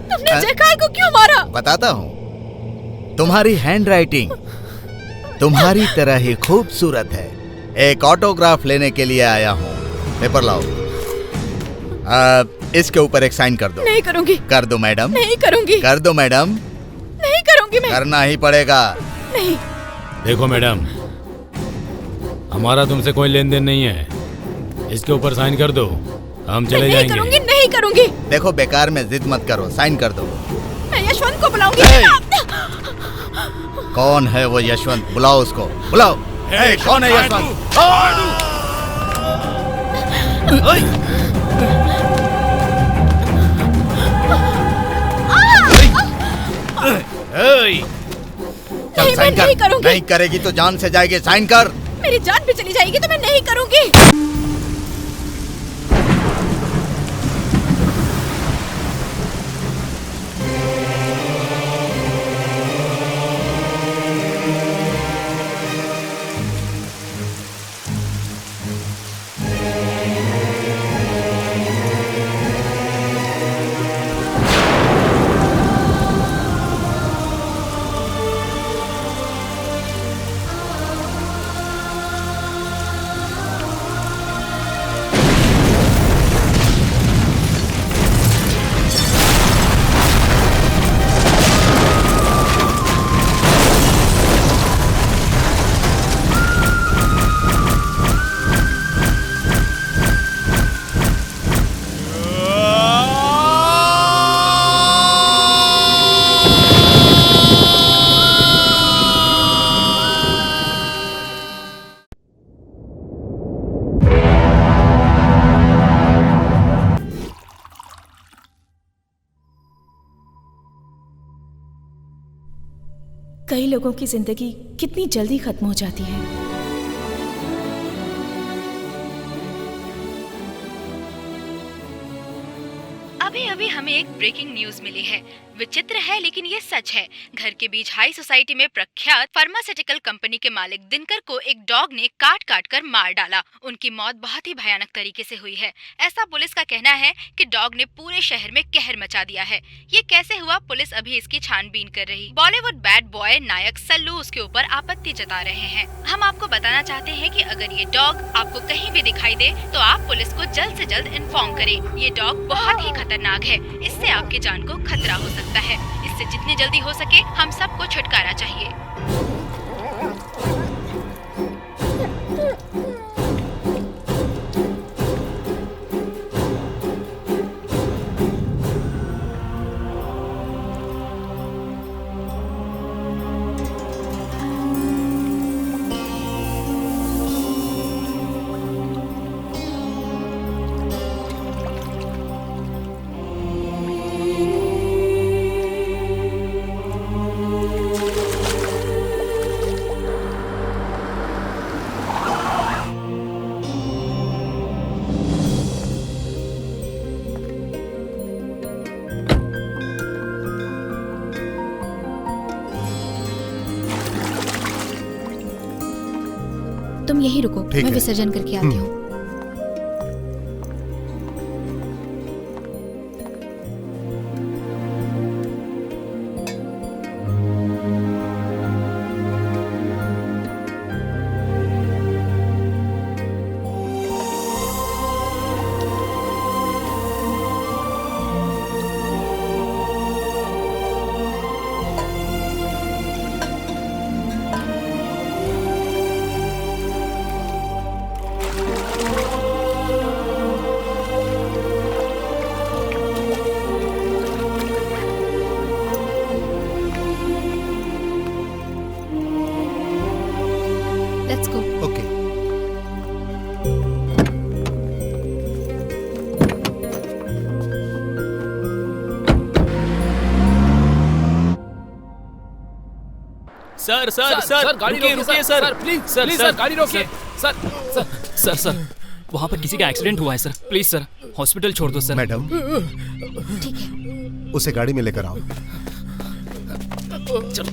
तुमने जयकाल को क्यों मारा? बताता हूँ। तुम्हारी हैंडराइटिंग तुम्हारी तरह ही खूबसूरत है। एक ऑटोग्राफ लेने के लिए आया हूँ। पेपर लाओ। इसके ऊपर एक साइन कर दो। नहीं करूँगी। कर दो मैडम। नहीं करूँगी। कर दो मैडम। नहीं करूँगी मैं। करना ही पड़ेगा। नहीं। देखो मैडम, हमारा तुमसे कोई लेन देन नहीं है। इसके ऊपर साइन कर दो, हम चले जाएंगे। नहीं करूँगी, नहीं करूँगी। देखो बेकार में जिद मत करो, साइन कर दो। मैं यशवंत को बुलाऊंगी। कौन है वो यशवंत? बुलाओ उसको, बुलाओ। कौन है यशवंत? चल साइन कर। नहीं करेगी तो जान से जाएगी। साइन कर। मेरी जान भी चली जाएगी तो मैं नहीं करूँगी। कई लोगों की जिंदगी कितनी जल्दी खत्म हो जाती है। अभी हमें एक ब्रेकिंग न्यूज मिली है। विचित्र है लेकिन ये सच है। घर के बीच हाई सोसाइटी में प्रख्यात फार्मास्यूटिकल कंपनी के मालिक दिनकर को एक डॉग ने काट काट कर मार डाला। उनकी मौत बहुत ही भयानक तरीके से हुई है। ऐसा पुलिस का कहना है कि डॉग ने पूरे शहर में कहर मचा दिया है। ये कैसे हुआ, पुलिस अभी इसकी छानबीन कर रही। बॉलीवुड बैड बॉय नायक सल्लू उसके ऊपर आपत्ति जता रहे हैं। हम आपको बताना चाहते हैं कि अगर ये डॉग आपको कहीं भी दिखाई दे तो आप पुलिस को जल्द से जल्द इन्फॉर्म करें। ये डॉग बहुत ही खतरनाक है। इससे आपके जान को खतरा हो सकता है। इससे जितनी जल्दी हो सके हम सबको छुटकारा चाहिए। तुम यहीं रुको, मैं विसर्जन करके आती हूँ। Let's go. Okay. Sir sir sir रुकिए सर, प्लीज सर गाड़ी रोकिए सर सर सर सर वहाँ पर किसी का एक्सीडेंट हुआ है सर, प्लीज सर हॉस्पिटल छोड़ दो सर। मैडम ठीक है, उसे गाड़ी में लेकर आओ। चलो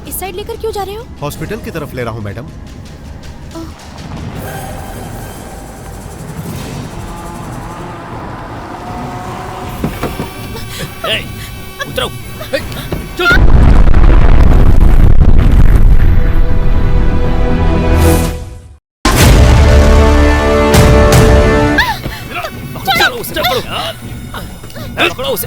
इस साइड लेकर क्यों जा रहे हो? हॉस्पिटल की तरफ ले रहा हूँ मैडम। उतरो। चलो उसे पकड़ो। पकड़ो उसे।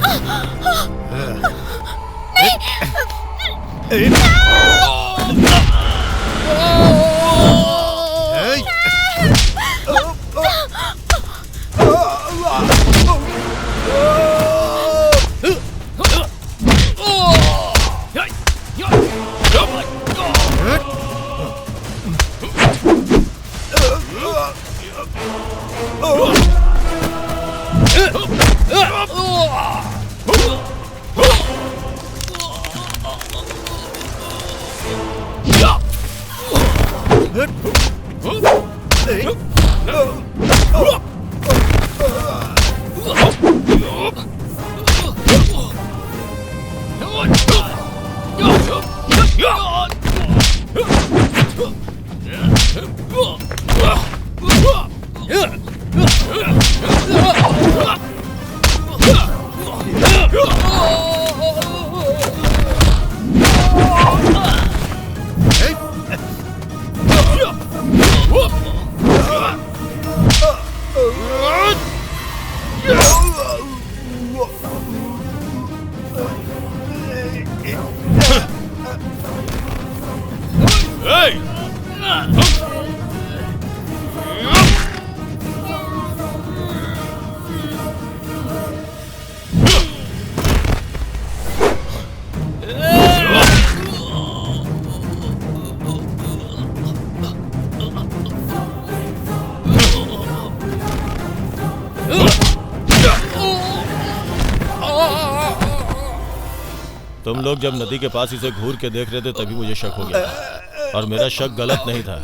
तुम लोग जब नदी के पास इसे घूर के देख रहे थे तभी मुझे शक हो गया था। और मेरा शक गलत नहीं था।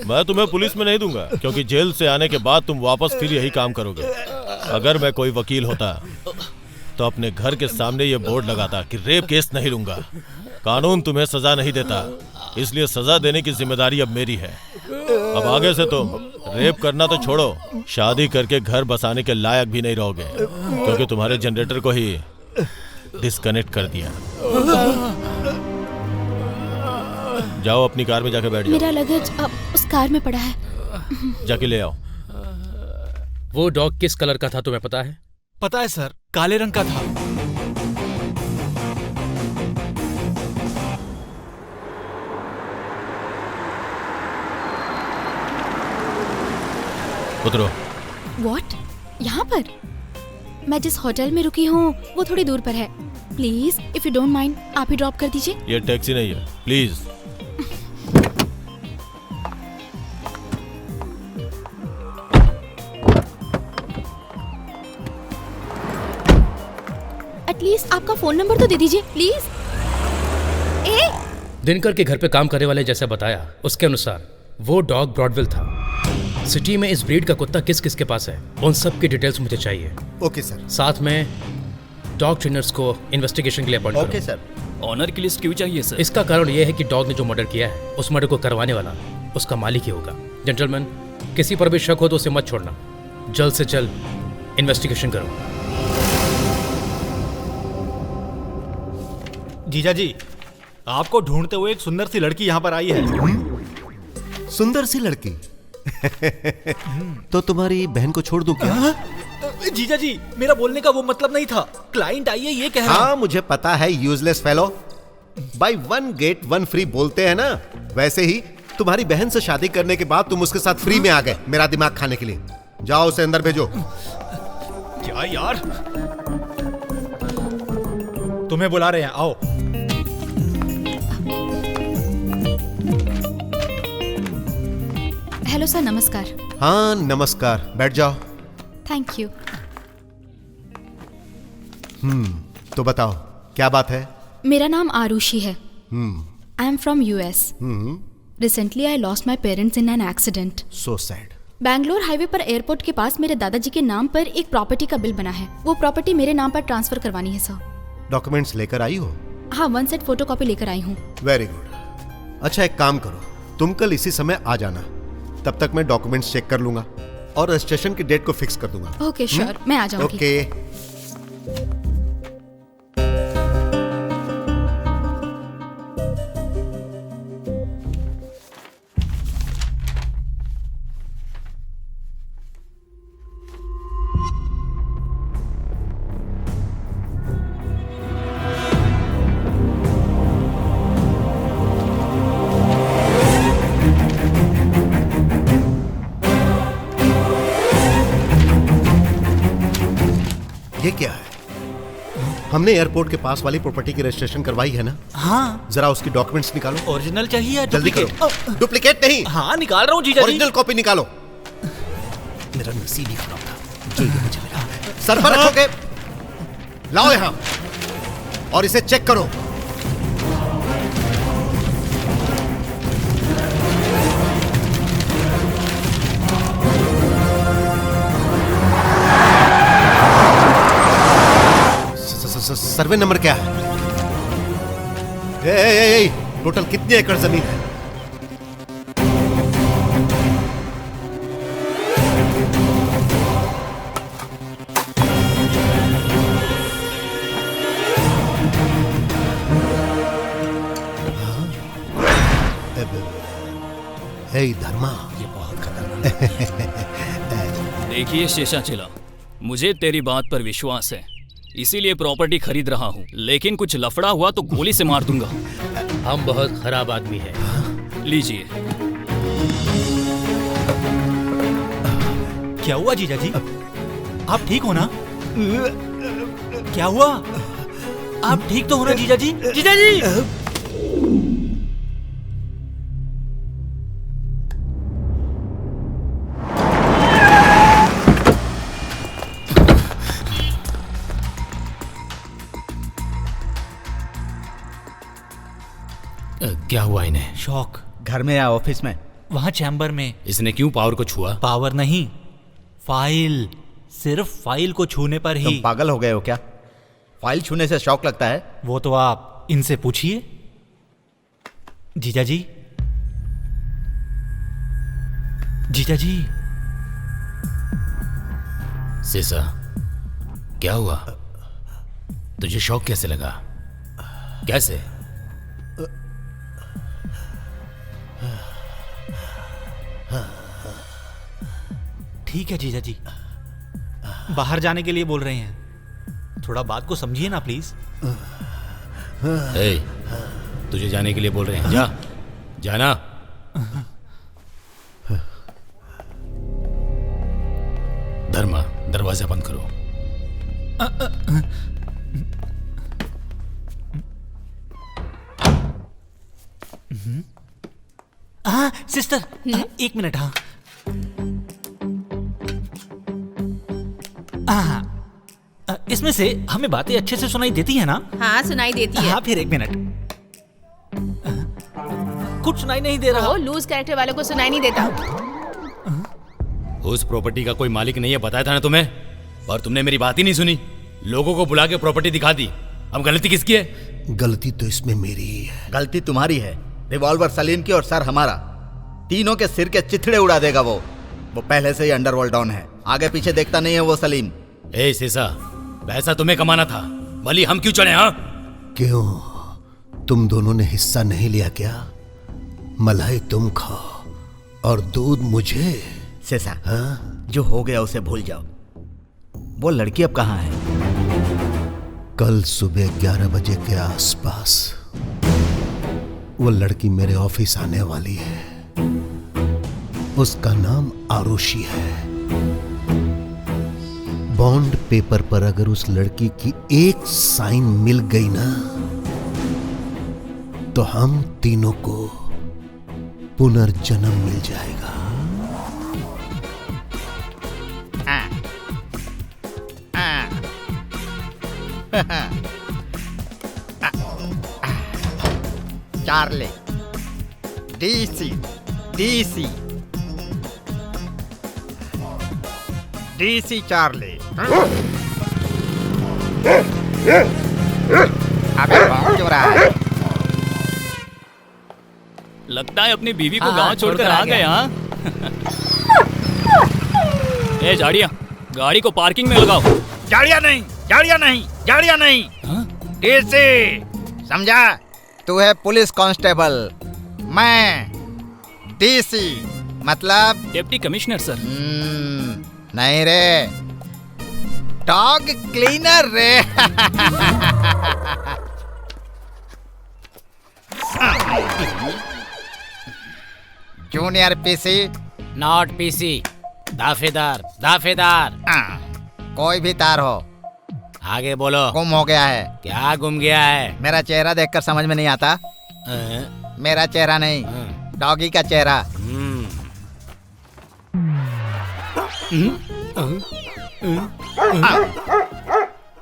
मैं तुम्हें पुलिस में नहीं दूंगा क्योंकि जेल से आने के बाद तुम वापस फिर यही काम करोगे। अगर मैं कोई वकील होता तो अपने घर के सामने ये बोर्ड लगाता कि रेप केस नहीं लूंगा। कानून तुम्हें सजा नहीं देता, इसलिए सजा देने की जिम्मेदारी अब मेरी है। अब आगे से तुम रेप करना तो छोड़ो, शादी करके घर बसाने के लायक भी नहीं रहोगे क्योंकि तुम्हारे जनरेटर को ही डिस्कनेक्ट कर दिया। जाओ अपनी कार में जाके बैठ जाओ। मेरा लगेज अब उस कार में पड़ा है। जाके ले आओ। वो डॉग किस कलर का था तुम्हें पता है? पता है सर, काले रंग का था। उतरो। What? यहाँ पर? मैं जिस होटल में रुकी हूँ वो थोड़ी दूर पर है। Please if you don't mind आप ही ड्रॉप कर दीजिए। ये टैक्सी नहीं है, प्लीज। एटलीस्ट आपका फोन नंबर तो दे दीजिए प्लीज। दिनकर के घर पे काम करने वाले जैसे बताया उसके अनुसार वो डॉग ब्रॉडविल था। सिटी में इस ब्रीड का कुत्ता किस किस के पास है उन सब की डिटेल्स मुझे चाहिए। Okay sir. साथ में डॉग ट्रेनर्स को इन्वेस्टिगेशन के लिए अपॉइंट करो। Okay sir. ऑनर की लिस्ट क्यों चाहिए सर? इसका कारण यह है कि डॉग ने जो मर्डर किया है उस मर्डर को करवाने वाला उसका मालिक ही होगा। जेंटलमैन, किसी पर भी शक हो तो उसे मत छोड़ना। जल्द से जल्द इन्वेस्टिगेशन करो। जीजा जी, आपको ढूंढते हुए एक सुंदर सी लड़की यहाँ पर आई है। सुंदर सी लड़की? तो तुम्हारी बहन को छोड़ दूं क्या? जीजा जी, मेरा बोलने का वो मतलब नहीं था। क्लाइंट आई है ये कह रहा। हाँ मुझे पता है, useless fellow. By one get one free बोलते हैं ना, वैसे ही तुम्हारी बहन से शादी करने के बाद तुम उसके साथ फ्री में आ गए मेरा दिमाग खाने के लिए। जाओ उसे अंदर भेजो। क्या यार, तुम्हें बुला रहे हैं, आओ। हेलो सर, नमस्कार। हाँ नमस्कार, बैठ जाओ। Thank you. तो बताओ क्या बात है? मेरा नाम आरुषि है। I am from US. Recently I lost my parents in an accident. So sad. Bangalore highway पर एयरपोर्ट के पास मेरे दादाजी के नाम पर एक प्रॉपर्टी का बिल बना है। वो प्रॉपर्टी मेरे नाम पर ट्रांसफर करवानी है सर। डॉक्यूमेंट्स लेकर आई हो? हाँ, 1 सेट फोटोकॉपी लेकर आई हूँ। Very good. अच्छा एक काम करो, तुम कल इसी समय आ जाना, तब तक मैं डॉक्यूमेंट्स चेक कर लूंगा और रजिस्ट्रेशन की डेट को फिक्स कर दूंगा। ओके श्योर, मैं आ जाऊंगी। ओके। ये क्या है? हमने एयरपोर्ट के पास वाली प्रॉपर्टी की रजिस्ट्रेशन करवाई है ना? हाँ। जरा उसकी डॉक्यूमेंट्स निकालो। ओरिजिनल चाहिए या जल्दी करो। डुप्लीकेट नहीं। हाँ निकाल रहा हूँ जीजा जी। ओरिजिनल कॉपी निकालो। मेरा नसीब ही खराब था जो ये मुझे मिला। सर पर रखोगे? लाओ यहाँ और इसे चेक करो। सर्वे नंबर क्या है? टोटल कितनी एकड़ जमीन है? धर्मा, ये बहुत खतरनाक। देखिए शेषाचला, मुझे तेरी बात पर विश्वास है, इसीलिए प्रॉपर्टी खरीद रहा हूँ, लेकिन कुछ लफड़ा हुआ तो गोली से मार दूंगा। हम बहुत खराब आदमी हैं। लीजिए। क्या हुआ जीजा जी? आप ठीक हो ना? क्या हुआ? आप ठीक तो हो ना जीजा जी? जीजा जी! क्या हुआ इन्हें? शॉक। घर में या ऑफिस में? वहां चैम्बर में। इसने क्यों पावर को छुआ? पावर नहीं, फाइल। सिर्फ फाइल को छूने पर ही। तुम पागल हो गए हो क्या? फाइल छूने से शौक लगता है? वो तो आप इनसे पूछिए। जीजा जी, जीजा जी। सीसा, क्या हुआ? तुझे शौक कैसे लगा? कैसे? ठीक है जीजा जी, बाहर जाने के लिए बोल रहे हैं, थोड़ा बात को समझिए ना प्लीज। तुझे जाने के लिए बोल रहे हैं, जा जाना। धर्मा, दरवाजा बंद करो। हाँ सिस्टर, 1 मिनट। हाँ इसमें से हमें बातें अच्छे से सुनाई देती है ना? हाँ सुनाई देती है। हाँ फिर 1 मिनट। कुछ सुनाई नहीं दे रहा। वो लूज कैरेक्टर वालों को सुनाई नहीं देता। उस प्रॉपर्टी का कोई मालिक नहीं है, बताया था ना तुम्हें, और तुमने मेरी बात ही नहीं सुनी। लोगों को बुला के प्रॉपर्टी दिखा दी। अब गलती किसकी है? गलती तो इसमें मेरी ही है। गलती तुम्हारी है। रिवॉल्वर सलीम की और सर हमारा। तीनों के सिर के चिथड़े उड़ा देगा वो पहले से ही अंडरवर्ल्ड डॉन है, आगे पीछे देखता नहीं है वो सलीम। सीसा, पैसा तुम्हें कमाना था, भली हम क्यों चढ़े? हाँ क्यों, तुम दोनों ने हिस्सा नहीं लिया क्या? मलाई तुम खाओ और दूध मुझे। सीसा, हाँ? जो हो गया उसे भूल जाओ। वो लड़की अब कहाँ है? कल सुबह 11 बजे के आसपास वो लड़की मेरे ऑफिस आने वाली है। उसका नाम आरुषि है। बॉन्ड पेपर पर अगर उस लड़की की एक साइन मिल गई ना, तो हम तीनों को पुनर्जन्म मिल जाएगा। Charlie, DC, DC, DC Charlie. अबे कौन क्यों रहा है? लगता है अपनी बीवी को गांव छोड़कर आ गए। हाँ ए झाड़िया, गाड़ी को पार्किंग में लगाओ। झाड़िया नहीं, झाड़िया नहीं, झाड़िया नहीं। डीसी, समझा? तू है पुलिस कांस्टेबल, मैं डीसी, मतलब डिप्टी कमिश्नर सर। नहीं रे, डॉग क्लीनर रे। जूनियर पीसी, नॉट पीसी, दाफेदार, दाफेदार। कोई भी तार हो, आगे बोलो। गुम हो गया है। क्या गुम गया है? मेरा चेहरा देखकर समझ में नहीं आता? मेरा चेहरा नहीं, डॉगी का चेहरा।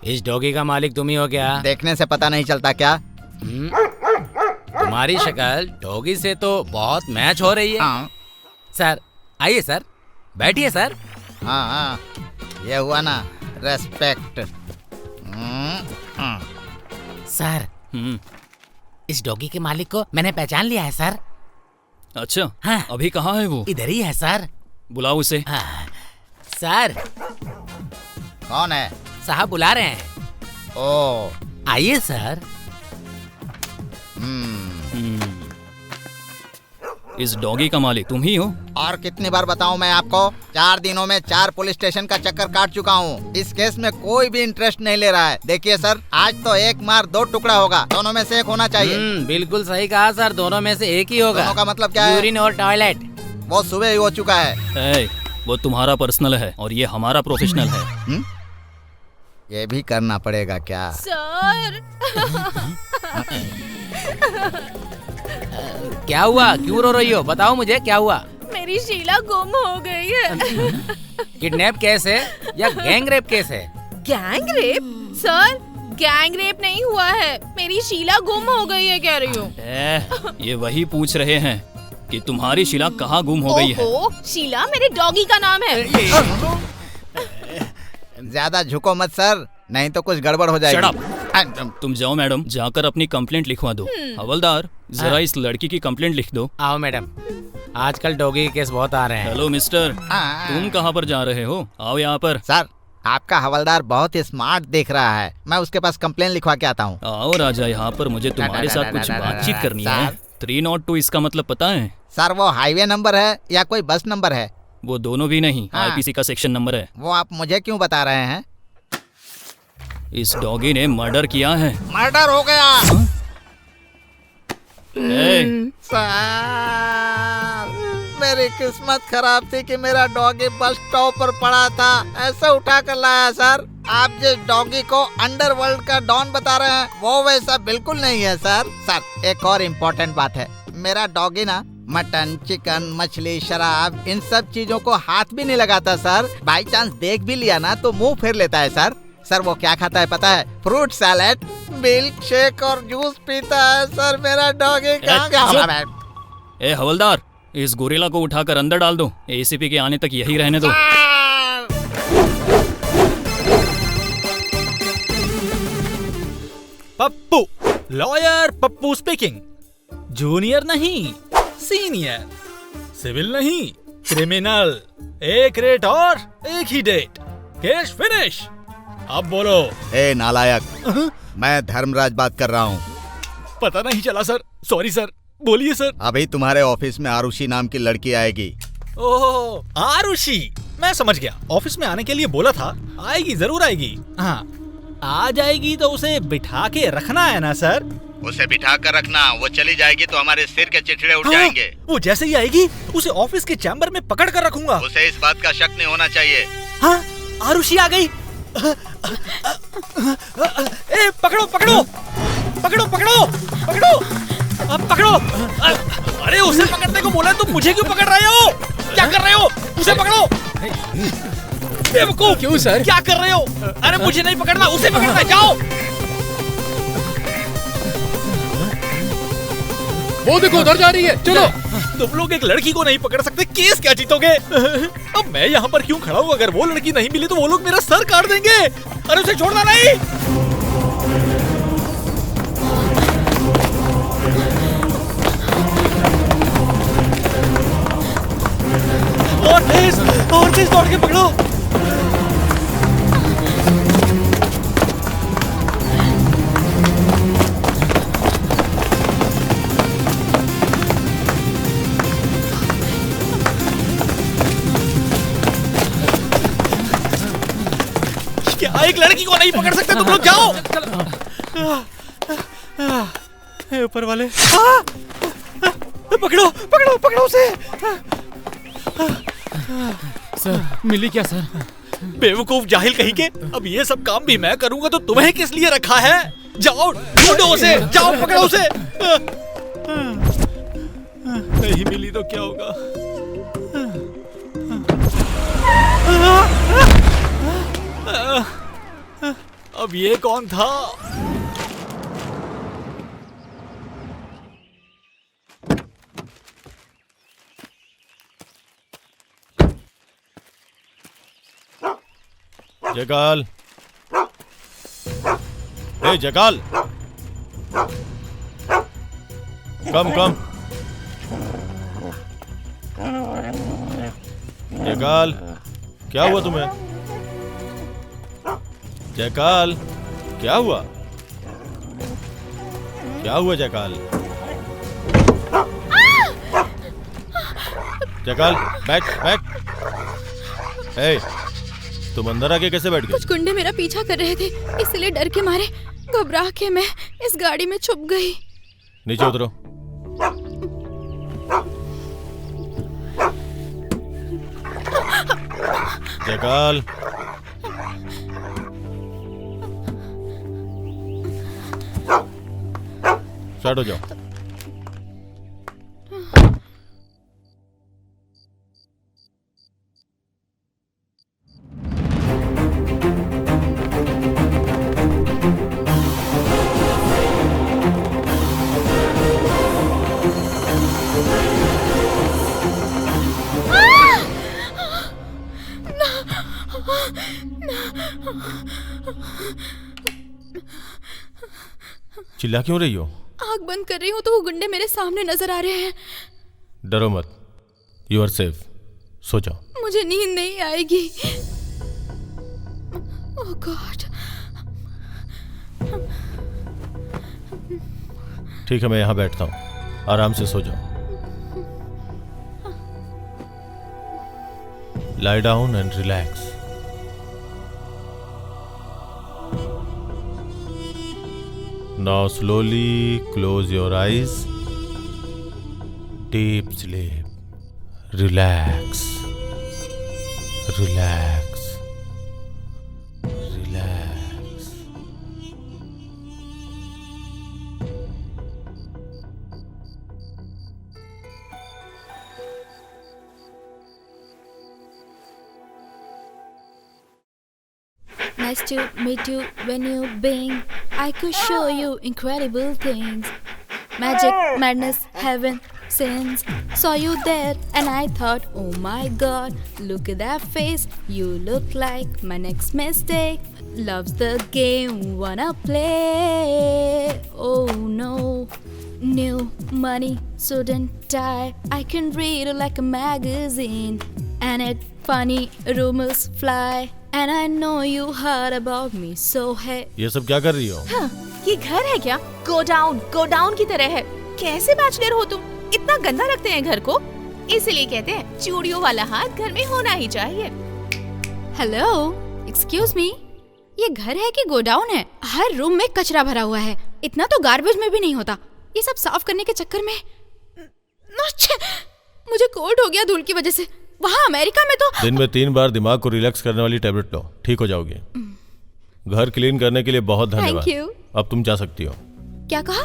इस डॉगी का मालिक तुम ही हो क्या? देखने से पता नहीं चलता क्या? तुम्हारी शक्ल डॉगी से तो बहुत मैच हो रही है। सर आइए सर, बैठिए सर। हाँ हाँ, ये हुआ ना रेस्पेक्ट। सर इस डॉगी के मालिक को मैंने पहचान लिया है सर। अच्छा हाँ। अभी कहाँ है वो? इधर ही है सर। बुलाओ उसे। सर कौन है? साहब बुला रहे हैं। ओ आइए सर। इस डॉगी का मालिक तुम ही हो? और कितनी बार बताऊं मैं आपको? 4 दिनों में 4 पुलिस स्टेशन का चक्कर काट चुका हूं। इस केस में कोई भी इंटरेस्ट नहीं ले रहा है। देखिए सर, आज तो एक मार 2 टुकड़ा होगा, दोनों में से एक होना चाहिए। बिल्कुल सही कहा सर, दोनों में से एक ही होगा। दोनों का मतलब क्या है? यूरिन और टॉयलेट। वो सुबह ही हो चुका है। वो तुम्हारा पर्सनल है और ये हमारा प्रोफेशनल है। ये भी करना पड़ेगा क्या? सर क्या हुआ? क्यों रो रही हो? बताओ मुझे क्या हुआ? मेरी शीला गुम हो गई है। किडनैप केस है या गैंग रेप केस है? Gang rape? Sir gang rape नहीं हुआ है, मेरी शीला गुम हो गई है कह रही हूँ। ये वही पूछ रहे हैं कि तुम्हारी शीला कहाँ गुम हो गई है। शीला मेरे डॉगी का नाम है। ज्यादा झुको मत सर, नहीं तो कुछ गड़बड़ हो जाएगी। तुम जाओ मैडम, जाकर अपनी कंप्लेंट लिखवा दो। हवलदार जरा इस लड़की की कंप्लेंट लिख दो। आओ मैडम, आजकल डॉगी के केस बहुत आ रहे हैं। हेलो मिस्टर, तुम कहाँ पर जा रहे हो? आओ यहाँ पर। सर आपका हवलदार बहुत ही स्मार्ट दिख रहा है, मैं उसके पास कंप्लेन लिखवा के आता हूँ। आओ राजा, यहाँ पर मुझे तुम्हारे साथ कुछ बातचीत करनी है। 302 इसका मतलब पता है? सर वो हाईवे नंबर है या कोई बस नंबर है? वो दोनों भी नहीं, आईपीसी का सेक्शन नंबर है। वो आप मुझे क्यों बता रहे हैं? इस डॉगी ने मर्डर किया है। मर्डर हो गया? सर मेरी किस्मत खराब थी कि मेरा डॉगी बस स्टॉप पर पड़ा था, ऐसे उठा कर लाया सर। आप जिस डॉगी को अंडरवर्ल्ड का डॉन बता रहे हैं वो वैसा बिल्कुल नहीं है सर। सर एक और इम्पोर्टेंट बात है, मेरा डॉगी ना मटन, चिकन, मछली, शराब इन सब चीजों को हाथ भी नहीं लगाता सर। बाई चांस देख भी लिया ना तो मुंह फेर लेता है सर। सर वो क्या खाता है पता है? फ्रूट सैलेड, मिल्क शेक और जूस पीता है सर। मेरा डॉगी कहाँ गया? ए हवलदार, इस गोरिल्ला को उठाकर अंदर डाल दो। एसीपी के आने तक यही रहने दो। Pappu, lawyer Pappu speaking. Junior नहीं, सीनियर। सिविल नहीं, क्रिमिनल। एक रेट और एक ही डेट, केस फिनिश। अब बोलो। ए नालायक, मैं धर्मराज बात कर रहा हूँ। पता नहीं चला सर, सॉरी सर। बोलिए सर। अभी तुम्हारे ऑफिस में आरुषि नाम की लड़की आएगी। ओह आरुषि, मैं समझ गया। ऑफिस में आने के लिए बोला था, आएगी, जरूर आएगी। हाँ आ जाएगी तो उसे बिठा के रखना है ना सर? उसे बिठा कर रखना, वो चली जाएगी तो हमारे सिर के चिथड़े उठ जाएंगे। वो जैसे ही आएगी उसे ऑफिस के चैम्बर में पकड़ कर रखूंगा। उसे इस बात का शक नहीं होना चाहिए। हाँ आरुषि आ गई। ए पकड़ो पकड़ो पकड़ो पकड़ो पकड़ो, अब पकड़ो। अरे उसे पकड़ने को बोला तो मुझे क्यों पकड़ रहे हो? क्या कर रहे हो? उसे पकड़ो। बेवकूफ। क्यों सर? क्या कर रहे हो? अरे मुझे नहीं पकड़ना, उसे पकड़ना। जाओ वो देखो उधर जा रही है, चलो। तुम लोग एक लड़की को नहीं पकड़ सकते, केस क्या जीतोगे? अब मैं यहाँ पर क्यों खड़ा हूँ? अगर वो लड़की नहीं मिली तो वो लोग मेरा सर काट देंगे। अरे उसे छोड़ना नहीं। और तेज दौड़ के पकड़ो। क्या एक लड़की को नहीं पकड़ सकते तुम लोग? जाओ। ऊपर वाले, पकड़ो पकड़ो पकड़ो उसे। सर मिली क्या सर? बेवकूफ जाहिल कहीं के। अब ये सब काम भी मैं करूंगा तो तुम्हें किस लिए रखा है? जाओ ढूंढो उसे, जाओ पकड़ो उसे। नहीं मिली तो क्या होगा? अब ये कौन था? जगाल, ए जगाल, कम कम। जगाल, क्या हुआ तुम्हें? जयकाल, क्या हुआ? क्या हुआ जयकाल? जयकाल बैठ बैठ। ए, तुम अंदर आके कैसे बैठ गए? कुछ गुंडे मेरा पीछा कर रहे थे, इसलिए डर के मारे घबरा के मैं इस गाड़ी में छुप गई। नीचे उतरो। जयकाल, स्टार्ट हो जाओ। चिल्ला क्यों रही हो? आँख बंद कर रही हूँ तो वो गुंडे मेरे सामने नजर आ रहे हैं। डरो मत, यू आर सेफ। सो जाओ। मुझे नींद नहीं आएगी। ओह गॉड। ठीक है, मैं यहाँ बैठता हूँ, आराम से सो जाओ। Lie down and relax. Now slowly close your eyes. Deep sleep. Relax. Relax. Relax. Nice to meet you when you bing. I could show you incredible things. Magic, madness, heaven, sins. Saw you there and I thought, oh my god, look at that face. You look like my next mistake. Loves the game, wanna play. Oh no. New money, suit and tie. I can read it like a magazine. And it funny, rumors fly. And I know you heard about me, so hey. ये सब क्या कर रही हो? हाँ, ये घर है क्या? गो डाउन की तरह है। कैसे बैचलर हो तुम? इतना गंदा रखते हैं घर को, इसीलिए कहते हैं चूड़ियों वाला हाथ घर में होना ही चाहिए। हेलो, एक्सक्यूज मी, ये घर है कि गोडाउन है? हर रूम में कचरा भरा हुआ है, इतना तो गार्बेज में भी नहीं होता। ये सब साफ करने के चक्कर में मुझे कोल्ड हो गया धूल की वजह से। वहाँ अमेरिका में तो दिन में 3 बार दिमाग को रिलैक्स करने वाली टैबलेट लो, ठीक हो जाओगे। घर क्लीन करने के लिए बहुत धन्यवाद। Thank you. अब तुम जा सकती हो। क्या कहा?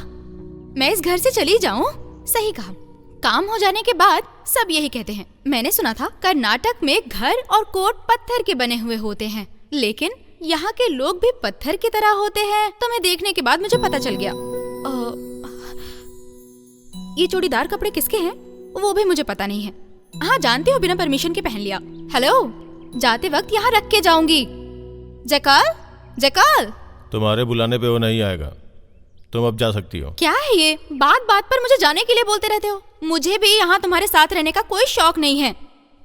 मैं इस घर से चली जाऊं? सही कहा। काम हो जाने के बाद सब यही कहते हैं। मैंने सुना था कर्नाटक में घर और कोर्ट पत्थर के बने हुए होते हैं, लेकिन यहाँ के लोग भी पत्थर की तरह होते हैं। तो मैं देखने के बाद मुझे पता चल गया। ये चूड़ीदार कपड़े किसके हैं वो भी मुझे पता नहीं है। हाँ जानती हो, बिना परमिशन के पहन लिया। हेलो, जाते वक्त यहाँ रख के जाऊंगी। जयकाल, जयकाल। तुम्हारे बुलाने पे वो नहीं आएगा, तुम अब जा सकती हो। क्या है ये, बात बात पर मुझे जाने के लिए बोलते रहते हो। मुझे भी यहाँ तुम्हारे साथ रहने का कोई शौक नहीं है,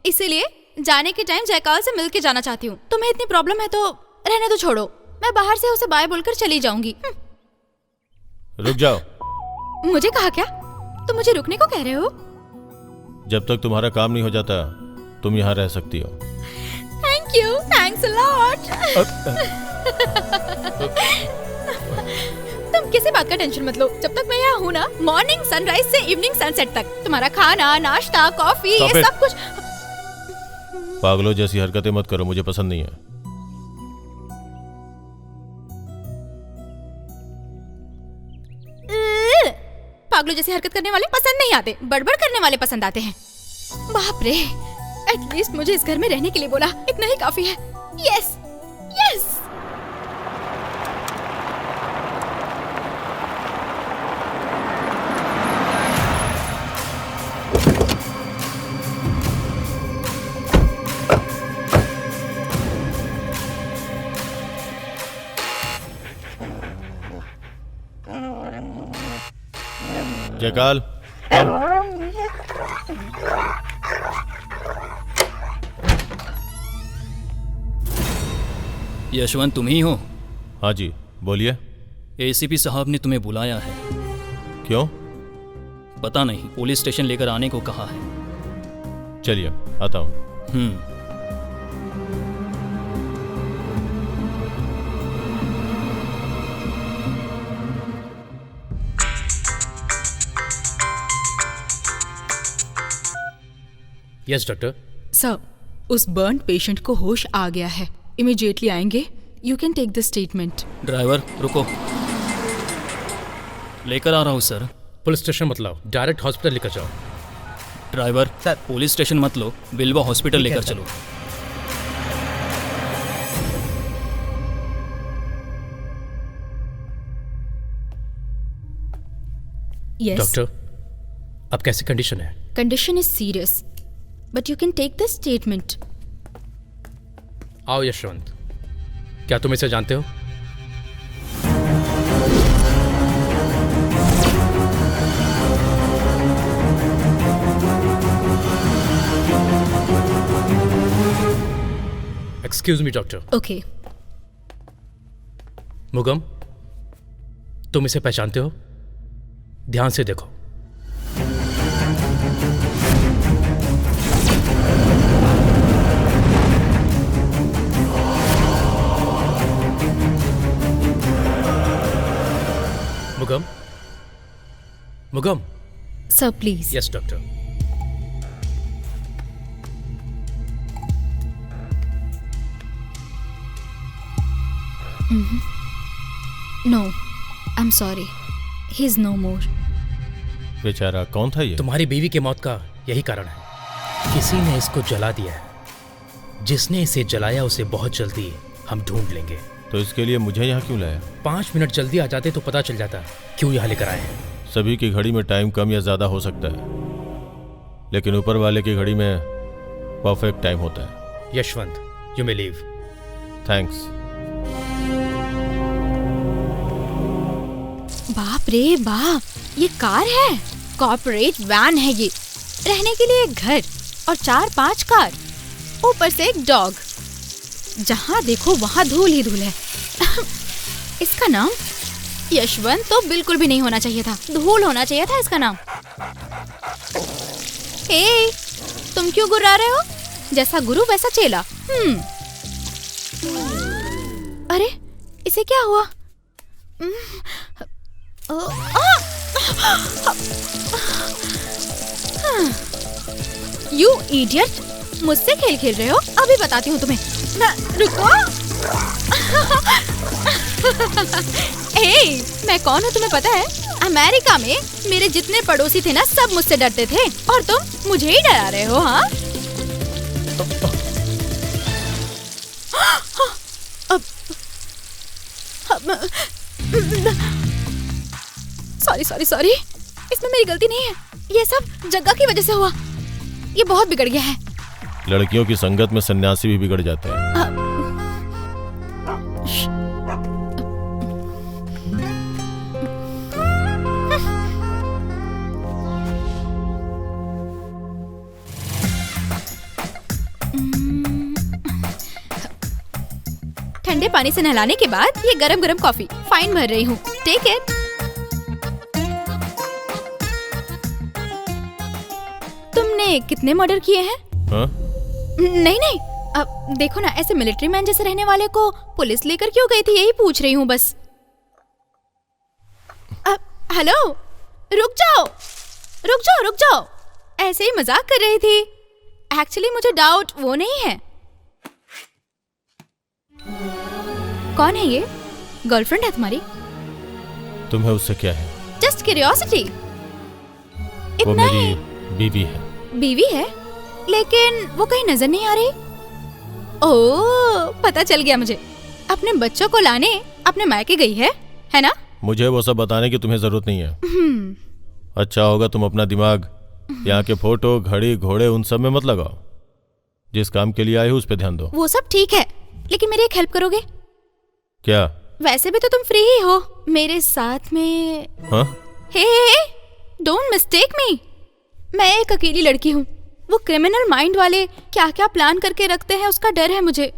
इसीलिए जाने के टाइम जयकाल से मिल के जाना चाहती हूँ। तुम्हें इतनी प्रॉब्लम है तो रहने दो, छोड़ो। मैं बाहर से उसे बाय बोलकर चली जाऊंगी। रुक जाओ। मुझे कहा क्या? तुम मुझे रुकने को कह रहे हो? जब तक तुम्हारा काम नहीं हो जाता तुम यहाँ रह सकती हो। Thank you, thanks a lot. तुम किसी बात का टेंशन मत लो, जब तक मैं यहाँ हूँ ना, मॉर्निंग सनराइज से इवनिंग सनसेट तक तुम्हारा खाना, नाश्ता, कॉफी, ये सब कुछ। पागलों जैसी हरकतें मत करो, मुझे पसंद नहीं है। पागलों जैसी हरकत करने वाले पसंद नहीं आते, बड़बड़ करने वाले पसंद आते हैं। बाप रे, एटलीस्ट मुझे इस घर में रहने के लिए बोला, इतना ही काफी है। Yes, yes. जयकाल, यशवंत तुम ही हो? हाँ जी, बोलिए। एसीपी साहब ने तुम्हें बुलाया है। क्यों? पता नहीं, पुलिस स्टेशन लेकर आने को कहा है। चलिए आता हूँ। Yes doctor. सर, उस बर्न पेशेंट को होश आ गया है, इमीडिएटली आएंगे। You can take the statement. Driver रुको, लेकर आ रहा हूँ सर। पुलिस स्टेशन मत लाओ, डायरेक्ट हॉस्पिटल लेकर जाओ। ड्राइवर सर, पुलिस स्टेशन मत लो, बिलवा हॉस्पिटल लेकर चलो। यस डॉक्टर, अब कैसी कंडीशन है? Condition is serious, but you can take the statement. आओ यशवंत, क्या तुम इसे जानते हो? Excuse me doctor. Okay. Mugam, तुम इसे पहचानते हो? ध्यान से देखो। Mugam, Mugam. Sir please. Yes doctor. No, I am sorry, he is no more. बेचारा कौन था ये? तुम्हारी बीवी की मौत का यही कारण है। किसी ने इसको जला दिया है। जिसने इसे जलाया उसे बहुत जल्दी हम ढूंढ लेंगे। तो इसके लिए मुझे यहाँ क्यों लाया? 5 मिनट जल्दी आ जाते तो पता चल जाता क्यों यहाँ लेकर आए हैं। सभी की घड़ी में टाइम कम या ज्यादा हो सकता है, लेकिन ऊपर वाले की घड़ी में परफेक्ट टाइम होता है। Yashwant, you may leave. Thanks. बाप रे बाप, ये कार है, कॉर्पोरेट वैन है ये। रहने के लिए एक घर और 4-5 कार, ऊपर से एक डॉग। जहाँ देखो वहाँ धूल ही धूल है। इसका नाम यशवंत तो बिल्कुल भी नहीं होना चाहिए था, धूल होना चाहिए था इसका नाम। हे, तुम क्यों गुर्रा रहे हो? जैसा गुरु वैसा चेला। अरे, इसे क्या हुआ? यू इडियट, मुझसे खेल खेल रहे हो? अभी बताती हूँ तुम्हें। रुको। मैं कौन हूँ तुम्हें पता है? अमेरिका में मेरे जितने पड़ोसी थे ना, सब मुझसे डरते थे, और तुम मुझे ही डरा रहे हो। हाँ, सॉरी सॉरी सॉरी, इसमें मेरी गलती नहीं है, ये सब जग्गा की वजह से हुआ। ये बहुत बिगड़ गया है। लड़कियों की संगत में सन्यासी भी बिगड़ जाते हैं। ठंडे पानी से नहलाने के बाद ये गरम गरम कॉफी फाइन भर रही हूँ। Take it. तुमने कितने मर्डर किए हैं? हाँ? नहीं, अब देखो ना, ऐसे मिलिट्री मैन जैसे रहने वाले को पुलिस लेकर क्यों गई थी, यही पूछ रही हूँ बस। हेलो, रुक जाओ। ऐसे ही मजाक कर रही थी। एक्चुअली मुझे डाउट वो नहीं है। कौन है ये? गर्लफ्रेंड है तुम्हारी? तुम्हें उससे क्या है? Just curiosity. वो मेरी बीवी है। बीवी है? लेकिन वो कहीं नजर नहीं आ रही। ओह, पता चल गया मुझे। अपने बच्चों को लाने अपने मायके गई है ना? मुझे वो सब बताने की तुम्हें जरूरत नहीं है। अच्छा होगा तुम अपना दिमाग यहाँ के फोटो, घड़ी, घोड़े उन सब में मत लगाओ। जिस काम के लिए आए हो उस पे ध्यान दो। वो सब ठीक है, लेकिन मेरी एक हेल्प करोगे? क्या? वैसे भी तो तुम फ्री ही हो, मेरे साथ में। हाँ? हे, डोंट मिस्टेक मी। मैं एक अकेली लड़की हूँ। वो क्रिमिनल माइंड वाले क्या क्या प्लान करके रखते हैं, उसका डर है मुझे।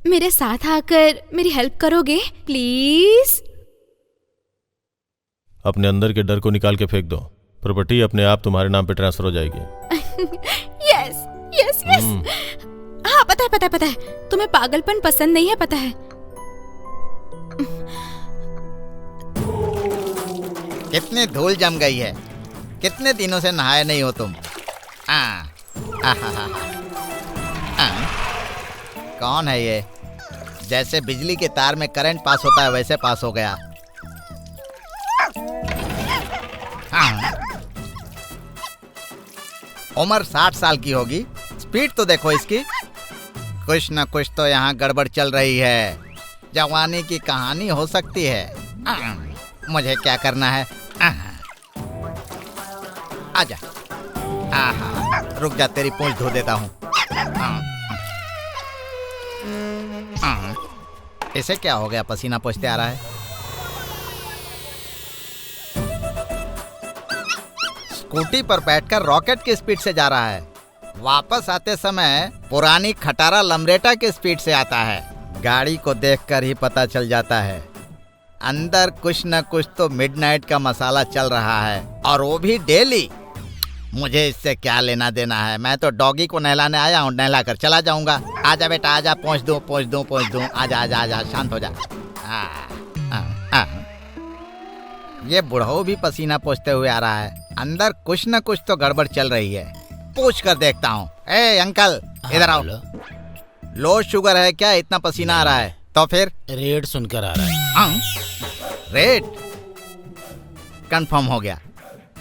मेरे साथ आकर मेरी हेल्प करोगे प्लीज? अपने अंदर के डर को निकाल के फेंक दो। प्रॉपर्टी अपने आप तुम्हारे नाम पे ट्रांसफर हो जाएगी। यस। हाँ, पता है। तुम्हें पागलपन पसंद नहीं है, पता है। कितनी धूल जम गई है। कितने दिनों से नहाए नहीं हो तुम। कौन है ये? जैसे बिजली के तार में करंट पास होता है वैसे पास हो गया। उम्र 60 साल की होगी। स्पीड तो देखो इसकी। कुछ न कुछ तो यहाँ गड़बड़ चल रही है। जवानी की कहानी हो सकती है। मुझे क्या करना है? आजा। रुक जा, तेरी पूंछ धो देता हूँ। इसे क्या हो गया? पसीना पोंछते आ रहा है। स्कूटी पर बैठकर रॉकेट की स्पीड से जा रहा है। वापस आते समय पुरानी खटारा लमरेटा की स्पीड से आता है। गाड़ी को देखकर ही पता चल जाता है अंदर कुछ न कुछ तो मिडनाइट का मसाला चल रहा है, और वो भी डेली। मुझे इससे क्या लेना देना है? मैं तो डॉगी को नहलाने आया हूँ, नहला कर चला जाऊंगा। आजा बेटा, आजा, पहुँच दूँ। आजा, शांत हो जा। ये बुढ़ऊ भी पसीना पोंछते हुए आ रहा है। अंदर कुछ न कुछ तो गड़बड़ चल रही है। पूछ कर देखता हूँ। ए अंकल, इधर आओ। लो शुगर है क्या? इतना पसीना आ रहा है तो फिर? रेट सुनकर आ रहा है। रेट कंफर्म हो गया।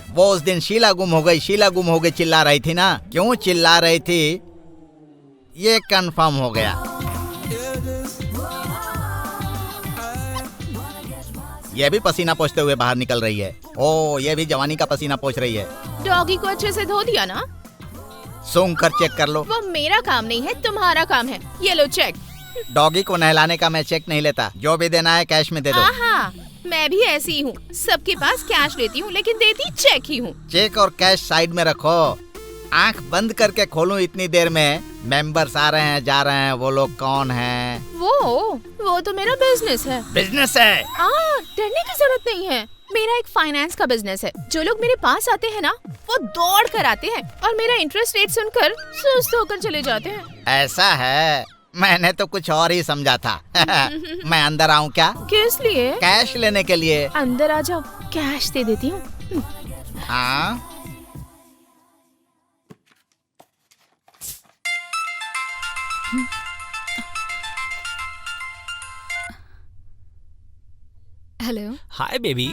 वो उस दिन शीला गुम हो गई चिल्ला रही थी ना। क्यों चिल्ला रही थी ये कंफर्म हो गया। ये भी पसीना पोंछते हुए बाहर निकल रही है। ओ, ये भी जवानी का पसीना पोंछ रही है। डॉगी को अच्छे से धो दिया ना? सूंघ कर चेक कर लो। वो मेरा काम नहीं है, तुम्हारा काम है। ये लो चेक। डॉगी को नहलाने का मैं चेक नहीं लेता। जो भी देना है कैश में दे दो। हाँ, मैं भी ऐसी ही हूँ। सबके पास कैश लेती हूँ, लेकिन देती चेक ही हूँ। चेक और कैश साइड में रखो। आंख बंद करके खोलूं इतनी देर में? मेंबर्स आ रहे हैं, जा रहे हैं। वो लोग कौन हैं? वो तो मेरा बिजनेस है। बिजनेस है? डरने की जरूरत नहीं है। मेरा एक फाइनेंस का बिजनेस है। जो लोग मेरे पास आते हैं ना, वो दौड़ कर आते हैं और मेरा इंटरेस्ट रेट सुनकर सुस्त होकर चले जाते हैं। ऐसा है? मैंने तो कुछ और ही समझा था। मैं अंदर आऊं क्या? किस लिए? कैश लेने के लिए। अंदर आ जाओ, कैश दे देती हूँ। हाँ, Hello. Hi, baby.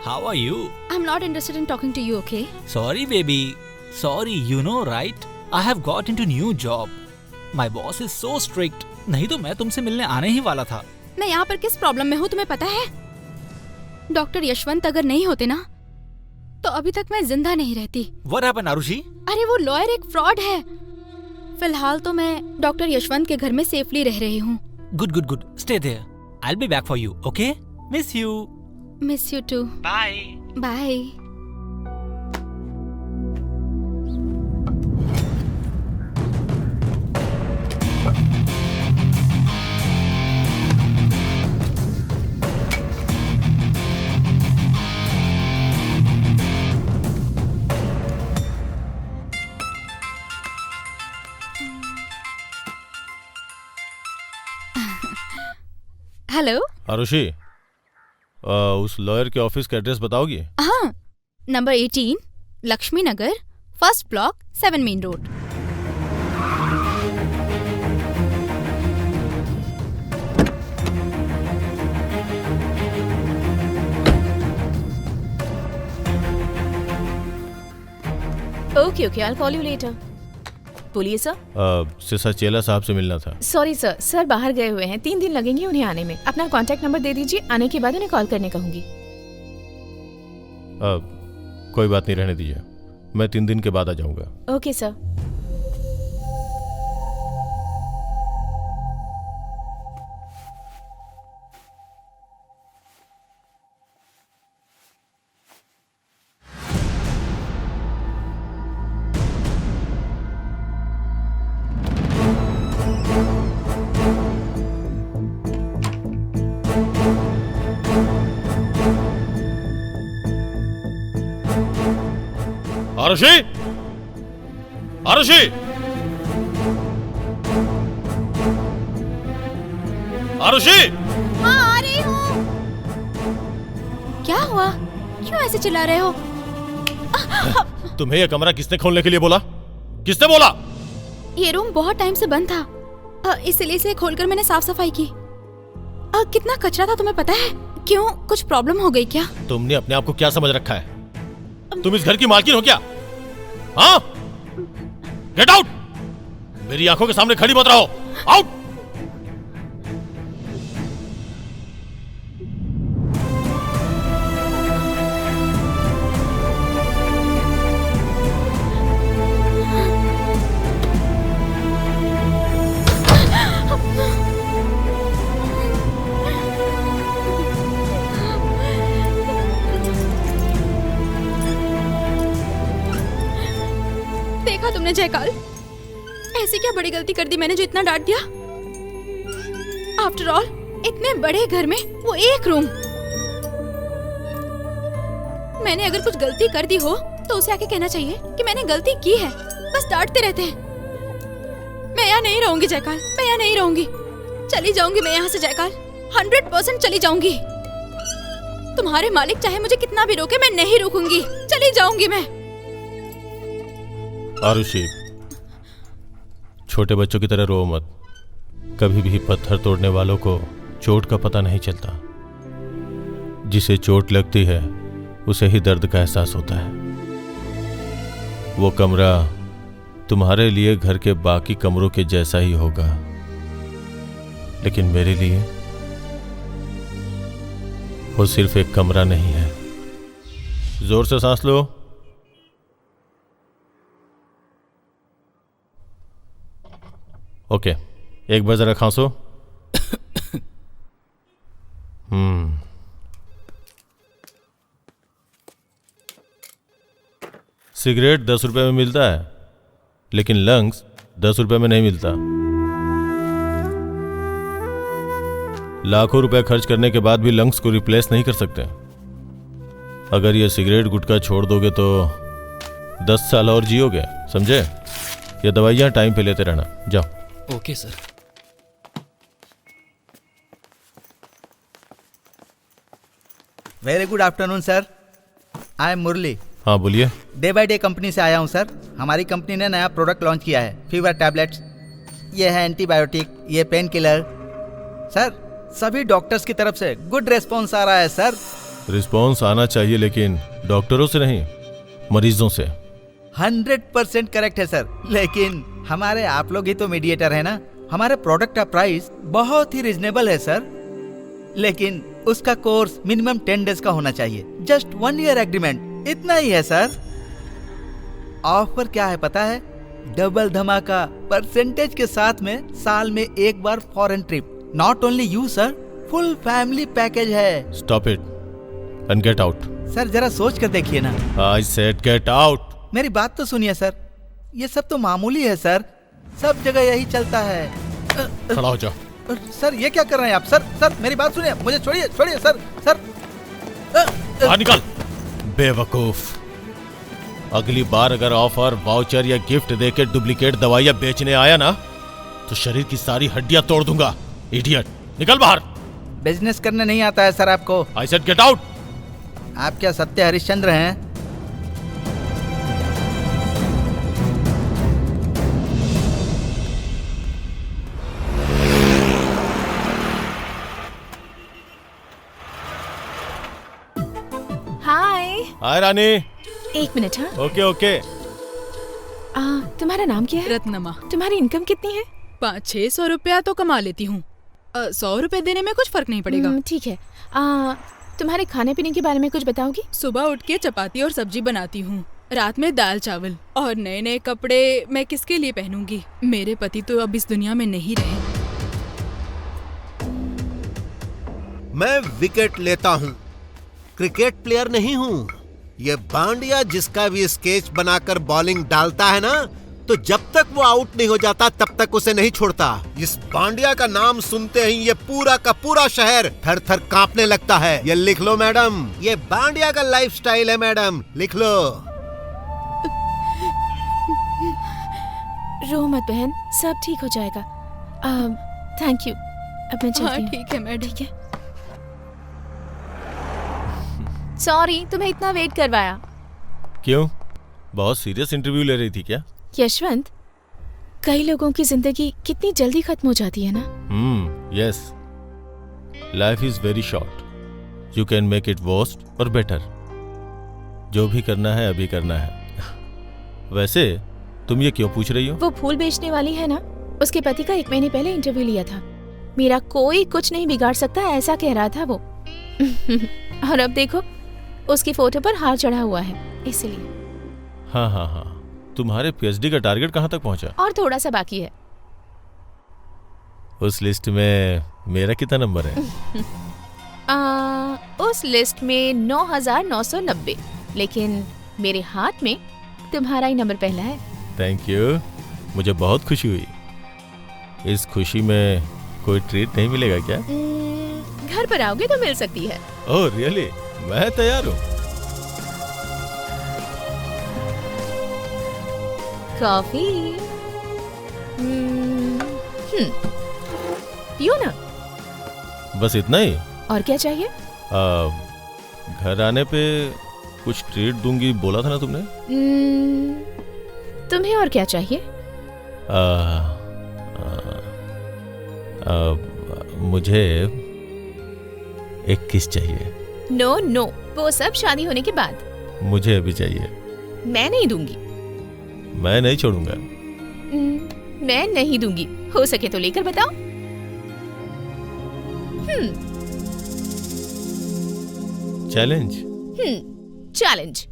How are you? I'm not interested in talking to you, okay? Sorry, baby. Sorry, you know, right? I have got into new job. My boss is so strict. नहीं तो मैं तुमसे मिलने आने ही वाला था। मैं यहाँ पर किस प्रॉब्लम में हूँ तुम्हें पता है? डॉक्टर यशवंत अगर नहीं होते ना, तो अभी तक मैं जिंदा नहीं रहती। What happened, Arushi? अरे वो लॉयर एक फ्रॉड है। फिलहाल तो मैं डॉक्टर यशवंत के घर में सेफली रह रही हूँ। Good. Stay there. I'll be back for you, okay? Miss you. Miss you too. Bye. Bye. Hello Arushi, उस लॉयर के ऑफिस का एड्रेस बताओगी? हाँ, number 18 Lakshmi Nagar, first block, 7 main road. Okay, I'll call you later. बोलिए sir. सिसाचेला साहब से मिलना था। सॉरी सर बाहर गए हुए हैं, 3 दिन लगेंगे उन्हें आने में। अपना कांटेक्ट नंबर दे दीजिए, आने के बाद उन्हें कॉल करने कहूंगी। कोई बात नहीं, रहने दीजिए, मैं 3 दिन के बाद आ जाऊंगा। Okay sir. आरुषि! आरुषि! आरुषि! हाँ, आ रही हूँ। क्या हुआ? क्यों ऐसे चिल्ला रहे हो? तुम्हें यह कमरा किसने खोलने के लिए बोला? किसने बोला? ये रूम बहुत टाइम से बंद था, इसलिए इसे खोलकर मैंने साफ सफाई की। कितना कचरा था तुम्हें पता है? क्यों, कुछ प्रॉब्लम हो गई क्या? तुमने अपने आप को क्या समझ रखा है? तुम इस घर की मालकिन हो क्या? हाँ? Gate out! मेरी आंखों के सामने खड़ी मत रहो। आउट! देखा तुमने जयकाल, ऐसी क्या बड़ी गलती कर दी मैंने जो इतना डांट दिया? आफ्टर ऑल इतने बड़े घर में वो एक रूम। मैंने अगर कुछ गलती कर दी हो तो उसे आके कहना चाहिए कि मैंने गलती की है, बस डांटते रहते हैं। मैं यहाँ नहीं रहूंगी जयकाल, मैं यहाँ नहीं रहूंगी। चली जाऊंगी मैं यहाँ से जयकाल, 100% चली जाऊंगी। तुम्हारे मालिक चाहे मुझे कितना भी रोके, मैं नहीं रुकूंगी, चली जाऊंगी मैं। आरुषि, छोटे बच्चों की तरह रो मत। कभी भी पत्थर तोड़ने वालों को चोट का पता नहीं चलता। जिसे चोट लगती है उसे ही दर्द का एहसास होता है। वो कमरा तुम्हारे लिए घर के बाकी कमरों के जैसा ही होगा, लेकिन मेरे लिए वो सिर्फ एक कमरा नहीं है। जोर से सांस लो। ओके, एक बार जरा खांसो। सिगरेट 10 रुपए में मिलता है, लेकिन लंग्स 10 रुपए में नहीं मिलता। लाखों रुपए खर्च करने के बाद भी लंग्स को रिप्लेस नहीं कर सकते। अगर ये सिगरेट गुटखा छोड़ दोगे तो 10 साल और जियोगे, समझे? ये दवाइयां टाइम पे लेते रहना। जाओ। Okay sir. Very good afternoon sir, I am Murali. हाँ बोलिए। डे बाय डे कंपनी से आया हूँ सर। हमारी कंपनी ने नया प्रोडक्ट लॉन्च किया है, फीवर टैबलेट्स। ये है एंटीबायोटिक, ये पेन किलर। सर सभी डॉक्टर्स की तरफ से गुड रिस्पॉन्स आ रहा है सर। रिस्पॉन्स आना चाहिए, लेकिन डॉक्टरों से नहीं, मरीजों से। 100% करेक्ट है सर, लेकिन हमारे आप लोग ही तो मीडिएटर है ना। हमारे प्रोडक्ट का प्राइस बहुत ही रिजनेबल है सर, लेकिन उसका कोर्स मिनिमम 10 डेज का होना चाहिए। जस्ट 1 ईयर एग्रीमेंट, इतना ही है सर। ऑफर क्या है पता है? डबल धमाका परसेंटेज के साथ में साल में एक बार foreign trip. Not only you sir, full family package है। Stop it and get out. Sir जरा सोच कर देखिए ना। I said get out. मेरी बात तो सुनिए सर, ये सब तो मामूली है सर, सब जगह यही चलता है। खड़ा हो जाओ। सर ये क्या कर रहे हैं आप? सर मेरी बात सुनिए, मुझे छोड़िए सर। बाहर निकल बेवकूफ। अगली बार अगर ऑफर, वाउचर या गिफ्ट देके डुप्लीकेट दवाइयां बेचने आया ना तो शरीर की सारी हड्डियां तोड़ दूंगा। इडियट, निकल बाहर। बिजनेस करने नहीं आता है सर आपको। आई सेड गेट आउट। आप क्या सत्य हरिश्चंद्र हैं? हाय रानी। एक मिनट। हाँ ओके। तुम्हारा नाम क्या है? रत्नमा। तुम्हारी इनकम कितनी है? 500-600 रुपया तो कमा लेती हूँ। 100 रुपए देने में कुछ फर्क नहीं पड़ेगा। ठीक है। तुम्हारे खाने पीने के बारे में कुछ बताओगी? सुबह उठ के चपाती और सब्जी बनाती हूँ, रात में दाल चावल। और नए नए कपड़े मैं किसके लिए पहनूंगी? मेरे पति तो अब इस दुनिया में नहीं रहे। मैं विकेट लेता हूँ, क्रिकेट प्लेयर नहीं हूँ। ये बांडिया जिसका भी स्केच बनाकर बॉलिंग डालता है ना, तो जब तक वो आउट नहीं हो जाता तब तक उसे नहीं छोड़ता। इस बांडिया का नाम सुनते ही ये पूरा का पूरा शहर थर थर कांपने लगता है। ये लिख लो मैडम, ये बांडिया का लाइफस्टाइल है मैडम, लिख लो। रो मत बहन, सब ठीक हो जाएगा। Thank you. अब मैं चलती हूँ। ठीक है मैडम। ठीक है। सॉरी तुम्हें इतना वेट करवाया। क्यों, बहुत सीरियस इंटरव्यू ले रही थी क्या? यशवंत, कई लोगों की जिंदगी कितनी जल्दी खत्म हो जाती है ना। Yes, life is very short. You can make it worst और बेटर। जो भी करना है अभी करना है। वैसे तुम ये क्यों पूछ रही हो? वो फूल बेचने वाली है ना, उसके पति का 1 महीने पहले इंटरव्यू लिया था। मेरा कोई कुछ नहीं बिगाड़ सकता ऐसा कह रहा था वो। और अब देखो, उसकी फोटो पर हार चढ़ा हुआ है, इसलिए। हाँ, तुम्हारे पीएचडी का टारगेट कहाँ तक पहुँचा? और थोड़ा सा बाकी है। उस लिस्ट में मेरा कितना नंबर है? उस लिस्ट में 9,990, लेकिन मेरे हाथ में तुम्हारा ही नंबर पहला है। थैंक यू, मुझे बहुत खुशी हुई। इस खुशी में कोई ट्रीट नहीं मिलेगा क्या? घर पर आओगे तो मिल सकती है। Oh really? मैं तैयार हूँ। कॉफी पियो ना। बस इतना ही? और क्या चाहिए? घर आने पे कुछ ट्रीट दूंगी बोला था ना तुमने। तुम्हें और क्या चाहिए? मुझे एक किस चाहिए। नो, वो सब शादी होने के बाद। मुझे अभी चाहिए। मैं नहीं दूंगी। मैं नहीं छोड़ूंगा। मैं नहीं दूंगी, हो सके तो लेकर बताओ। Challenge. Challenge.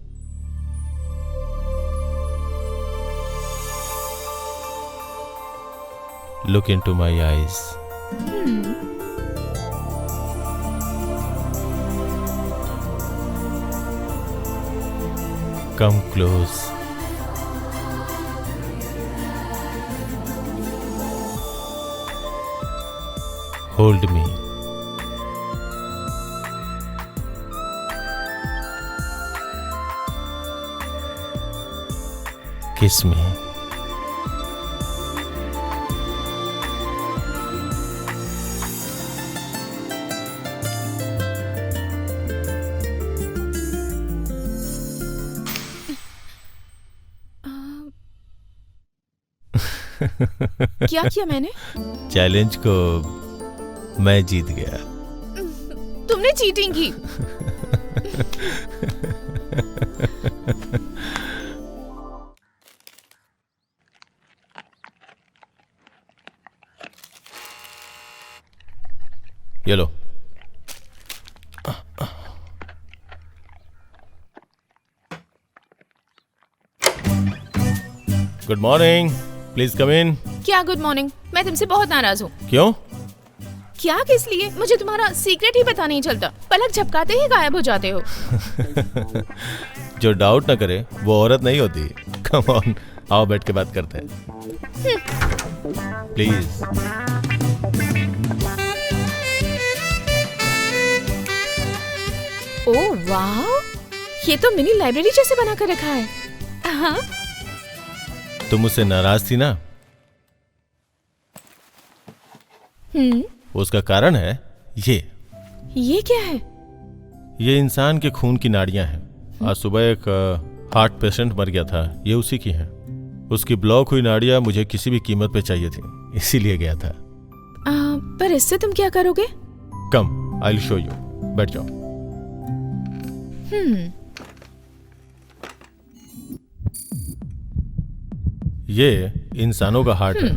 Look into my eyes. Come close. Hold me. Kiss me. क्या किया मैंने? चैलेंज को मैं जीत गया। तुमने चीटिंग की। ये लो। गुड मॉर्निंग, प्लीज कम इन। क्या गुड मॉर्निंग? मैं तुमसे बहुत नाराज हूँ। क्यों? क्या किस लिए? मुझे तुम्हारा सीक्रेट ही पता नहीं चलता, पलक झपकाते ही गायब हो जाते हो। जो डाउट ना करे वो औरत नहीं होती। कम ऑन, आओ बैठ के बात करते हैं प्लीज। ओह वाह, ये तो मिनी लाइब्रेरी जैसे बना कर रखा है। हाँ? तुम मुझसे नाराज थी ना? उसका कारण है ये क्या है? ये इंसान के खून की नाड़ियां हैं। आज सुबह एक हार्ट पेशेंट मर गया था, ये उसी की है। उसकी ब्लॉक हुई नाड़ियां मुझे किसी भी कीमत पे चाहिए थी, इसीलिए गया था। पर इससे तुम क्या करोगे? कम, आई विल शो यू। बैठ जाओ। ये इंसानों का हार्ट है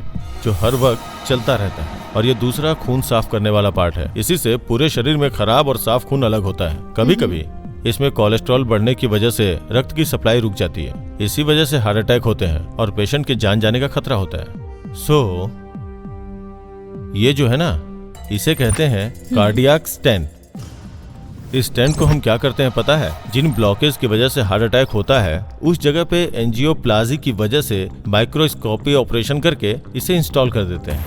जो हर वक्त चलता रहता है, और ये दूसरा खून साफ करने वाला पार्ट है। इसी से पूरे शरीर में खराब और साफ खून अलग होता है। कभी कभी इसमें कोलेस्ट्रॉल बढ़ने की वजह से रक्त की सप्लाई रुक जाती है, इसी वजह से हार्ट अटैक होते हैं और पेशेंट के जान जाने का खतरा होता है। सो ये जो है ना, इसे कहते हैं कार्डियक स्टेंट। इस स्टेंट को हम क्या करते हैं पता है? जिन ब्लॉकेज की वजह से हार्ट अटैक होता है उस जगह पे एंजियोप्लाजी की वजह से माइक्रोस्कोपी ऑपरेशन करके इसे इंस्टॉल कर देते हैं।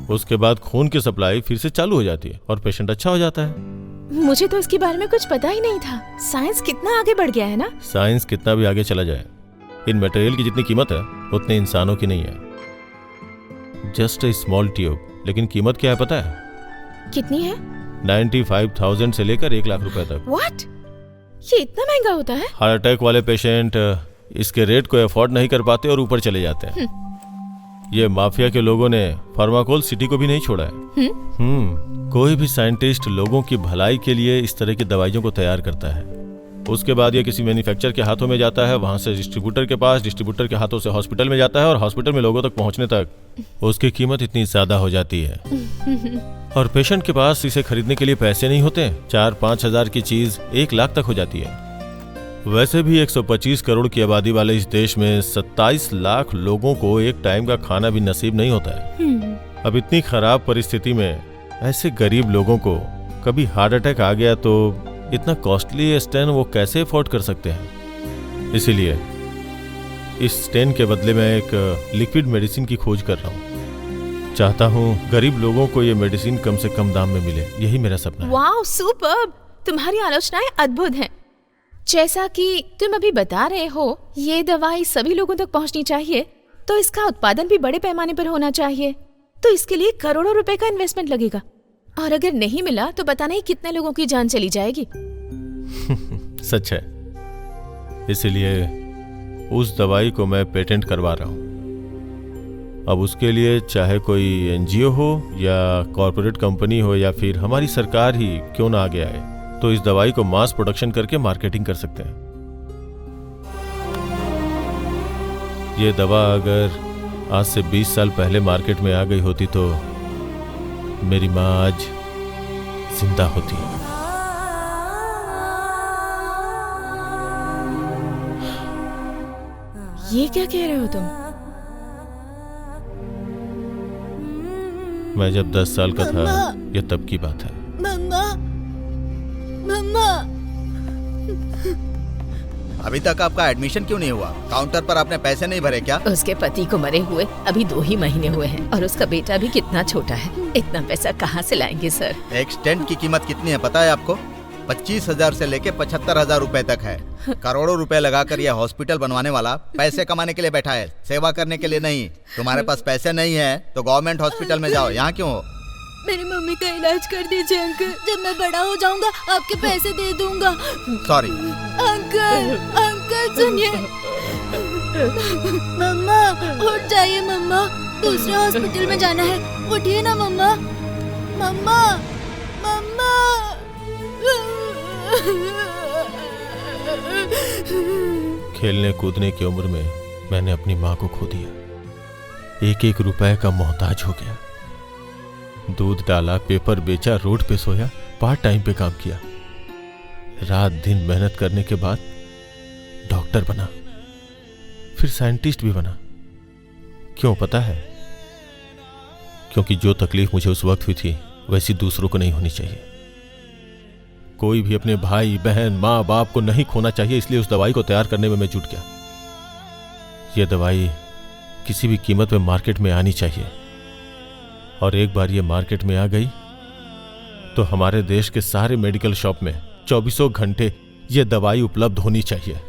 उसके बाद खून की सप्लाई फिर से चालू हो जाती है और पेशेंट अच्छा हो जाता है। मुझे तो इसके बारे में कुछ पता ही नहीं था। साइंस कितना आगे बढ़ गया है ना। साइंस कितना भी आगे चला जाए, इन मटेरियल की जितनी कीमत है उतने इंसानों की नहीं है। जस्ट ए स्मॉल ट्यूब, लेकिन कीमत क्या है पता है? कितनी है? 95,000 से लेकर 1 लाख रुपए तक। व्हाट? ये इतना महंगा होता है? हार्ट अटैक वाले पेशेंट इसके रेट को अफोर्ड नहीं कर पाते और ऊपर चले जाते हैं। ये माफिया के लोगों ने फार्माकोल सिटी को भी नहीं छोड़ा है। कोई भी साइंटिस्ट लोगों की भलाई के लिए इस तरह की दवाइयों को तैयार करता है, उसके बाद ये किसी मैन्युफैक्चर के हाथों में जाता है, वहां से डिस्ट्रीब्यूटर के पास, डिस्ट्रीब्यूटर के हाथों से हॉस्पिटल में जाता है, और हॉस्पिटल में लोगों तक पहुंचने तक उसकी कीमत इतनी ज्यादा हो जाती है और पेशेंट के पास इसे खरीदने के लिए पैसे नहीं होते। 4-5 हजार की चीज 1 लाख तक हो जाती है। वैसे भी 125 करोड़ की आबादी वाले इस देश में 27 लाख लोगों को एक टाइम का खाना भी नसीब नहीं होता है। अब इतनी खराब परिस्थिति में ऐसे गरीब लोगों को कभी हार्ट अटैक आ गया तो इतना कॉस्टली स्टेन वो कैसे अफोर्ड कर सकते हैं? इसीलिए इस स्टेन के बदले में एक लिक्विड मेडिसिन की खोज कर रहा हूँ। चाहता हूँ गरीब लोगों को ये मेडिसिन कम से कम दाम में मिले, यही मेरा सपना है। वाह, सुपर्ब! तुम्हारी आलोचनाएं अद्भुत हैं। जैसा कि तुम अभी बता रहे हो, ये दवाई सभी लोगों तक पहुंचनी चाहिए, तो इसका उत्पादन भी बड़े पैमाने पर होना चाहिए। तो इसके लिए करोड़ों रुपए का इन्वेस्टमेंट लगेगा, और अगर नहीं मिला तो पता नहीं कितने लोगों की जान चली जाएगी। सच है, इसीलिए उस दवाई को मैं पेटेंट करवा रहा हूँ। अब उसके लिए चाहे कोई एनजीओ हो या कॉर्पोरेट कंपनी हो या फिर हमारी सरकार ही क्यों ना आगे आए, तो इस दवाई को मास प्रोडक्शन करके मार्केटिंग कर सकते हैं। ये दवा अगर आज से 20 साल पहले मार्केट में आ गई होती तो मेरी माँ आज जिंदा होती। ये क्या कह रहे हो तुम? मैं जब 10 साल का था, ये तब की बात है। मम्मा, मम्मा। अभी तक आपका एडमिशन क्यों नहीं हुआ? काउंटर पर आपने पैसे नहीं भरे क्या? उसके पति को मरे हुए अभी 2 ही महीने हुए हैं और उसका बेटा भी कितना छोटा है। इतना पैसा कहाँ से लाएंगे सर? एक स्टेंट की कीमत कितनी है पता है आपको? 25,000 से लेके 75,000 रुपए तक है। करोड़ों रुपए लगाकर यह हॉस्पिटल बनवाने वाला पैसे कमाने के लिए बैठा है, सेवा करने के लिए नहीं। तुम्हारे पास पैसे नहीं है तो गवर्नमेंट हॉस्पिटल में जाओ, यहाँ क्यों हो? मेरी मम्मी का इलाज कर दीजिए अंकल। जब मैं बड़ा हो जाऊंगा आपके पैसे दे दूंगा। सॉरी अंकल, अंकल सुनिए। मम्मा उठ जाइए मम्मा, दूसरे हॉस्पिटल में जाना है। उठिए ना मम्मा, मम्मा, मम्मा। खेलने कूदने की उम्र में मैंने अपनी माँ को खो दिया। एक एक रुपए का मोहताज हो गया। दूध डाला, पेपर बेचा, रोड पे सोया, पार्ट टाइम पे काम किया। रात दिन मेहनत करने के बाद डॉक्टर बना, फिर साइंटिस्ट भी बना। क्यों पता है? क्योंकि जो तकलीफ मुझे उस वक्त हुई थी वैसी दूसरों को नहीं होनी चाहिए। कोई भी अपने भाई बहन माँ बाप को नहीं खोना चाहिए, इसलिए उस दवाई को तैयार करने में मैं जुट गया। यह दवाई किसी भी कीमत में मार्केट में आनी चाहिए, और एक बार ये मार्केट में आ गई तो हमारे देश के सारे मेडिकल शॉप में 24 घंटे ये दवाई उपलब्ध होनी चाहिए।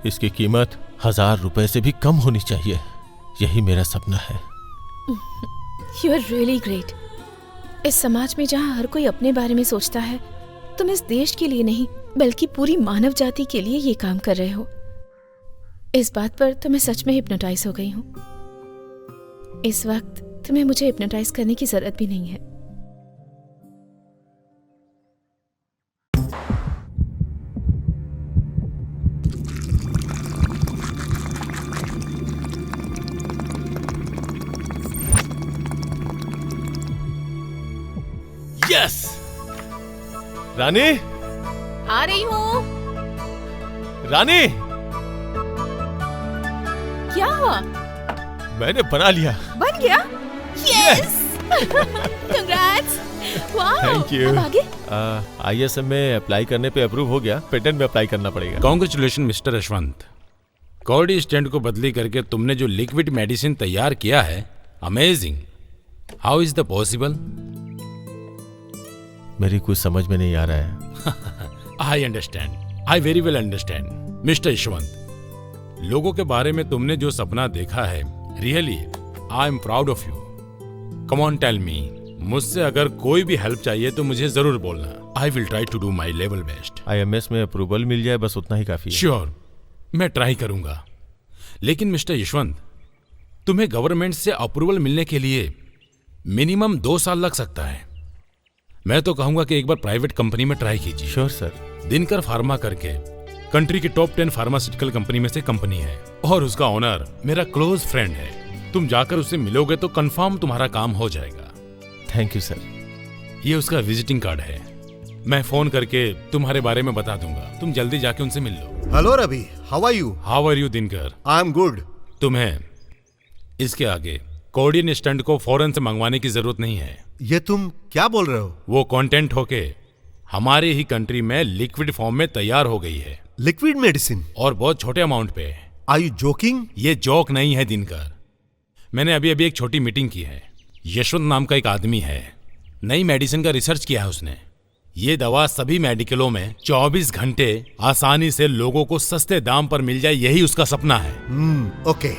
इसकी कीमत 1000 रुपए से भी कम होनी चाहिए। यही मेरा सपना है। You are really great. इस समाज में जहाँ हर कोई अपने बारे में सोचता है, तुम इस देश के लिए नहीं बल्कि पूरी मानव जाति के लिए ये काम कर रहे हो। इस बात पर तो मैं सच में हिप्नोटाइज हो गई हूँ। इस वक्त तुम्हें मुझे हिप्नोटाइज करने की जरूरत भी नहीं है। यस रानी, आ रही हूँ। रानी, क्या हुआ? मैंने बना लिया। बन गया? Yes! Congrats! Wow! Thank you. अब आगे? ISM में अप्लाई करने पे अप्रूव हो गया, पेटेंट में अप्लाई करना पड़ेगा। Congratulation mister Yashwant. कॉर्डी स्टेंट को बदली करके तुमने जो लिक्विड मेडिसिन तैयार किया है, amazing. How is the possible? मेरी कुछ समझ में नहीं आ रहा है। I understand, I very well understand mister Yashwant. लोगों के बारे में तुमने जो सपना देखा है, really I am proud of you. Come on tell me, मुझसे अगर कोई भी हेल्प चाहिए तो मुझे जरूर बोलना। I will try to do my level best. IMS में अप्रूवल मिल जाए बस उतना ही काफी है। श्योर, मैं ट्राई करूंगा। लेकिन मिस्टर यशवंत, तुम्हें गवर्नमेंट से अप्रूवल मिलने के लिए मिनिमम 2 साल लग सकता है। मैं तो कहूंगा कि एक बार प्राइवेट कंपनी में ट्राई कीजिए। Sure sir. दिनकर फार्मा करके कंट्री की टॉप 10 फार्मास्यूटिकल कंपनी में से कंपनी है, और उसका ओनर मेरा क्लोज फ्रेंड है। तुम जाकर उससे मिलोगे तो कंफर्म तुम्हारा काम हो जाएगा। Thank you sir. ये उसका विजिटिंग कार्ड है, मैं फोन करके तुम्हारे बारे में बता दूंगा। तुम जल्दी जाके उनसे मिल लो। Hello Ravi, how are you? How are you Dinkar? I am good. तुम्हें इसके आगे कोऑर्डिन स्टंट को फौरन से मंगवाने की जरूरत नहीं है। ये तुम क्या बोल रहे हो? वो कंटेंट होके हमारे ही कंट्री में लिक्विड फॉर्म में तैयार हो गई है। Liquid medicine? और बहुत छोटे अमाउंट पे। Are you joking? ये जोक नहीं है दिनकर। मैंने अभी अभी एक छोटी मीटिंग की है। यशवंत नाम का एक आदमी है, नई मेडिसिन का रिसर्च किया है उसने। ये दवा सभी मेडिकलों में 24 घंटे आसानी से लोगों को सस्ते दाम पर मिल जाए, यही उसका सपना है। ओके।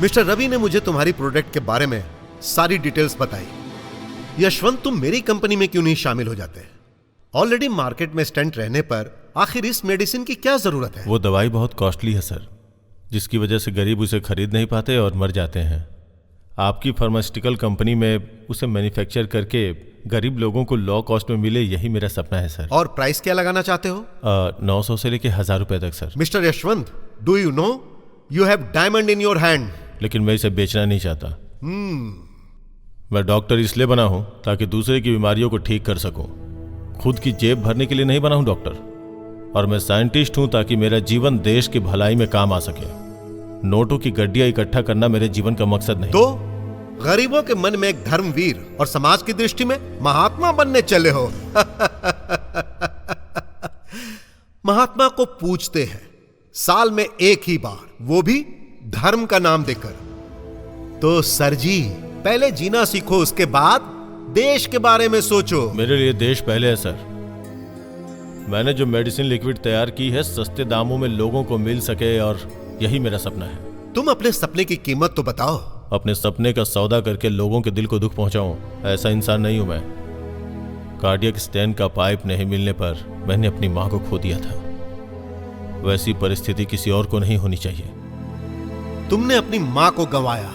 मिस्टर रवि ने मुझे तुम्हारी प्रोडक्ट के बारे में सारी डिटेल्स बताई। यशवंत, तुम मेरी कंपनी में क्यों नहीं शामिल हो जाते? ऑलरेडी मार्केट में स्टेंट रहने पर आखिर इस मेडिसिन की क्या जरूरत है? वो दवाई बहुत कॉस्टली है सर, जिसकी वजह से गरीब उसे खरीद नहीं पाते और मर जाते हैं। आपकी फार्मास्यूटिकल कंपनी में उसे मैन्युफैक्चर करके गरीब लोगों को लो कॉस्ट में मिले, यही मेरा सपना है सर। और प्राइस क्या लगाना चाहते हो? 900 से लेके 1000 रुपए तक sir. Mister Yashwant, do you know you have diamond in your hand? लेकिन मैं इसे बेचना नहीं चाहता। मैं डॉक्टर इसलिए बना हूं ताकि दूसरे की बीमारियों को ठीक कर सकूं। खुद की जेब भरने के लिए नहीं बना हूं डॉक्टर। और मैं साइंटिस्ट हूं ताकि मेरा जीवन देश की भलाई में काम आ सके। नोटों की गड्डियां इकट्ठा करना मेरे जीवन का मकसद नहीं। तो गरीबों के मन में एक धर्मवीर और समाज की दृष्टि में महात्मा बनने चले हो। महात्मा को पूछते हैं साल में एक ही बार, वो भी धर्म का नाम देकर। तो सर जी, पहले जीना सीखो, उसके बाद देश के बारे में सोचो। मेरे लिए देश पहले है सर। मैंने जो मेडिसिन लिक्विड तैयार की है सस्ते दामों में लोगों को मिल सके, और यही मेरा सपना है। तुम अपने सपने की कीमत तो बताओ। अपने सपने का सौदा करके लोगों के दिल को दुख पहुंचाऊं, ऐसा इंसान नहीं हूं मैं। कार्डियक स्टेंट का पाइप नहीं मिलने पर मैंने अपनी मां को खो दिया था। वैसी परिस्थिति किसी और को नहीं होनी चाहिए। तुमने अपनी मां को गंवाया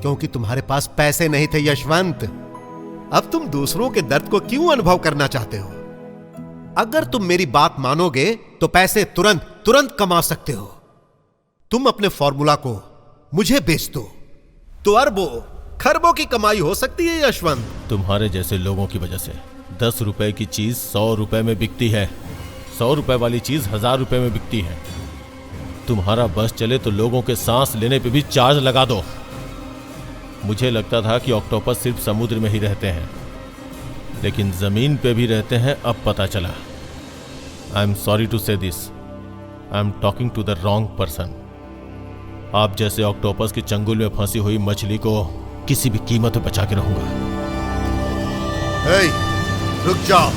क्योंकि तुम्हारे पास पैसे नहीं थे यशवंत। अब तुम दूसरों के दर्द को क्यों अनुभव करना चाहते हो? अगर तुम मेरी बात मानोगे तो पैसे तुरंत कमा सकते हो। तुम अपने फॉर्मूला को मुझे बेच दो तो अरबों खरबों की कमाई हो सकती है यशवंत। तुम्हारे जैसे लोगों की वजह से 10 रुपए की चीज 100 रुपए में बिकती है, 100 रुपए वाली चीज 1000 रुपए में बिकती है। तुम्हारा बस चले तो लोगों के सांस लेने पे भी चार्ज लगा दो। मुझे लगता था कि ऑक्टोपस सिर्फ समुद्र में ही रहते हैं, लेकिन जमीन पे भी रहते हैं, अब पता चला। I am sorry to say this, I am talking to the wrong person. आप जैसे ऑक्टोपस के चंगुल में फंसी हुई मछली को किसी भी कीमत पे बचा के रहूंगा। हे, रुक जाओ।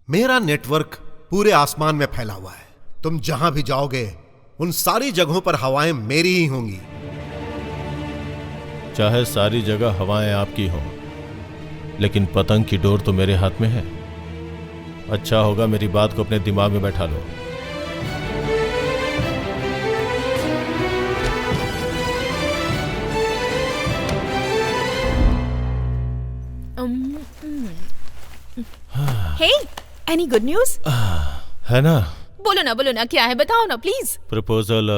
मेरा नेटवर्क पूरे आसमान में फैला हुआ है। तुम जहां भी जाओगे उन सारी जगहों पर हवाएं मेरी ही होंगी। चाहे सारी जगह हवाएं आपकी हों, लेकिन पतंग की डोर तो मेरे हाथ में है। अच्छा होगा मेरी बात को अपने दिमाग में बैठा लो। हे, एनी गुड न्यूज? है ना? बोलो ना क्या है, बताओ ना प्लीज। प्रपोजल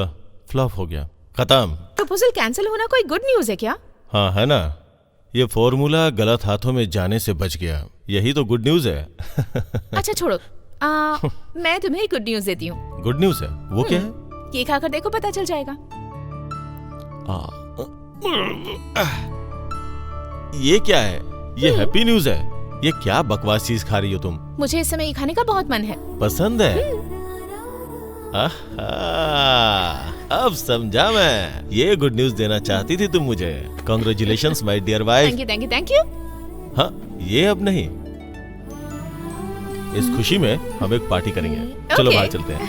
फ्लॉप हो गया, खत्म। प्रपोजल कैंसिल होना कोई गुड न्यूज है क्या? हाँ है ना, ये फॉर्मूला गलत हाथों में जाने से बच गया, यही तो गुड न्यूज है। अच्छा छोड़ो, मैं तुम्हें गुड न्यूज देती हूँ। गुड न्यूज है? वो क्या है? ये खाकर देखो, पता चल जाएगा। ये क्या है? ये हैप्पी न्यूज है। ये क्या बकवास चीज खा रही हो तुम? मुझे इस समय ये खाने का बहुत मन है। पसंद है? अब समझा मैं, ये गुड न्यूज देना चाहती थी तुम मुझे। Congratulations my dear wife. Thank you. हाँ, ये अब नहीं, इस खुशी में हम एक पार्टी करेंगे। चलो बाहर चलते हैं।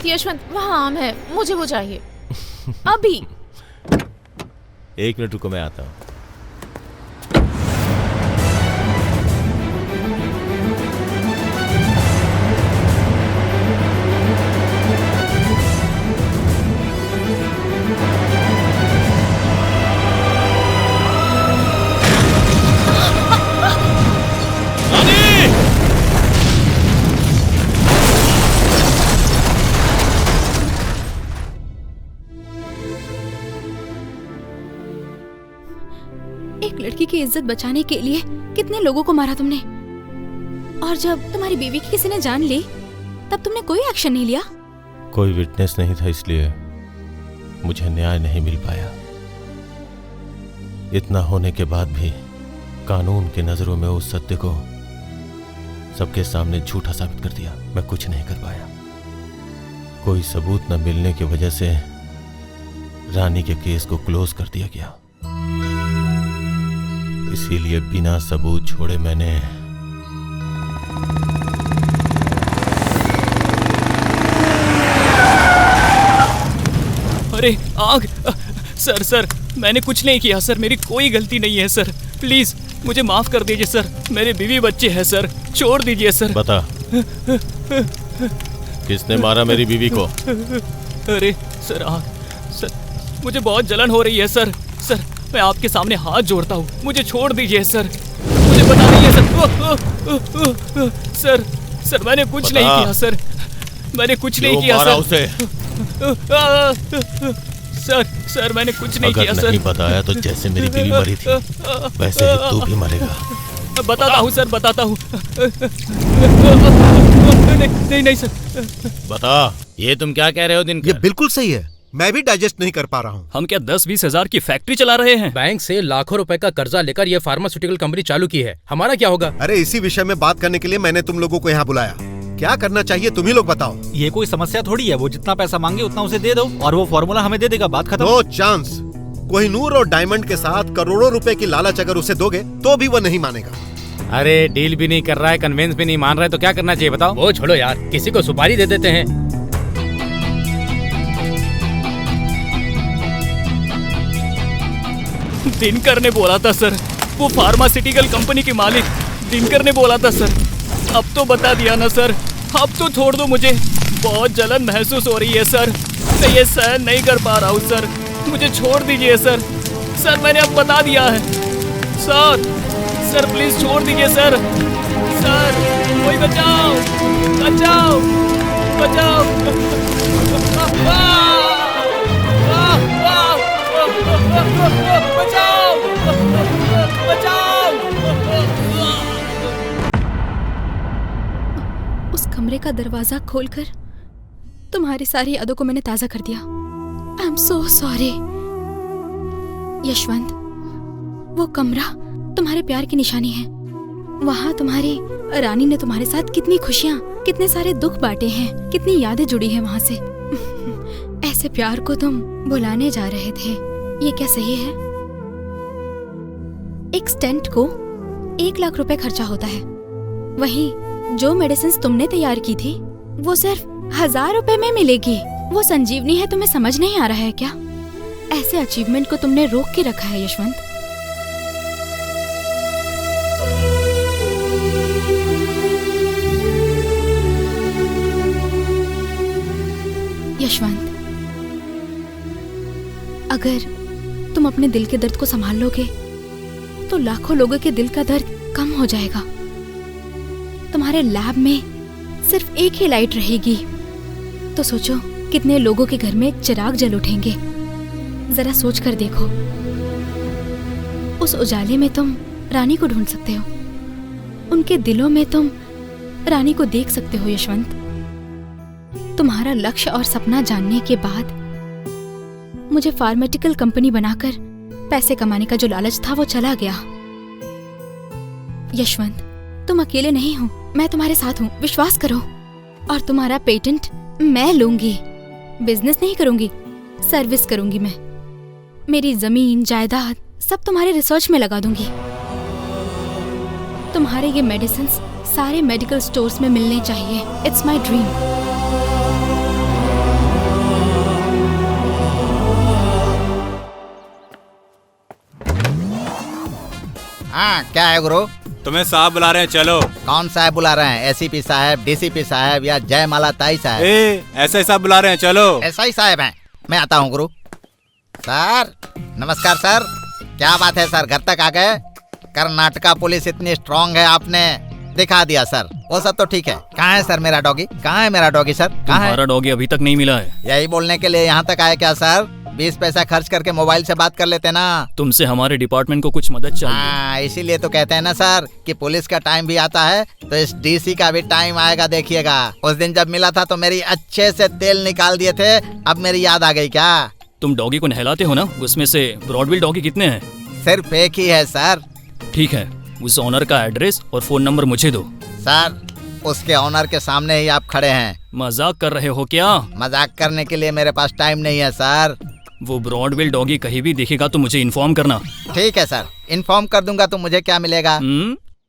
यशवंत, वहाँ आम है, मुझे वो चाहिए अभी। 1 मिनट रुको, मैं आता हूँ। लड़की की इज्जत बचाने के लिए कितने लोगों को मारा तुमने, और जब तुम्हारी बीवी की किसी ने जान ली तब तुमने कोई एक्शन नहीं लिया। कोई विटनेस नहीं था, इसलिए मुझे न्याय नहीं मिल पाया। इतना होने के बाद भी कानून की नजरों में उस सत्य को सबके सामने झूठा साबित कर दिया। मैं कुछ नहीं कर पाया। कोई सबूत न मिलने की वजह से रानी के केस को क्लोज कर दिया गया। इसीलिए बिना सबूत छोड़े मैंने अरे आग! सर मैंने कुछ नहीं किया सर, मेरी कोई गलती नहीं है सर, प्लीज मुझे माफ कर दीजिए सर, मेरे बीवी बच्चे हैं सर, छोड़ दीजिए सर। बता, किसने मारा मेरी बीवी को? अरे सर मुझे बहुत जलन हो रही है सर, मैं आपके सामने हाथ जोड़ता हूँ, मुझे छोड़ दीजिए सर, मुझे बता दीजिए सर। सर मैंने कुछ नहीं किया सर, मैंने कुछ नहीं किया सर। सर मैंने कुछ नहीं किया सर। अगर नहीं बताया तो जैसे मेरी बीवी मरी थी वैसे ही तू भी मरेगा। बताता हूँ सर, बताता हूँ। नहीं सर। बता, ये तुम क्या कह रहे हो दिनकर? ये बिल्कुल सही है, मैं भी डाइजेस्ट नहीं कर पा रहा हूँ। हम क्या 10-20 हजार की फैक्ट्री चला रहे हैं? बैंक से लाखों रुपए का कर्जा लेकर ये फार्मास्यूटिकल कंपनी चालू की है, हमारा क्या होगा? अरे इसी विषय में बात करने के लिए मैंने तुम लोगों को यहाँ बुलाया। क्या करना चाहिए तुम ही लोग बताओ। ये कोई समस्या थोड़ी है, वो जितना पैसा मांगे उतना उसे दे दो और वो फॉर्मूला हमें दे देगा, बात खत्म। No chance. कोहिनूर और डायमंड के साथ करोड़ों रुपए की लालच अगर उसे दोगे तो भी वो नहीं मानेगा। अरे डील भी नहीं कर रहा है, कन्वेंस भी नहीं मान रहा है, तो क्या करना चाहिए बताओ? वो छोड़ो यार, किसी को सुपारी दे देते हैं। दिनकर ने बोला था सर, वो फार्मास्यूटिकल कंपनी के मालिक दिनकर ने बोला था सर। अब तो बता दिया ना सर, अब तो छोड़ दो मुझे, बहुत जलन महसूस हो रही है सर, मैं ये सहन नहीं कर पा रहा हूँ सर, मुझे छोड़ दीजिए सर। सर मैंने अब बता दिया है सर, सर प्लीज छोड़ दीजिए सर, सर कोई बचाओ बचाओ बचाओ। बचाओ बचाओ। उस कमरे का दरवाजा खोलकर तुम्हारी सारी यादों को मैंने ताजा कर दिया। I am so sorry Yashwant. वो कमरा तुम्हारे प्यार की निशानी है। वहाँ तुम्हारी रानी ने तुम्हारे साथ कितनी खुशियाँ, कितने सारे दुख बांटे हैं, कितनी यादें जुड़ी हैं वहाँ से। ऐसे प्यार को तुम बुलाने जा रहे थे, ये क्या सही है? एक स्टेंट को 1 लाख रुपए खर्चा होता है, वहीं जो मेडिसिन तुमने तैयार की थी वो सिर्फ 1000 रुपए में मिलेगी। वो संजीवनी है, तुम्हें समझ नहीं आ रहा है क्या? ऐसे अचीवमेंट को तुमने रोक के रखा है यशवंत। यशवंत, अगर तुम अपने दिल के दर्द को संभाल लोगे तो लाखों लोगों के दिल का दर्द कम हो जाएगा। तुम्हारे लैब में सिर्फ एक ही लाइट रहेगी, तो सोचो कितने लोगों के घर में चिराग जल उठेंगे। जरा सोच कर देखो, उस उजाले में तुम रानी को ढूंढ सकते हो, उनके दिलों में तुम रानी को देख सकते हो। यशवंत, तुम्हारा लक्ष्य और सपना जानने के बाद मुझे फार्मास्यूटिकल कंपनी बनाकर पैसे कमाने का जो लालच था वो चला गया। यशवंत, तुम अकेले नहीं हो, मैं तुम्हारे साथ हूँ, विश्वास करो। और तुम्हारा पेटेंट मैं लूंगी, बिजनेस नहीं करूंगी, सर्विस करूंगी मैं। मेरी जमीन जायदाद सब तुम्हारे रिसर्च में लगा दूंगी। तुम्हारे ये मेडिसिन सारे मेडिकल स्टोर्स में मिलने चाहिए। It's my dream. हाँ, क्या है गुरु? तुम्हें साहब बुला रहे हैं, चलो। कौन साहब बुला रहे हैं? एसीपी साहब, डीसीपी साहब या जयमाला ताई साहब? ऐसा ही साहब बुला रहे हैं, चलो। ऐसा ही साहब हैं, मैं आता हूँ गुरु। सर नमस्कार सर। क्या बात है सर, घर तक आ गए? कर्नाटका पुलिस इतनी स्ट्रांग है, आपने दिखा दिया सर। वो सब तो ठीक है, कहाँ है सर मेरा डॉगी? कहाँ है मेरा डॉगी सर? कहाँ है? तुम्हारा डॉगी अभी तक नहीं मिला है। यही बोलने के लिए यहाँ तक आए क्या सर? 20 पैसा खर्च करके मोबाइल से बात कर लेते ना। तुमसे हमारे डिपार्टमेंट को कुछ मदद चाहिए। हाँ, इसीलिए तो कहते हैं ना सर कि पुलिस का टाइम भी आता है तो इस डीसी का भी टाइम आएगा, देखिएगा। उस दिन जब मिला था तो मेरी अच्छे से तेल निकाल दिए थे, अब मेरी याद आ गई क्या? तुम डॉगी को नहलाते हो ना, उसमें से ब्रॉडविल डॉगी कितने हैं? सिर्फ एक ही है सर। ठीक है, उस ऑनर का एड्रेस और फोन नंबर मुझे दो। सर उसके ऑनर के सामने ही आप खड़े हैं। मजाक कर रहे हो क्या? मजाक करने के लिए मेरे पास टाइम नहीं है सर। वो ब्रॉडविल डॉगी कहीं भी दिखेगा तो मुझे इन्फॉर्म करना। ठीक है सर, इन्फॉर्म कर दूंगा। तो मुझे क्या मिलेगा?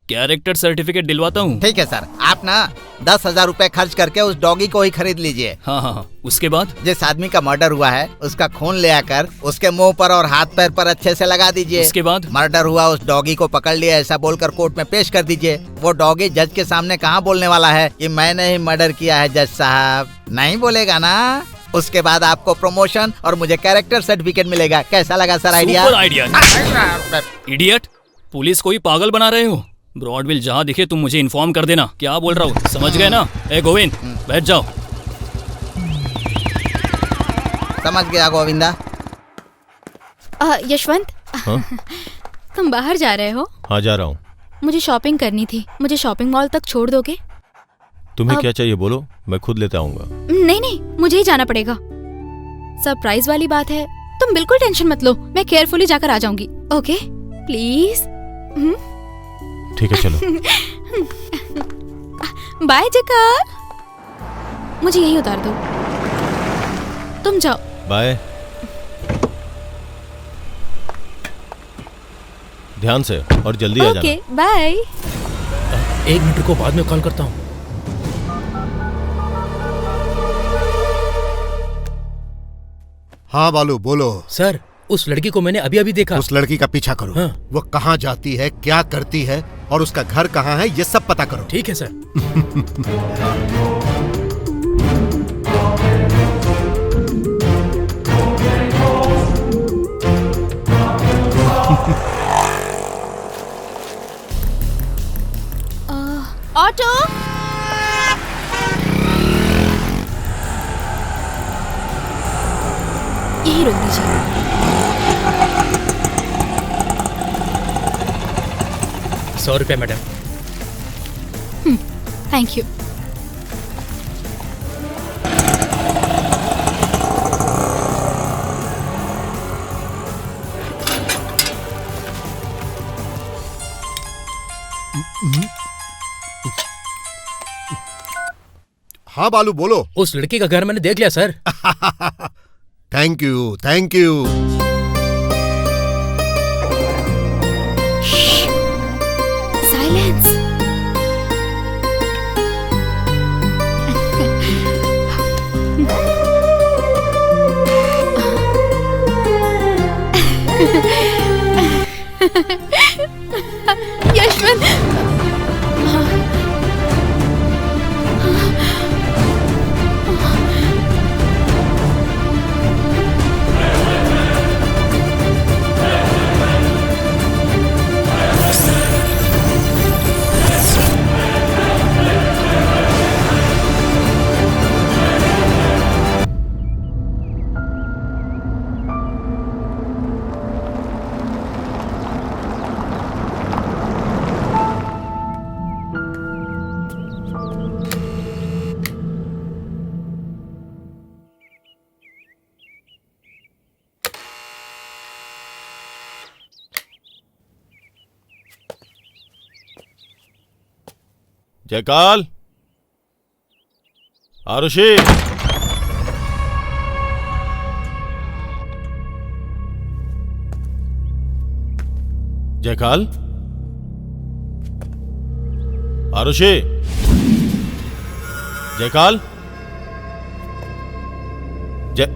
कैरेक्टर सर्टिफिकेट दिलवाता हूँ। ठीक है सर, आप ना 10,000 रुपए खर्च करके उस डॉगी को ही खरीद लीजिए। हाँ, उसके बाद? जिस आदमी का मर्डर हुआ है उसका खून ले आकर उसके मुंह पर और हाथ पैर पर अच्छे से लगा दीजिए। उसके बाद? मर्डर हुआ, उस डॉगी को पकड़ लिया ऐसा बोलकर कोर्ट में पेश कर दीजिए। वो डॉगी जज के सामने कहाँ बोलने वाला है कि मैंने ही मर्डर किया है जज साहब? नहीं बोलेगा ना। उसके बाद आपको प्रमोशन और मुझे कैरेक्टर सर्टिफिकेट मिलेगा। कैसा लगा sir idea? Super idea. Idiot, police को ही पागल बना रहे हो। ब्रॉडविल जहाँ दिखे तुम मुझे इन्फॉर्म कर देना। क्या बोल रहा हूँ, समझ गए ना? ए गोविंद, बैठ जाओ। समझ गया गोविंदा। यशवंत, तुम बाहर जा रहे हो? हाँ, जा रहा हूँ। मुझे शॉपिंग करनी थी, मुझे शॉपिंग मॉल तक छोड़ दोगे? तुम्हें क्या चाहिए बोलो, मैं खुद लेता आऊंगा। नहीं, मुझे ही जाना पड़ेगा। सरप्राइज वाली बात है, तुम बिल्कुल टेंशन मत लो, मैं केयरफुली जाकर आ जाऊंगी। Okay please. ठीक है, चलो। बाय जकार, मुझे यही उतार दो, तुम जाओ। बाय। ध्यान से और जल्दी आ जाना। Okay bye. 1 मिनट को बाद में कॉल करता हूँ। हाँ बालू, बोलो। सर, उस लड़की को मैंने अभी अभी देखा। उस लड़की का पीछा करो। हाँ। वो कहाँ जाती है, क्या करती है और उसका घर कहाँ है, ये सब पता करो। ठीक है सर। ऑटो, यही रोक दीजिए। ₹100 मैडम। Thank you. हाँ बालू बोलो। उस लड़की का घर मैंने देख लिया sir. Thank you, thank you. Silence. Yashwant, Jaikal, Arushi, Jaikal, Arushi, Jaikal, जय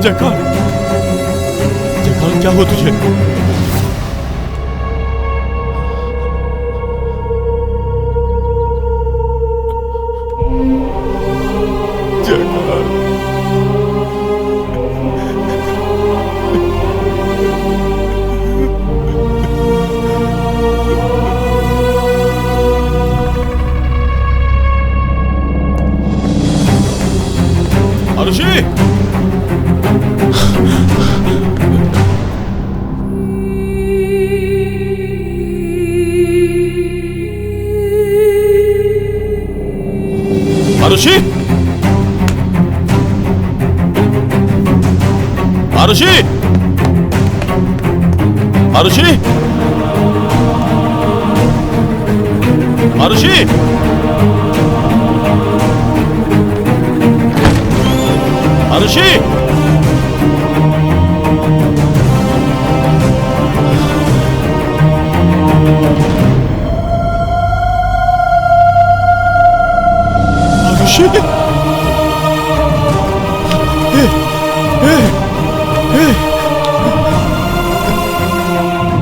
जयकाल, जयकाल क्या हुआ तुझे? जयकाल, आरुषि, आरुषि, आरुषि, आरुषि, आरुषि, आरुषि,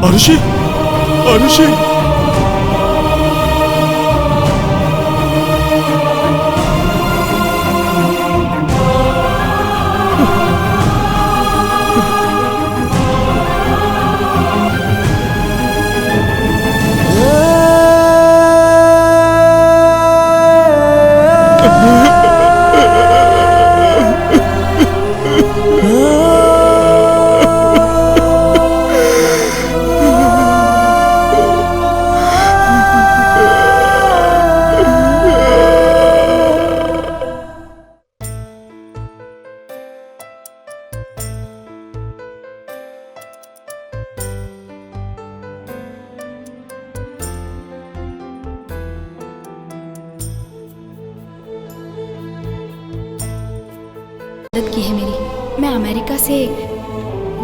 आरुषि, आरुषि, मदद की है मेरी। मैं अमेरिका से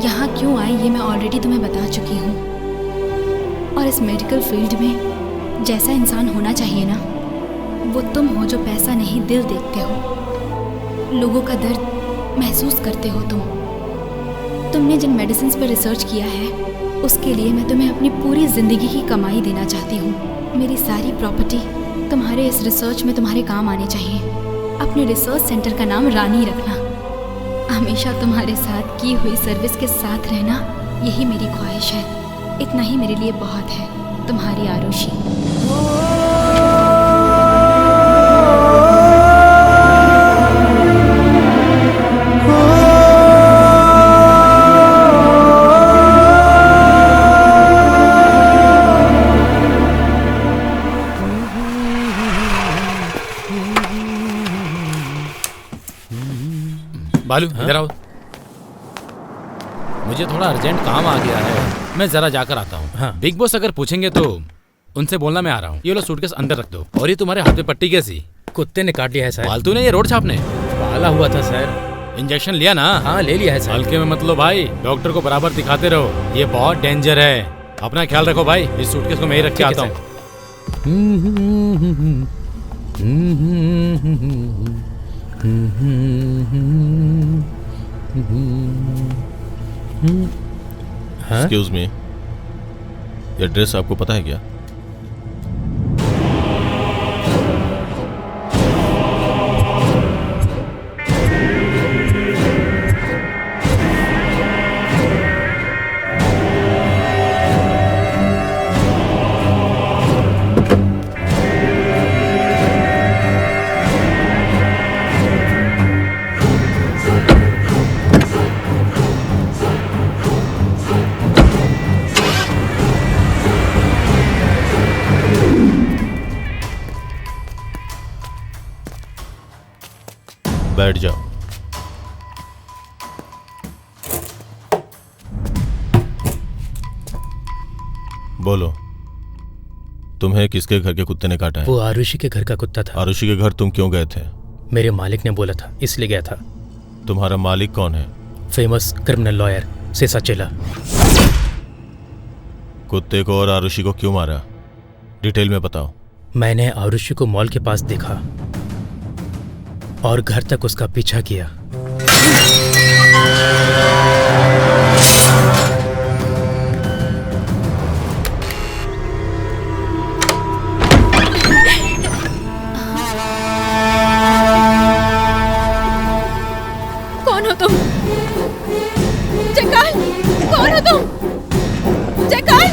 यहाँ क्यों आई ये मैं ऑलरेडी तुम्हें बता चुकी हूँ। और इस मेडिकल फील्ड में जैसा इंसान होना चाहिए ना, वो तुम हो जो पैसा नहीं दिल देखते हो, लोगों का दर्द महसूस करते हो। तुमने जिन मेडिसिन पर रिसर्च किया है उसके लिए मैं तुम्हें अपनी पूरी ज़िंदगी की कमाई देना चाहती हूँ। मेरी सारी प्रॉपर्टी तुम्हारे इस रिसर्च में तुम्हारे काम आनी चाहिए। अपने रिसर्च सेंटर का नाम रानी रखना। हमेशा तुम्हारे साथ की हुई सर्विस के साथ रहना, यही मेरी ख्वाहिश है। इतना ही मेरे लिए बहुत है। तुम्हारी आरुषि। बालू इधर आओ। मुझे थोड़ा अर्जेंट काम आ गया है, मैं जरा जाकर आता हूँ। हाँ। बिग बॉस अगर पूछेंगे तो उनसे बोलना मैं आ रहा हूँ। ये लो सूटकेस अंदर रख दो। और ये तुम्हारे हाथ में पट्टी कैसी? कुत्ते ने काट लिया है सर। फालतू ने ये रोड छापने पाला हुआ था सर। इंजेक्शन लिया ना? हाँ ले लिया है सर। हल्के में मत लो भाई, डॉक्टर को बराबर दिखाते रहो, ये बहुत डेंजर है। अपना ख्याल रखो भाई। इस सूटकेस को मैं ही रख के आता हूँ। एक्सक्यूज मी, ये ड्रेस आपको पता है क्या? बैठ जाओ। बोलो, तुम्हें किसके घर के कुत्ते ने काटा है? वो आरुषि के घर का कुत्ता था। आरुषि के घर तुम क्यों गए थे? मेरे मालिक ने बोला था, इसलिए गया था। तुम्हारा मालिक कौन है? फेमस क्रिमिनल लॉयर सेसा चेला। कुत्ते को और आरुषि को क्यों मारा? डिटेल में बताओ। मैंने आरुषि को मॉल के पास देखा और घर तक उसका पीछा किया। कौन हो तुम? जयकाल, कौन हो तुम? जयकाल!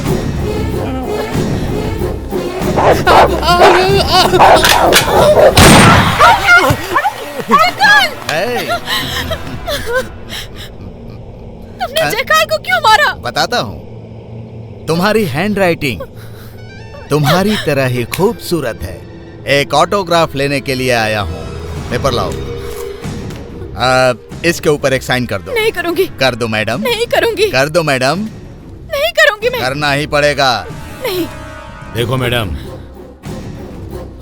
तुमने जयकाल को क्यों मारा? बताता हूँ। तुम्हारी हैंड राइटिंग तुम्हारी तरह ही खूबसूरत है। एक ऑटोग्राफ लेने के लिए आया हूँ। पेपर लाओ। इसके ऊपर एक साइन कर दो। नहीं करूँगी। कर दो मैडम। नहीं करूँगी। कर दो मैडम। नहीं करूँगी मैं। करना ही पड़ेगा। नहीं। देखो मैडम,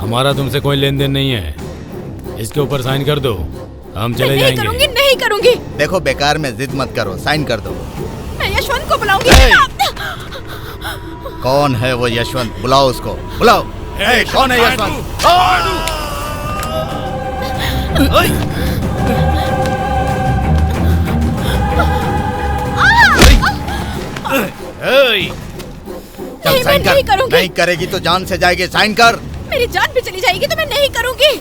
हमारा तुमसे कोई लेन देन नहीं है। इसके ऊपर साइन कर दो, हम चले जाएंगे। नहीं करूँगी, नहीं करूँगी। देखो बेकार में जिद मत करो, साइन कर दो। मैं यशवंत को बुलाऊंगी। कौन है वो यशवंत? बुलाओ उसको, बुलाओ। कौन है यशवंत? चल साइन कर। नहीं करेगी तो जान से जाएगी। साइन कर। मेरी जान भी चली जाएगी तो मैं नहीं करूँगी।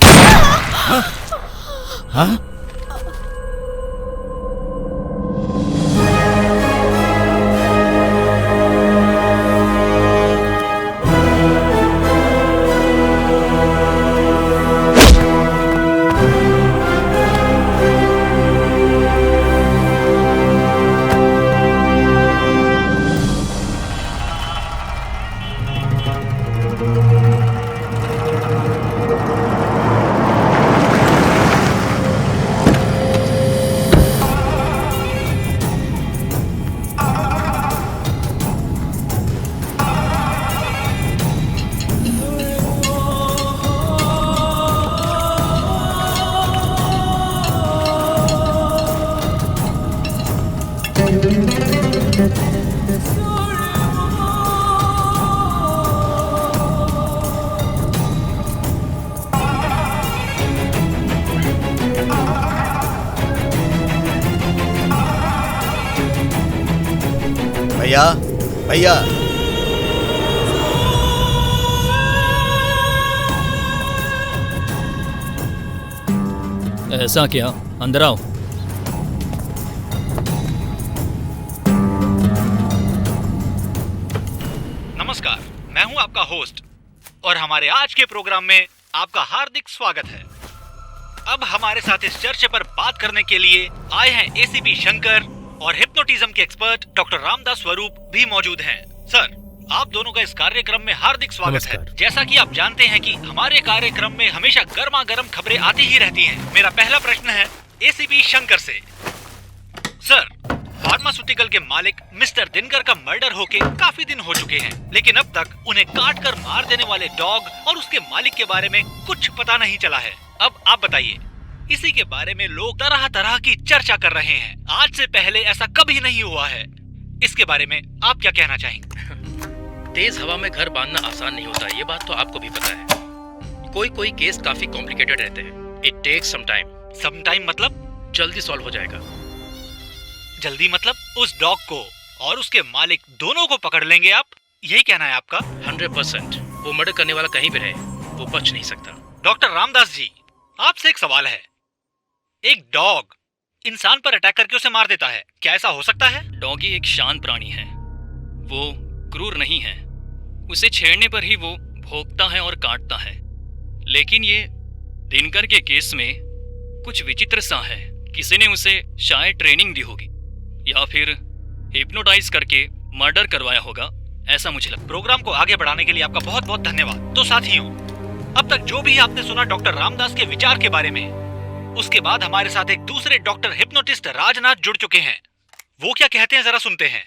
हाँ? भैया भैया, ऐसा क्या? अंदर आओ। नमस्कार, मैं हूं आपका होस्ट और हमारे आज के प्रोग्राम में आपका हार्दिक स्वागत है। अब हमारे साथ इस चर्चा पर बात करने के लिए आए हैं एसीपी शंकर और हिप्नोटिज्म के एक्सपर्ट डॉक्टर रामदास स्वरूप भी मौजूद हैं। सर, आप दोनों का इस कार्यक्रम में हार्दिक स्वागत है। जैसा कि आप जानते हैं कि हमारे कार्यक्रम में हमेशा गर्मा गर्म खबरें आती ही रहती हैं। मेरा पहला प्रश्न है एसीपी शंकर से। सर, फार्मास्यूटिकल के मालिक मिस्टर दिनकर का मर्डर होके काफी दिन हो चुके हैं, लेकिन अब तक उन्हें काट कर मार देने वाले डॉग और उसके मालिक के बारे में कुछ पता नहीं चला है। अब आप बताइए, इसी के बारे में लोग तरह तरह की चर्चा कर रहे हैं। आज से पहले ऐसा कभी नहीं हुआ है। इसके बारे में आप क्या कहना चाहेंगे? तेज हवा में घर बांधना आसान नहीं होता, ये बात तो आपको भी पता है। कोई केस काफी कॉम्प्लिकेटेड रहते हैं। It takes some time. Some time मतलब? जल्दी सॉल्व हो जाएगा। जल्दी मतलब उस डॉग को और उसके मालिक दोनों को पकड़ लेंगे आप, यही कहना है आपका? 100%। वो मर्डर करने वाला कहीं भी रहे, वो बच नहीं सकता। डॉक्टर रामदास जी, आपसे एक सवाल है। एक डॉग इंसान पर अटैक करके उसे मार देता है, क्या ऐसा हो सकता है? डॉगी एक शांत प्राणी है, वो क्रूर नहीं है। उसे छेड़ने पर ही वो भौंकता है और काटता है। लेकिन ये दिनकर के केस में कुछ विचित्र सा है। किसी ने उसे शायद ट्रेनिंग दी होगी या फिर हिप्नोटाइज करके मर्डर करवाया होगा, ऐसा मुझे लगता है। प्रोग्राम को आगे बढ़ाने के लिए आपका बहुत बहुत धन्यवाद। तो साथियों, अब तक जो भी आपने सुना डॉक्टर रामदास के विचार के बारे में, उसके बाद हमारे साथ एक दूसरे डॉक्टर हिप्नोटिस्ट राजनाथ जुड़ चुके हैं। वो क्या कहते हैं जरा सुनते हैं।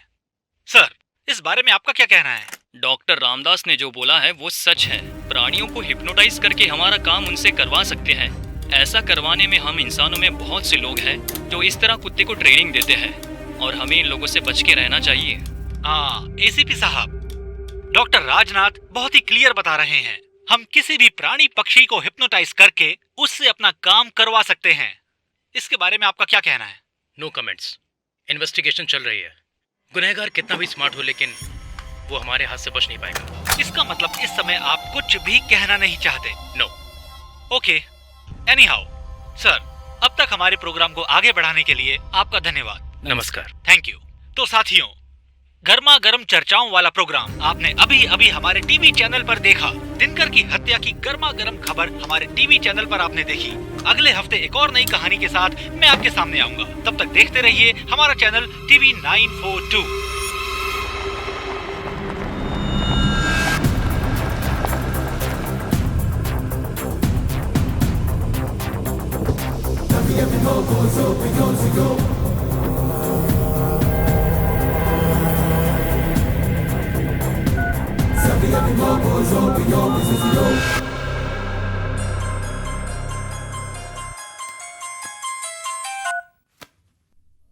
सर, इस बारे में आपका क्या कहना है? डॉक्टर रामदास ने जो बोला है वो सच है। प्राणियों को हिप्नोटाइज करके हमारा काम उनसे करवा सकते हैं। ऐसा करवाने में हम इंसानों में बहुत से लोग हैं जो इस तरह कुत्ते को ट्रेनिंग देते हैं और हमें इन लोगों से बच के रहना चाहिए। एसीपी साहब, डॉक्टर राजनाथ बहुत ही क्लियर बता रहे हैं। हम किसी भी प्राणी पक्षी को हिप्नोटाइज करके उससे अपना काम करवा सकते हैं। इसके बारे में आपका क्या कहना है? No comments. इन्वेस्टिगेशन चल रही है। गुनहगार कितना भी स्मार्ट हो, लेकिन वो हमारे हाथ से बच नहीं पाएगा। इसका मतलब इस समय आप कुछ भी कहना नहीं चाहते? नो। ओके, एनीहाउ सर, अब तक हमारे प्रोग्राम को आगे बढ़ाने के लिए आपका धन्यवाद। नमस्कार। Thank you. तो साथियों, गर्मा गर्म चर्चाओं वाला प्रोग्राम आपने अभी अभी हमारे टीवी चैनल पर देखा। दिनकर की हत्या की गर्मा गर्म खबर हमारे टीवी चैनल पर आपने देखी। अगले हफ्ते एक और नई कहानी के साथ मैं आपके सामने आऊंगा। तब तक देखते रहिए हमारा चैनल टीवी 942।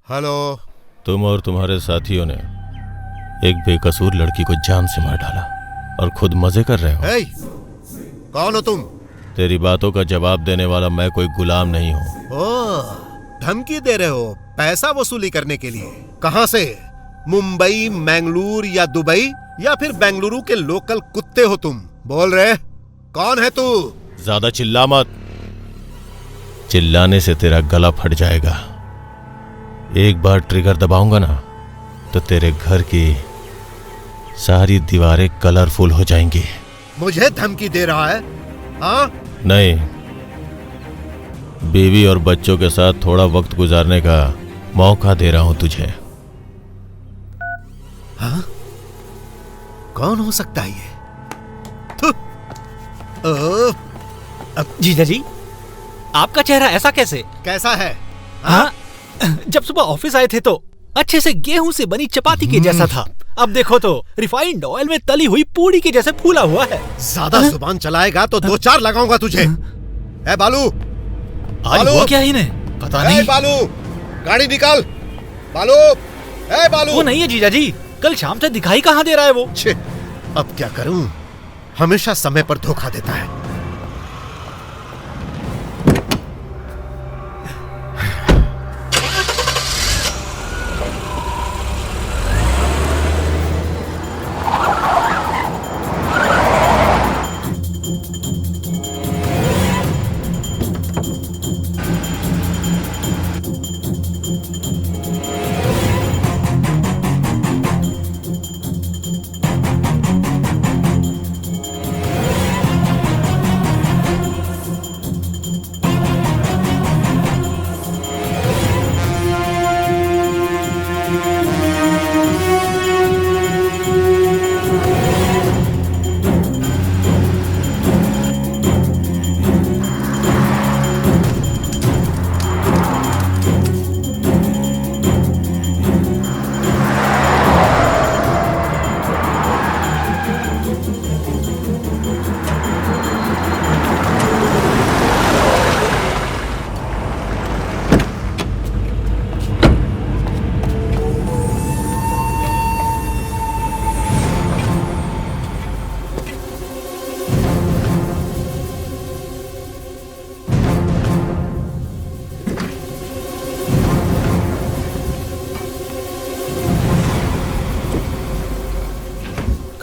हेलो। तुम और तुम्हारे साथियों ने एक बेकसूर लड़की को जान से मार डाला और खुद मजे कर रहे हो। हे, कौन हो तुम? तेरी बातों का जवाब देने वाला मैं कोई गुलाम नहीं हूँ। ओह, धमकी दे रहे हो पैसा वसूली करने के लिए? कहाँ से? मुंबई, मैंगलोर या दुबई या फिर बेंगलुरु के लोकल कुत्ते हो तुम? बोल रहे, कौन है तू? ज्यादा चिल्ला मत। चिल्लाने से तेरा गला फट जाएगा। एक बार ट्रिगर दबाऊंगा ना तो तेरे घर की सारी दीवारें कलरफुल हो जाएंगी। मुझे धमकी दे रहा है? हाँ? नहीं, बीवी और बच्चों के साथ थोड़ा वक्त गुजारने का मौका दे रहा हूं तुझे। हाँ? कौन हो सकता है ये? जीजा जी, आपका चेहरा ऐसा कैसे? कैसा है? हाँ, जब सुबह ऑफिस आए थे तो अच्छे से गेहूं से बनी चपाती के जैसा था। अब देखो तो रिफाइंड ऑयल में तली हुई पूड़ी के जैसे फूला हुआ है। ज्यादा जुबान चलाएगा तो 2-4 लगाऊंगा तुझे। ए बालू, आज हुआ क्या इन्हें पता नहीं। बालू, गाड़ी निकाल। बालू, ए बालू। वो नहीं है जीजा जी, कल शाम से दिखाई कहाँ दे रहा है वो। अब क्या करूं, हमेशा समय पर धोखा देता है।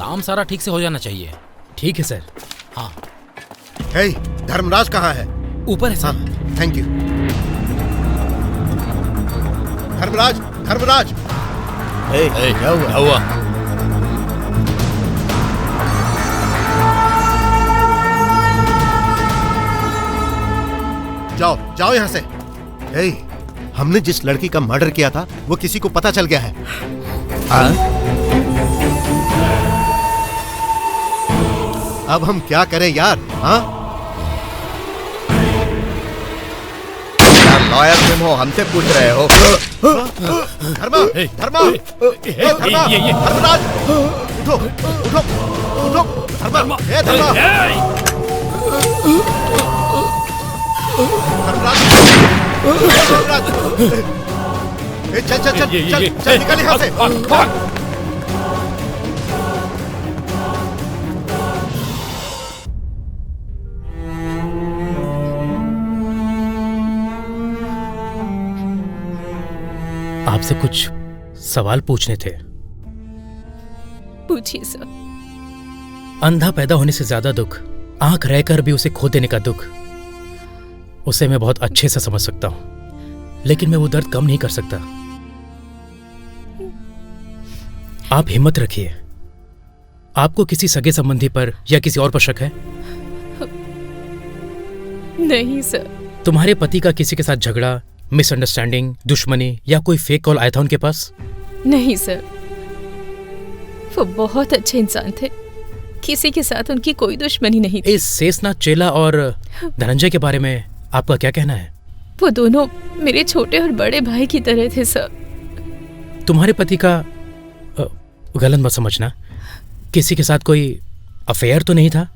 काम सारा ठीक से हो जाना चाहिए। ठीक है सर। हाँ। हे, धर्मराज कहाँ है? ऊपर है sir. Thank you. Dharmraj, Dharmraj. क्या हुआ? जाओ जाओ यहाँ से। हे, हमने जिस लड़की का मर्डर किया था वो किसी को पता चल गया है। अब हम क्या करें यार? हाँ, लॉयर तुम हो, हमसे पूछ रहे हो? धर्मा, धर्मा, धर्मा, धर्मराज, उठो, उठो, उठो, धर्मा, धर्मा, धर्मराज, चल चल चल चल चल निकल यहाँ से। आपसे कुछ सवाल पूछने थे। पूछिए सर। अंधा पैदा होने से ज्यादा दुख आंख रहकर भी उसे खो देने का दुख, उसे मैं बहुत अच्छे से समझ सकता हूं, लेकिन मैं वो दर्द कम नहीं कर सकता। आप हिम्मत रखिए। आपको किसी सगे संबंधी पर या किसी और पर शक है? नहीं सर। तुम्हारे पति का किसी के साथ झगड़ा, मिसअंडरस्टैंडिंग, दुश्मनी या कोई फेक कॉल आया था उनके पास? नहीं सर, वो बहुत अच्छे इंसान थे, किसी के साथ उनकी कोई दुश्मनी नहीं थी। इस शेषनाग चेला और धनंजय के बारे में आपका क्या कहना है? वो दोनों मेरे छोटे और बड़े भाई की तरह थे सर। तुम्हारे पति का गलत मत समझना, किसी के साथ कोई अफेयर तो नहीं था?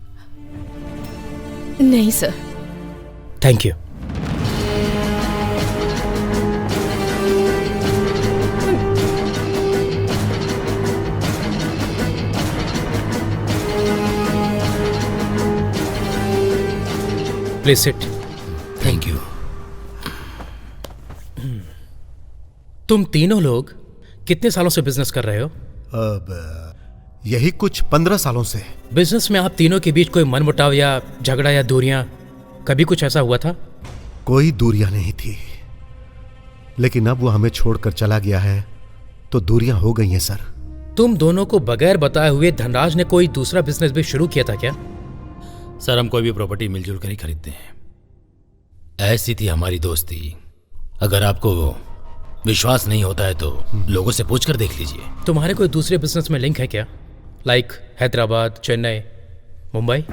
नहीं sir. Thank you. Please sit. Thank you. तुम तीनों लोग कितने सालों से बिजनेस कर रहे हो? अब यही कुछ 15 सालों से। बिजनेस में आप तीनों के बीच कोई मनमुटाव या झगड़ा या दूरियां, कभी कुछ ऐसा हुआ था? कोई दूरियां नहीं थी, लेकिन अब वो हमें छोड़कर चला गया है तो दूरियां हो गई हैं सर। तुम दोनों को बगैर बताए हुए धनराज ने कोई दूसरा बिजनेस भी शुरू किया था क्या? सर, हम कोई भी प्रॉपर्टी मिलजुल कर ही खरीदते हैं, ऐसी थी हमारी दोस्ती। अगर आपको विश्वास नहीं होता है तो लोगों से पूछकर देख लीजिए। तुम्हारे कोई दूसरे बिजनेस में लिंक है क्या? लाइक हैदराबाद, चेन्नई, मुंबई?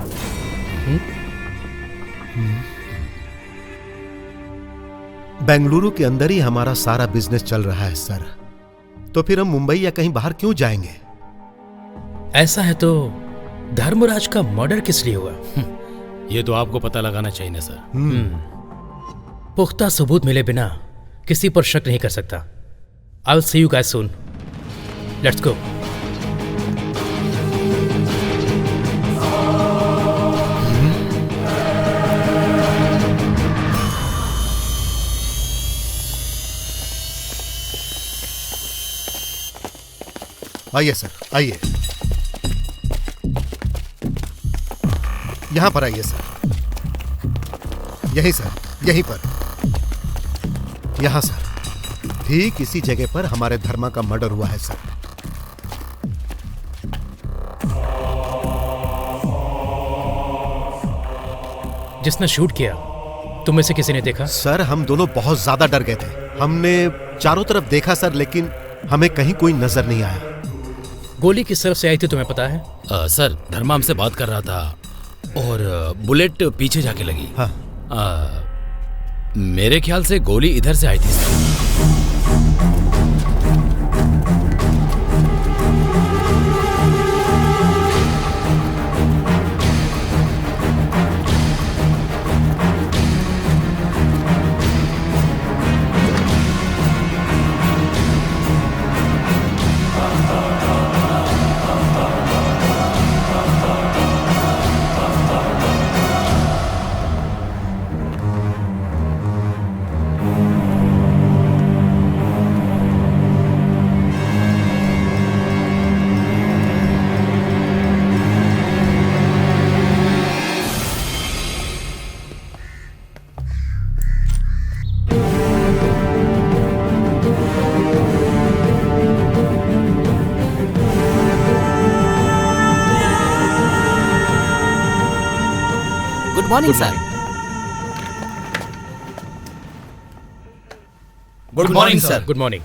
बेंगलुरु के अंदर ही हमारा सारा बिजनेस चल रहा है सर, तो फिर हम मुंबई या कहीं बाहर क्यों जाएंगे? ऐसा है तो धर्मराज का मर्डर किस लिए हुआ? ये तो आपको पता लगाना चाहिए ना सर। पुख्ता सबूत मिले बिना किसी पर शक नहीं कर सकता। I will see you guys soon. Let's go. आइए सर, आइए। यहां पर आइए सर। यहीं सर, यहीं पर। यहां सर, ठीक इसी जगह पर हमारे धर्मा का मर्डर हुआ है सर। जिसने शूट किया तुम में से किसी ने देखा? सर, हम दोनों बहुत ज्यादा डर गए थे। हमने चारों तरफ देखा सर, लेकिन हमें कहीं कोई नजर नहीं आया। गोली किस तरफ से आई थी तुम्हें पता है? सर, धर्मा हमसे बात कर रहा था और बुलेट पीछे जाके लगी। हाँ। मेरे ख्याल से गोली इधर से आई थी sir. Good morning sir. Good morning sir. Good morning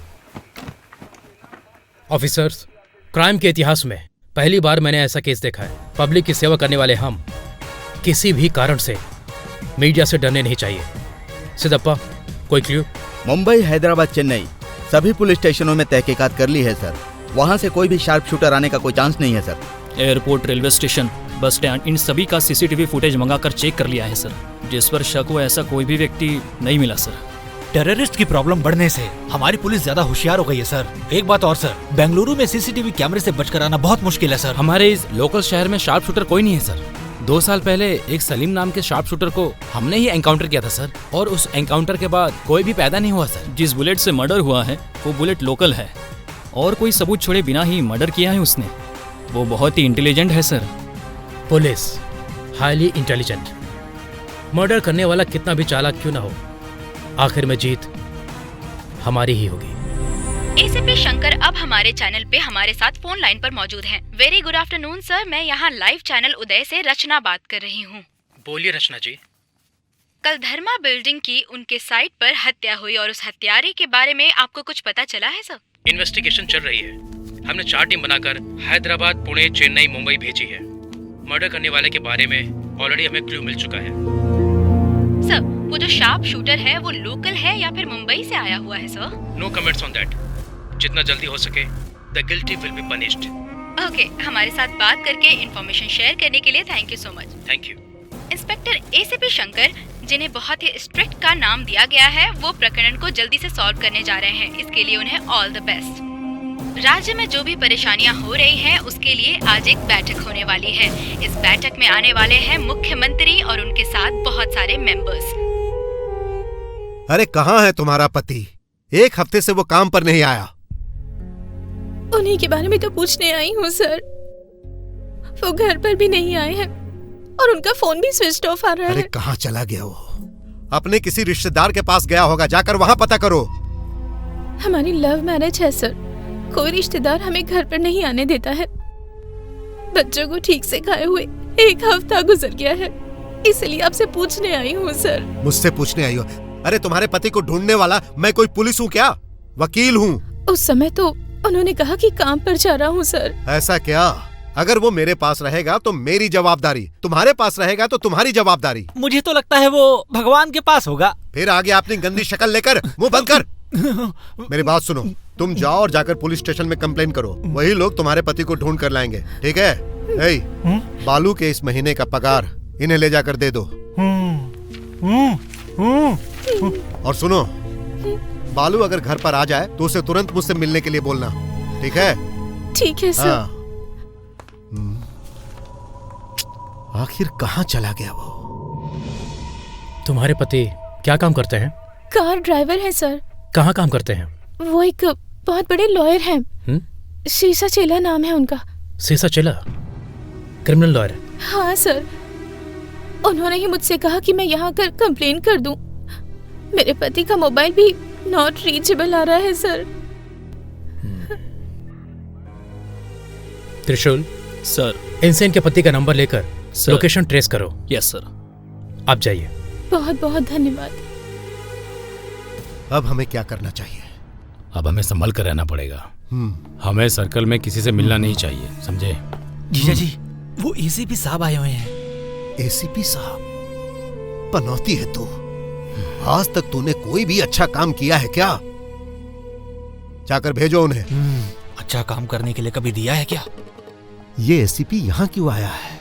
officers. Crime के इतिहास में पहली बार मैंने ऐसा केस देखा है। पब्लिक की सेवा करने वाले हम किसी भी कारण से मीडिया से डरने नहीं चाहिए। सिद्धप्पा, कोई क्लू? मुंबई, हैदराबाद, चेन्नई सभी पुलिस स्टेशनों में तहकीकात कर ली है सर। वहाँ से कोई भी शार्प शूटर आने का कोई चांस नहीं है sir. Airport, railway station, bus stand, इन सभी का सीसीटीवी फुटेज मंगाकर चेक कर लिया है सर। जिस पर शक हो ऐसा कोई भी व्यक्ति नहीं मिला सर। टेररिस्ट की प्रॉब्लम बढ़ने से हमारी पुलिस ज्यादा होशियार हो गई है सर। एक बात और सर, बेंगलुरु में सीसीटीवी कैमरे से बचकर आना बहुत मुश्किल है सर। हमारे इस लोकल शहर में शार्प शूटर कोई नहीं है सर। 2 साल पहले एक सलीम नाम के शार्प शूटर को हमने ही एनकाउंटर किया था सर, और उस एनकाउंटर के बाद कोई भी पैदा नहीं हुआ सर। जिस बुलेट से मर्डर हुआ है वो बुलेट लोकल है और कोई सबूत छोड़े बिना ही मर्डर किया है उसने। वो बहुत ही इंटेलिजेंट है sir. Police highly intelligent. Murder करने वाला कितना भी चालाक क्यों ना हो, आखिर में जीत हमारी ही होगी। एसीपी शंकर अब हमारे चैनल पे हमारे साथ फोन लाइन पर मौजूद हैं। वेरी गुड आफ्टरनून सर, मैं यहाँ लाइव चैनल उदय से रचना बात कर रही हूँ। बोलिए रचना जी। कल धर्मा बिल्डिंग की उनके साइट पर हत्या हुई और उस हत्यारे के बारे में आपको कुछ पता चला है सर? इन्वेस्टिगेशन चल रही है। हमने 4 टीम बनाकर हैदराबाद, पुणे, चेन्नई, मुंबई भेजी है। मर्डर करने वाले के बारे में ऑलरेडी हमें क्लू मिल चुका है। सर, वो जो शार्प शूटर है वो लोकल है या फिर मुंबई से आया हुआ है sir? No comments on that. जितना जल्दी हो सके the guilty will be punished. Okay, हमारे साथ बात करके इन्फॉर्मेशन शेयर करने के लिए thank you so much. Thank you. Inspector ACP Shankar, जिन्हें बहुत ही स्ट्रिक्ट का नाम दिया गया है, वो प्रकरण को जल्दी से सॉल्व करने जा रहे हैं। इसके लिए उन्हें ऑल द बेस्ट। राज्य में जो भी परेशानियां हो रही हैं उसके लिए आज एक बैठक होने वाली है। इस बैठक में आने वाले हैं मुख्यमंत्री और उनके साथ बहुत सारे मेंबर्स। अरे कहाँ है तुम्हारा पति? 1 हफ्ते से वो काम पर नहीं आया। उन्हीं के बारे में तो पूछने आई हूँ सर। वो घर पर भी नहीं आए हैं और उनका फोन भी स्विच ऑफ आ रहा है। अरे कहाँ चला गया वो? अपने किसी रिश्तेदार के पास गया होगा, जाकर वहाँ पता करो। हमारी लव मैरिज है सर। कोई रिश्तेदार हमें घर पर नहीं आने देता है। बच्चों को ठीक से खाए हुए 1 हफ्ता गुजर गया है, इसलिए आपसे पूछने आई हूँ सर। मुझसे पूछने आई हो? अरे तुम्हारे पति को ढूंढने वाला मैं कोई पुलिस हूँ क्या? वकील हूँ। उस समय तो उन्होंने कहा कि काम पर जा रहा हूँ सर। ऐसा क्या? अगर वो मेरे पास रहेगा तो मेरी जवाबदारी, तुम्हारे पास रहेगा तो तुम्हारी जवाबदारी। मुझे तो लगता है वो भगवान के पास होगा। फिर आगे अपनी गंदी शक्ल लेकर मुंह बंद कर। मेरी बात सुनो, तुम जाओ और जाकर पुलिस स्टेशन में कंप्लेन करो। वही लोग तुम्हारे पति को ढूंढ कर लाएंगे, ठीक है? बालू के इस महीने का पगार इन्हें ले जाकर दे दो। और सुनो, बालू अगर घर पर आ जाए तो उसे तुरंत मुझसे मिलने के लिए बोलना, ठीक है? ठीक है सर। आखिर कहाँ चला गया वो? तुम्हारे पति क्या काम करते हैं? कार ड्राइवर है सर। कहाँ काम करते हैं? वो एक बहुत बड़े लॉयर हैं। शीशा चेला नाम है उनका। शीशा चेला? Criminal lawyer? हाँ सर। उन्होंने ही मुझसे कहा कि मैं यहाँ कर कंप्लेन कर दूं। मेरे पति का मोबाइल भी नॉट रीचेबल आ रहा है सर। त्रिशूल सर, इनसे के पति का नंबर लेकर लोकेशन ट्रेस करो। Yes sir. आप जाइए। बहुत बहुत धन्यवाद। अब हमें क्या करना चाहिए? अब हमें संभल कर रहना पड़ेगा। हमें सर्कल में किसी से मिलना नहीं चाहिए, समझे? जीजा जी, वो एसीपी साहब आए हुए हैं। एसीपी साहब? पनौती है तू। आज तक तूने कोई भी अच्छा काम किया है क्या? जाकर भेजो उन्हें। अच्छा काम करने के लिए कभी दिया है क्या? ये एसीपी यहाँ क्यों आया है?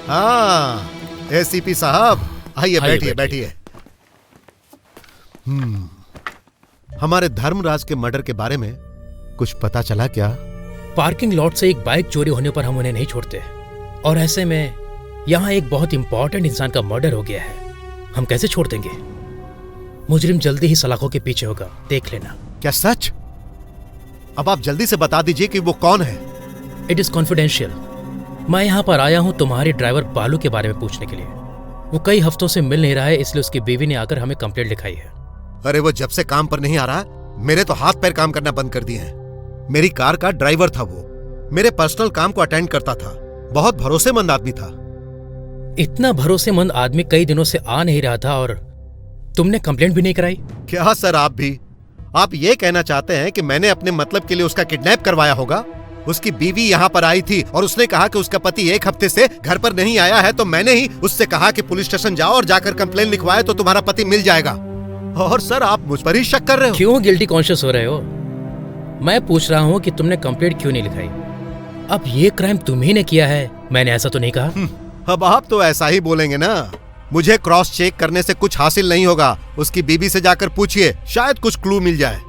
हाँ, एसीपी साहब आइए, बैठिए बैठिए। हमारे धर्मराज के मर्डर के बारे में कुछ पता चला क्या? पार्किंग लॉट से एक बाइक चोरी होने पर हम उन्हें नहीं छोड़ते, और ऐसे में यहाँ एक बहुत इंपॉर्टेंट इंसान का मर्डर हो गया है। हम कैसे छोड़ देंगे? मुजरिम जल्दी ही सलाखों के पीछे होगा, देख लेना। क्या सच? अब आप जल्दी से बता दीजिए कि वो कौन है। It is confidential. मैं यहाँ पर आया हूँ तुम्हारे ड्राइवर बालू के बारे में पूछने के लिए। वो कई हफ्तों से मिल नहीं रहा है, इसलिए उसकी बीवी ने आकर हमें कंप्लेंट लिखाई है। अरे वो जब से काम पर नहीं आ रहा, मेरे तो हाथ पैर काम करना बंद कर दिए हैं। मेरी कार का ड्राइवर था वो, मेरे पर्सनल काम को अटेंड करता था। बहुत भरोसेमंद आदमी था। इतना भरोसेमंद आदमी कई दिनों से आ नहीं रहा था और तुमने कंप्लेंट भी नहीं कराई? क्या सर आप ये कहना चाहते हैं कि मैंने अपने मतलब के लिए उसका किडनैप करवाया होगा? उसकी बीवी यहाँ पर आई थी और उसने कहा कि उसका पति 1 हफ्ते से घर पर नहीं आया है, तो मैंने ही उससे कहा कि पुलिस स्टेशन जाओ और जाकर कंप्लेंट लिखवाए तो तुम्हारा पति मिल जाएगा। और सर आप मुझ पर ही शक कर रहे हो? क्यों गिल्टी कॉन्शियस हो रहे हो? मैं पूछ रहा हूँ कि तुमने कंप्लेंट क्यों नहीं लिखाई? अब ये क्राइम तुम्ही ने किया है, मैंने ऐसा तो नहीं कहा। अब आप तो ऐसा ही बोलेंगे ना। मुझे क्रॉस चेक करने से कुछ हासिल नहीं होगा। उसकी बीबी से जाकर पूछिए, शायद कुछ क्लू मिल जाए।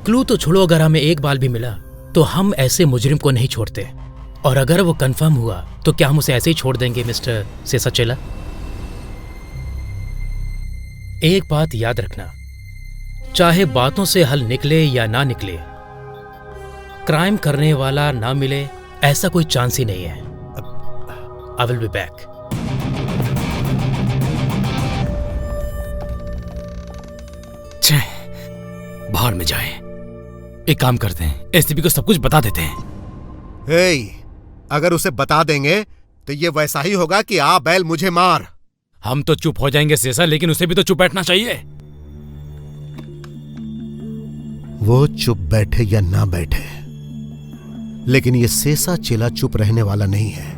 क्लू तो छोड़ो, अगर हमें एक बाल भी मिला तो हम ऐसे मुजरिम को नहीं छोड़ते। और अगर वो कंफर्म हुआ तो क्या हम उसे ऐसे ही छोड़ देंगे मिस्टर सेसाचेला? एक बात याद रखना, चाहे बातों से हल निकले या ना निकले, क्राइम करने वाला ना मिले ऐसा कोई चांस ही नहीं है। I will be back. बाहर में जाएं। एक काम करते हैं, एसपी को सब कुछ बता देते हैं। अगर उसे बता देंगे तो ये वैसा ही होगा कि आ बैल मुझे मार। हम तो चुप हो जाएंगे सेसा, लेकिन उसे भी तो चुप बैठना चाहिए। वो चुप बैठे या ना बैठे, लेकिन ये सेसा चेला चुप रहने वाला नहीं है।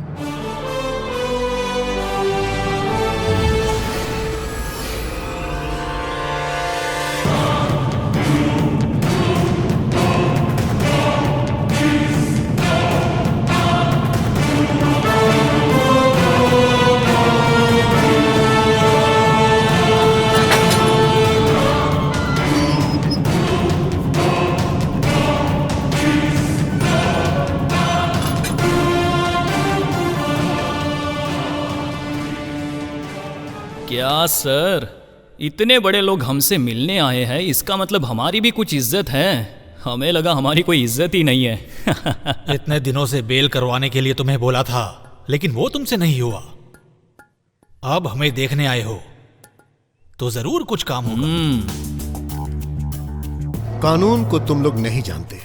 क्या सर, इतने बड़े लोग हमसे मिलने आए हैं, इसका मतलब हमारी भी कुछ इज्जत है। हमें लगा हमारी कोई इज्जत ही नहीं है। इतने दिनों से बेल करवाने के लिए तुम्हें बोला था, लेकिन वो तुमसे नहीं हुआ। अब हमें देखने आए हो तो जरूर कुछ काम होगा। कानून को तुम लोग नहीं जानते,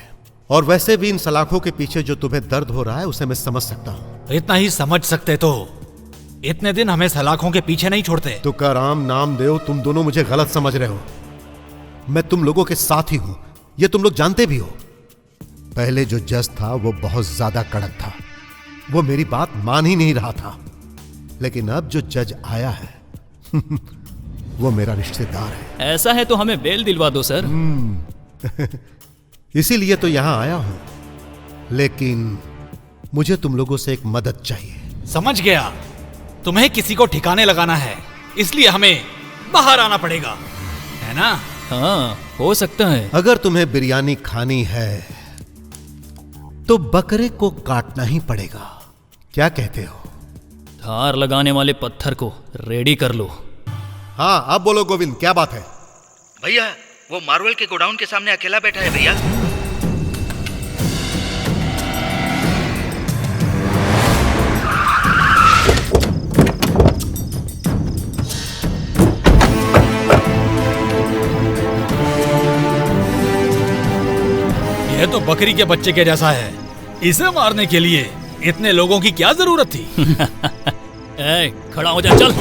और वैसे भी इन सलाखों के पीछे जो तुम्हें दर्द हो रहा है उसे मैं समझ सकता हूं। इतना ही समझ सकते तो इतने दिन हमें सलाखों के पीछे नहीं छोड़ते। तुकाराम नामदेव, तुम दोनों मुझे गलत समझ रहे हो। मैं तुम लोगों के साथ ही हूं, ये तुम लोग जानते भी हो। पहले जो जज था वो बहुत ज्यादा कड़क था, वो मेरी बात मान ही नहीं रहा था। लेकिन अब जो जज आया है वो मेरा रिश्तेदार है। ऐसा है तो हमें बेल दिलवा दो सर। इसीलिए तो यहां आया हूं, लेकिन मुझे तुम लोगों से एक मदद चाहिए। समझ गया, तुम्हें किसी को ठिकाने लगाना है, इसलिए हमें बाहर आना पड़ेगा, है ना? हाँ, हो सकता है। अगर तुम्हें बिरयानी खानी है तो बकरे को काटना ही पड़ेगा। क्या कहते हो? धार लगाने वाले पत्थर को रेडी कर लो। हाँ, अब बोलो गोविंद, क्या बात है? भैया, वो मार्वल के गोडाउन के सामने अकेला बैठा है भैया। यह तो बकरी के बच्चे के जैसा है। इसे मारने के लिए इतने लोगों की क्या जरूरत थी? ए, खड़ा हो जा, चल।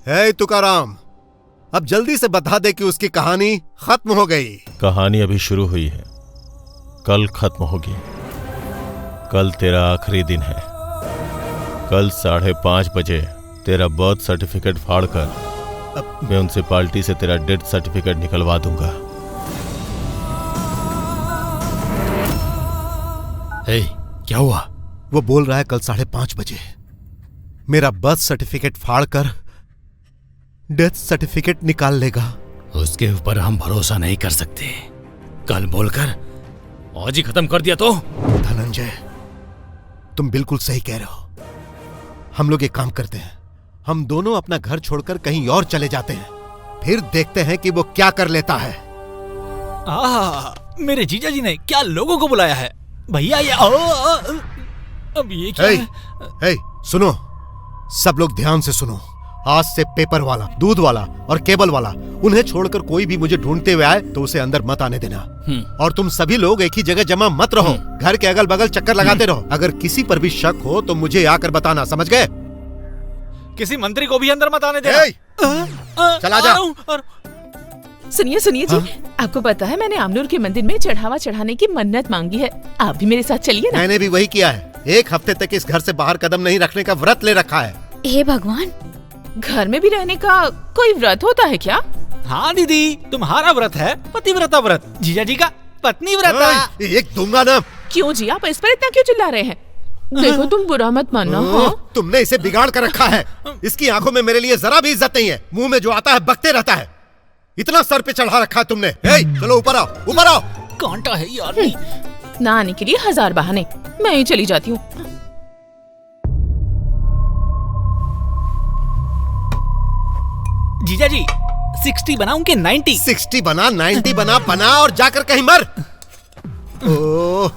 हे तुकाराम, अब जल्दी से बता दे कि उसकी कहानी खत्म हो गई। कहानी अभी शुरू हुई है, कल खत्म होगी। कल तेरा आखिरी दिन है। कल 5:30 बजे तेरा बर्थ सर्टिफिकेट फाड़कर म्युनिसिपालिटी से तेरा डेथ सर्टिफिकेट निकलवा दूंगा। हे, क्या हुआ? वो बोल रहा है कल 5:30 बजे मेरा बर्थ सर्टिफिकेट फाड़कर डेथ सर्टिफिकेट निकाल लेगा। उसके ऊपर हम भरोसा नहीं कर सकते। कल बोलकर आज ही खत्म कर दिया तो? धनंजय, तुम बिल्कुल सही कह रहे हो। हम लोग एक काम करते हैं, हम दोनों अपना घर छोड़कर कहीं और चले जाते हैं, फिर देखते हैं कि वो क्या कर लेता है। मेरे जीजा जी ने क्या लोगों को बुलाया है भैया? ये अब ये क्या है? सुनो, सब लोग ध्यान से सुनो। आज से पेपर वाला, दूध वाला और केबल वाला, उन्हें छोड़कर कोई भी मुझे ढूंढते हुए आए तो उसे अंदर मत आने देना। और तुम सभी लोग एक ही जगह जमा मत रहो, घर के अगल बगल चक्कर लगाते रहो। अगर किसी पर भी शक हो तो मुझे आकर बताना, समझ गए? किसी मंत्री को भी अंदर मत आने देना। चला जा। सुनिए सुनिए जी, आपको पता है मैंने आमनूर के मंदिर में चढ़ावा चढ़ाने की मन्नत मांगी है। आप भी मेरे साथ चलिए ना। मैंने भी वही किया है। 1 हफ्ते तक इस घर से बाहर कदम नहीं रखने का व्रत ले रखा है। हे भगवान, घर में भी रहने का कोई व्रत होता है क्या? हाँ दीदी, तुम्हारा व्रत है पतिव्रता व्रत, जीजा जी का पत्नी व्रत। एक दूंगा ना। क्यों जी, आप इस पर इतना क्यों चिल्ला रहे हैं? देखो तुम बुरा मत मानना। हाँ? तुमने इसे बिगाड़ कर रखा है। इसकी आंखों में मेरे लिए जरा भी इज्जत नहीं है। मुंह में जो आता है बकते रहता है। इतना सर पे चढ़ा रखा है तुमने। चलो ऊपर आओ, ऊपर आओ। कांटा है ये आदमी। ना आने के लिए 1000 बहाने। मैं ही चली जाती हूँ। जीजा जी 60 बनाऊं कि 90? 60 बना, 90 बना, बना और जाकर कहीं मर। ओह,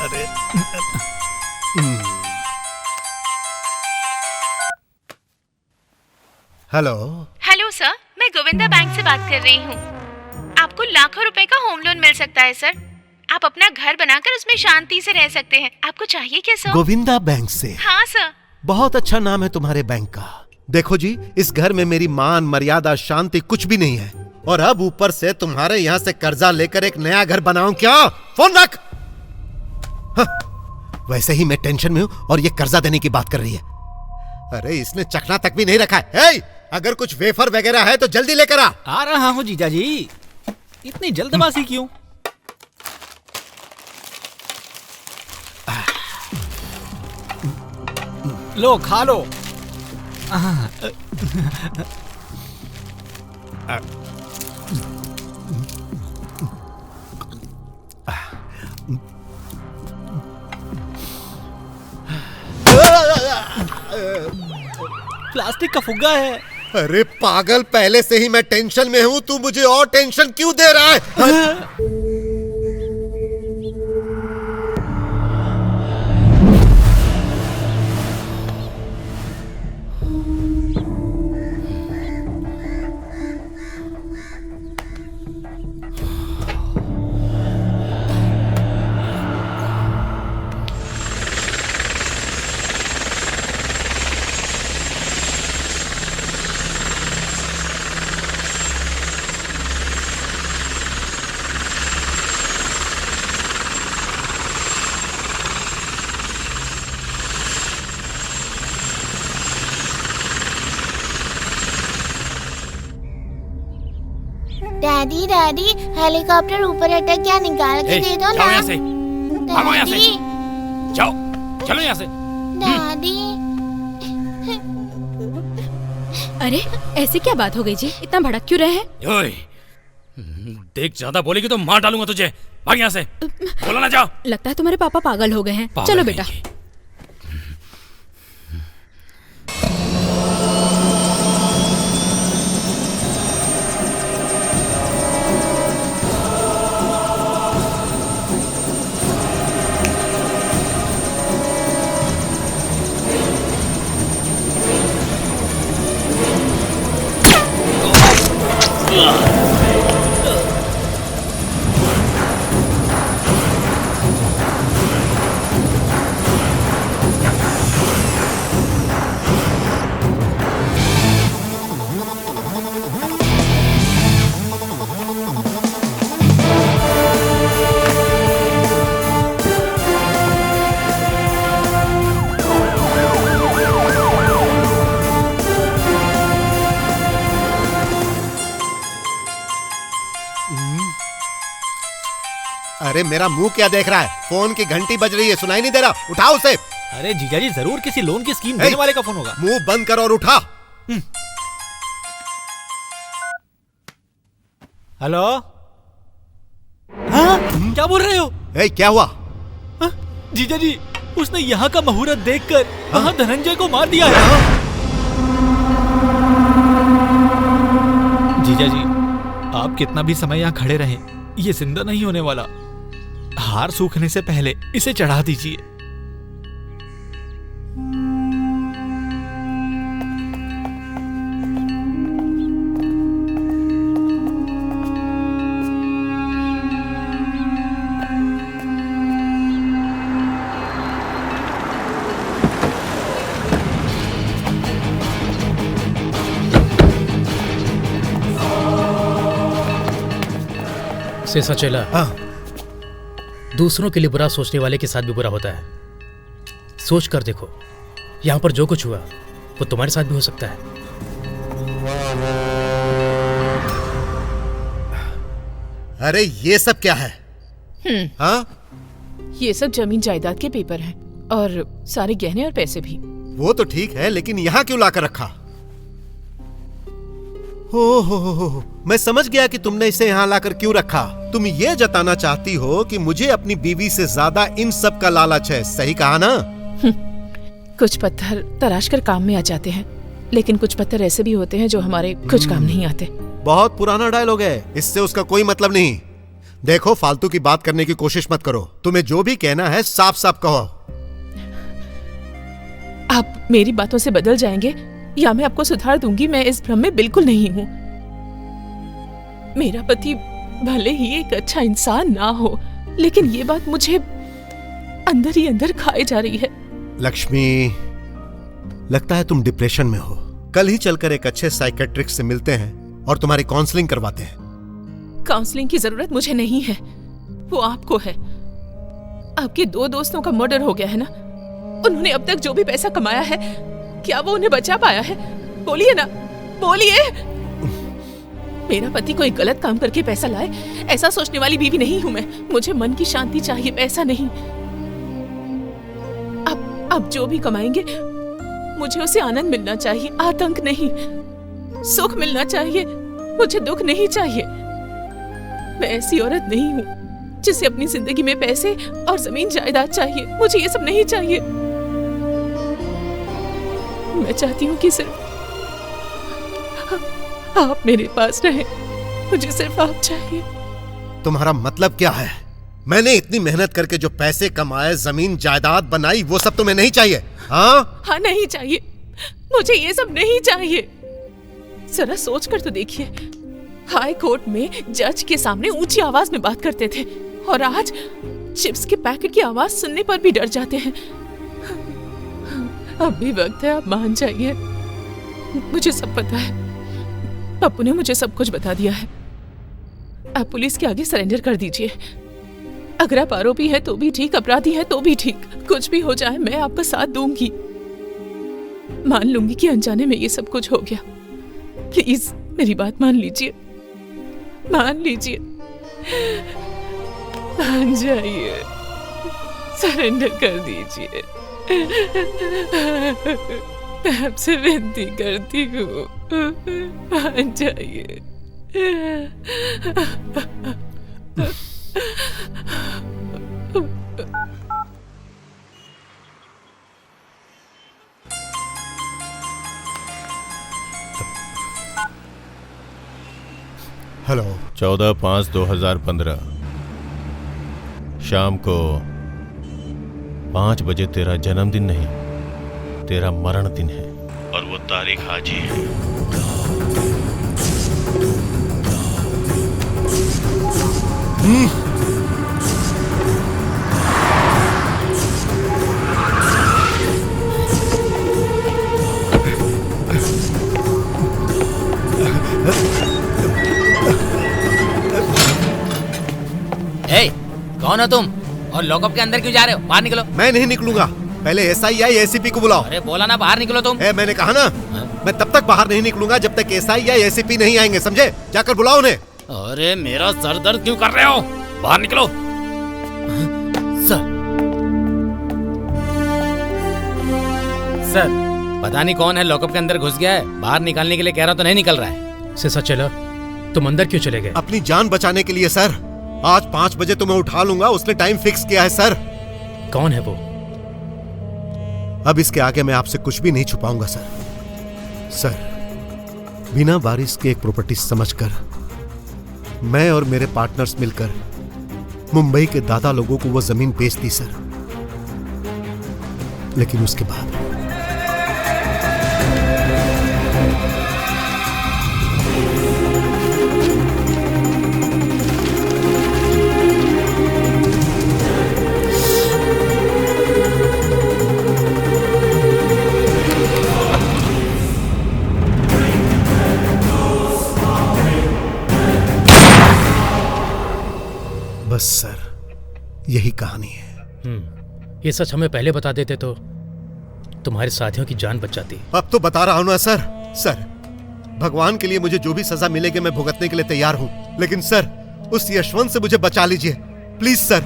अरे हेलो। हेलो सर, मैं गोविंदा बैंक से बात कर रही हूँ। आपको लाखों रुपए का होम लोन मिल सकता है सर। आप अपना घर बनाकर उसमें शांति से रह सकते हैं। आपको चाहिए क्या सर? गोविंदा बैंक से? हाँ सर। बहुत अच्छा नाम है तुम्हारे बैंक का। देखो जी, इस घर में मेरी मान मर्यादा शांति कुछ भी नहीं है, और अब ऊपर से तुम्हारे यहाँ से कर्जा लेकर एक नया घर बनाऊं क्या? फोन रख। हाँ, वैसे ही मैं टेंशन में हूँ और ये कर्जा देने की बात कर रही है। अरे इसने चखना तक भी नहीं रखा है। अगर कुछ वेफर वगैरह है तो जल्दी लेकर आ रहा हूँ जीजा जी। इतनी जल्दबाजी क्यों? लो खा लो। प्लास्टिक का फुग्गा है। अरे पागल, पहले से ही मैं टेंशन में हूँ, तू मुझे और टेंशन क्यों दे रहा है? डैडी डैडी, हेलीकॉप्टर ऊपर अटक गया, निकाल के दे दो ना। यहाँ से, भागो यहाँ से, जाओ, चलो यहाँ से। डैडी। अरे ऐसी क्या बात हो गई जी? इतना भड़क क्यों रहे हैं? ओए, देख ज्यादा बोलेगी तो मार डालूंगा तुझे। भाग यहाँ से, बोला ना जाओ। लगता है तुम्हारे पापा पागल हो गए हैं। चलो बेटा। अरे मेरा मुंह क्या देख रहा है? फोन की घंटी बज रही है, सुनाई नहीं दे रहा? उठाओ उसे। अरे जीजा जी, जरूर किसी लोन की स्कीम देने वाले का फोन होगा। मुंह बंद कर और उठा। हेलो। हाँ? क्या बोल रहे हो? क्या हुआ? जीजा जी, उसने यहाँ का मुहूर्त देखकर वहाँ धनंजय को मार दिया है। जीजा जी, आप कितना भी समय यहाँ खड़े रहें, ये जिंदा नहीं होने वाला। हार सूखने से पहले इसे चढ़ा दीजिए। से सचेला, दूसरों के लिए बुरा सोचने वाले के साथ भी बुरा होता है। सोच कर देखो, यहाँ पर जो कुछ हुआ वो तुम्हारे साथ भी हो सकता है। अरे ये सब क्या है? हाँ? ये सब जमीन जायदाद के पेपर हैं और सारे गहने और पैसे भी। वो तो ठीक है, लेकिन यहाँ क्यों लाकर रखा? हो, मैं समझ गया कि तुमने इसे यहाँ लाकर क्यों रखा। तुम ये जताना चाहती हो कि मुझे अपनी बीवी से ज्यादा इन सब का लालच है, सही कहा ना? कुछ पत्थर तराश कर काम में आ जाते हैं, लेकिन कुछ पत्थर ऐसे भी होते हैं जो हमारे कुछ काम नहीं आते। बहुत पुराना डायलॉग है, इससे उसका कोई मतलब नहीं। देखो, फालतू की बात करने की कोशिश मत करो। तुम्हें जो भी कहना है साफ साफ कहो। आप मेरी बातों से बदल जाएंगे या मैं आपको सुधार दूंगी, मैं इस भ्रम में बिल्कुल नहीं हूँ। मेरा पति भले ही एक अच्छा इंसान ना हो, लेकिन ये बात मुझे अंदर ही अंदर खाए जा रही है। लक्ष्मी, लगता है तुम डिप्रेशन में हो। कल ही चलकर एक अच्छे साइकेट्रिस्ट से मिलते हैं और तुम्हारी काउंसलिंग करवाते हैं। काउंसलिंग की जरूरत मुझे नहीं है, वो आपको है। आपके 2 दोस्तों का मर्डर हो गया है ना, उन्होंने अब तक जो भी पैसा कमाया है, क्या वो उन्हें बचा पाया है? बोलिए ना, बोलिए। मेरा पति कोई गलत काम करके पैसा लाए, ऐसा सोचने वाली बीवी नहीं हूं मैं। मुझे मन की शांति चाहिए, पैसा नहीं। अब जो भी कमाएंगे मुझे उसे आनंद मिलना चाहिए, आतंक नहीं। सुख मिलना चाहिए, मुझे दुख नहीं चाहिए। मैं ऐसी औरत नहीं हूँ जिसे अपनी जिंदगी में पैसे और जमीन जायदाद चाहिए। मुझे ये सब नहीं चाहिए। मैं चाहती हूँ कि सिर्फ आप मेरे पास रहे। मुझे सिर्फ आप चाहिए। तुम्हारा मतलब क्या है? मैंने इतनी मेहनत करके जो पैसे कमाए, जमीन जायदाद बनाई, वो सब तुम्हें नहीं चाहिए? हाँ? हाँ, नहीं चाहिए। मुझे ये सब नहीं चाहिए। जरा सोच कर तो देखिए, हाई कोर्ट में जज के सामने ऊंची आवाज में बात करते थे और आज चिप्स के पैकेट की आवाज सुनने पर भी डर जाते हैं। अब भी वक्त है, आप मान जाइए। मुझे सब पता है, पप्पू ने मुझे सब कुछ बता दिया है। आप पुलिस के आगे सरेंडर कर दीजिए। अगर आप आरोपी हैं तो भी ठीक, अपराधी हैं तो भी ठीक। कुछ भी हो जाए मैं आपका साथ दूंगी। मान लूंगी कि अनजाने में ये सब कुछ हो गया। प्लीज मेरी बात मान लीजिए, मान लीजिए, मान जाइए, सरेंडर कर दीजिए। मैं आपसे विनती करती हूँ, मान जाइए। हेलो। 14/5/2015 शाम को 5 बजे तेरा जन्मदिन नहीं, तेरा मरण दिन है और वो तारीख आज ही है। ए, कौन हो तुम और लॉकअप के अंदर क्यों जा रहे हो? बाहर निकलो। मैं नहीं निकलूंगा, पहले एसआई या एसीपी को बुलाओ। अरे बोला ना बाहर निकलो तुम। मैंने कहा ना, मैं तब तक बाहर नहीं निकलूंगा जब तक एसआई या एसीपी नहीं आएंगे, समझे? जाकर बुलाओ उन्हें। अरे मेरा सर दर्द क्यों कर रहे हो? बाहर निकलो। सर पता नहीं कौन है लॉकअप के अंदर घुस गया है, बाहर निकालने के लिए कह रहा तो नहीं निकल रहा है। सिसा चला, तुम अंदर क्यों चले गए? अपनी जान बचाने के लिए सर। आज 5 बजे तुम्हें उठा लूंगा, उसने टाइम फिक्स किया है सर। कौन है वो? अब इसके आगे मैं आपसे कुछ भी नहीं छुपाऊंगा सर। सर, बिना बारिश के एक प्रॉपर्टी समझकर मैं और मेरे पार्टनर्स मिलकर मुंबई के दादा लोगों को वो जमीन बेच दी सर। लेकिन उसके बाद बस सर, यही कहानी है। ये सच हमें पहले बता देते तो तुम्हारे साथियों की जान बच जाती। अब तो बता रहा हूं ना सर। सर, भगवान के लिए मुझे जो भी सजा मिलेगी मैं भुगतने के लिए तैयार हूं, लेकिन सर उस यशवंत से मुझे बचा लीजिए प्लीज सर।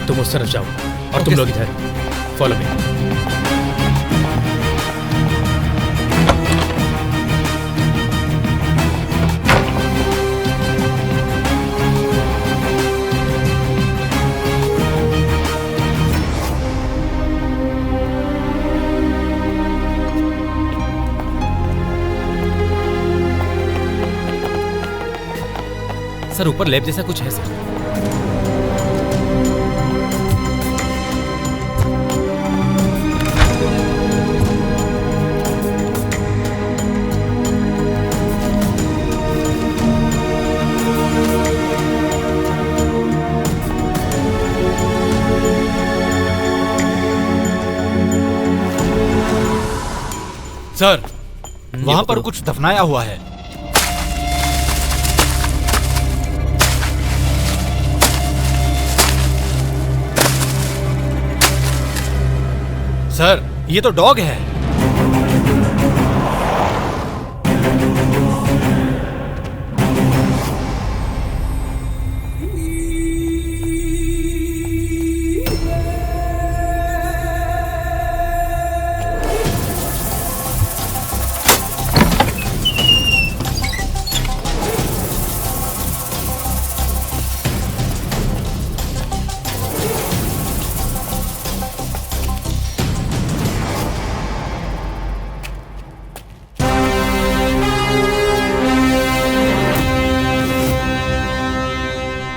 तुम उस तरफ जाओ और तुम लोग इधर फॉलो मी। सर ऊपर लैब जैसा कुछ है सर। सर, वहां पर कुछ दफनाया हुआ है। सर, ये तो डॉग है।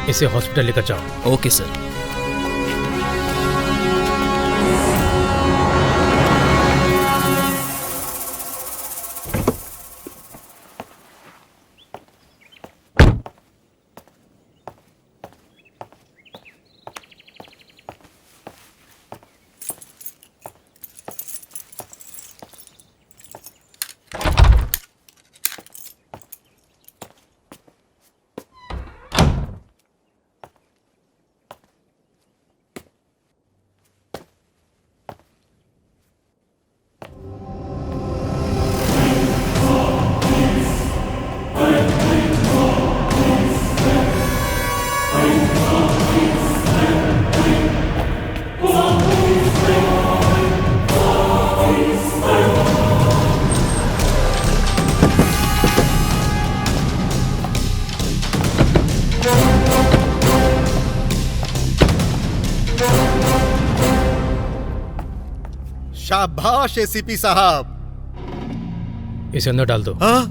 इसे हॉस्पिटल लेकर जाओ। Okay sir. शाबाश एसीपी साहब। इसे अंदर डाल दो। हाँ?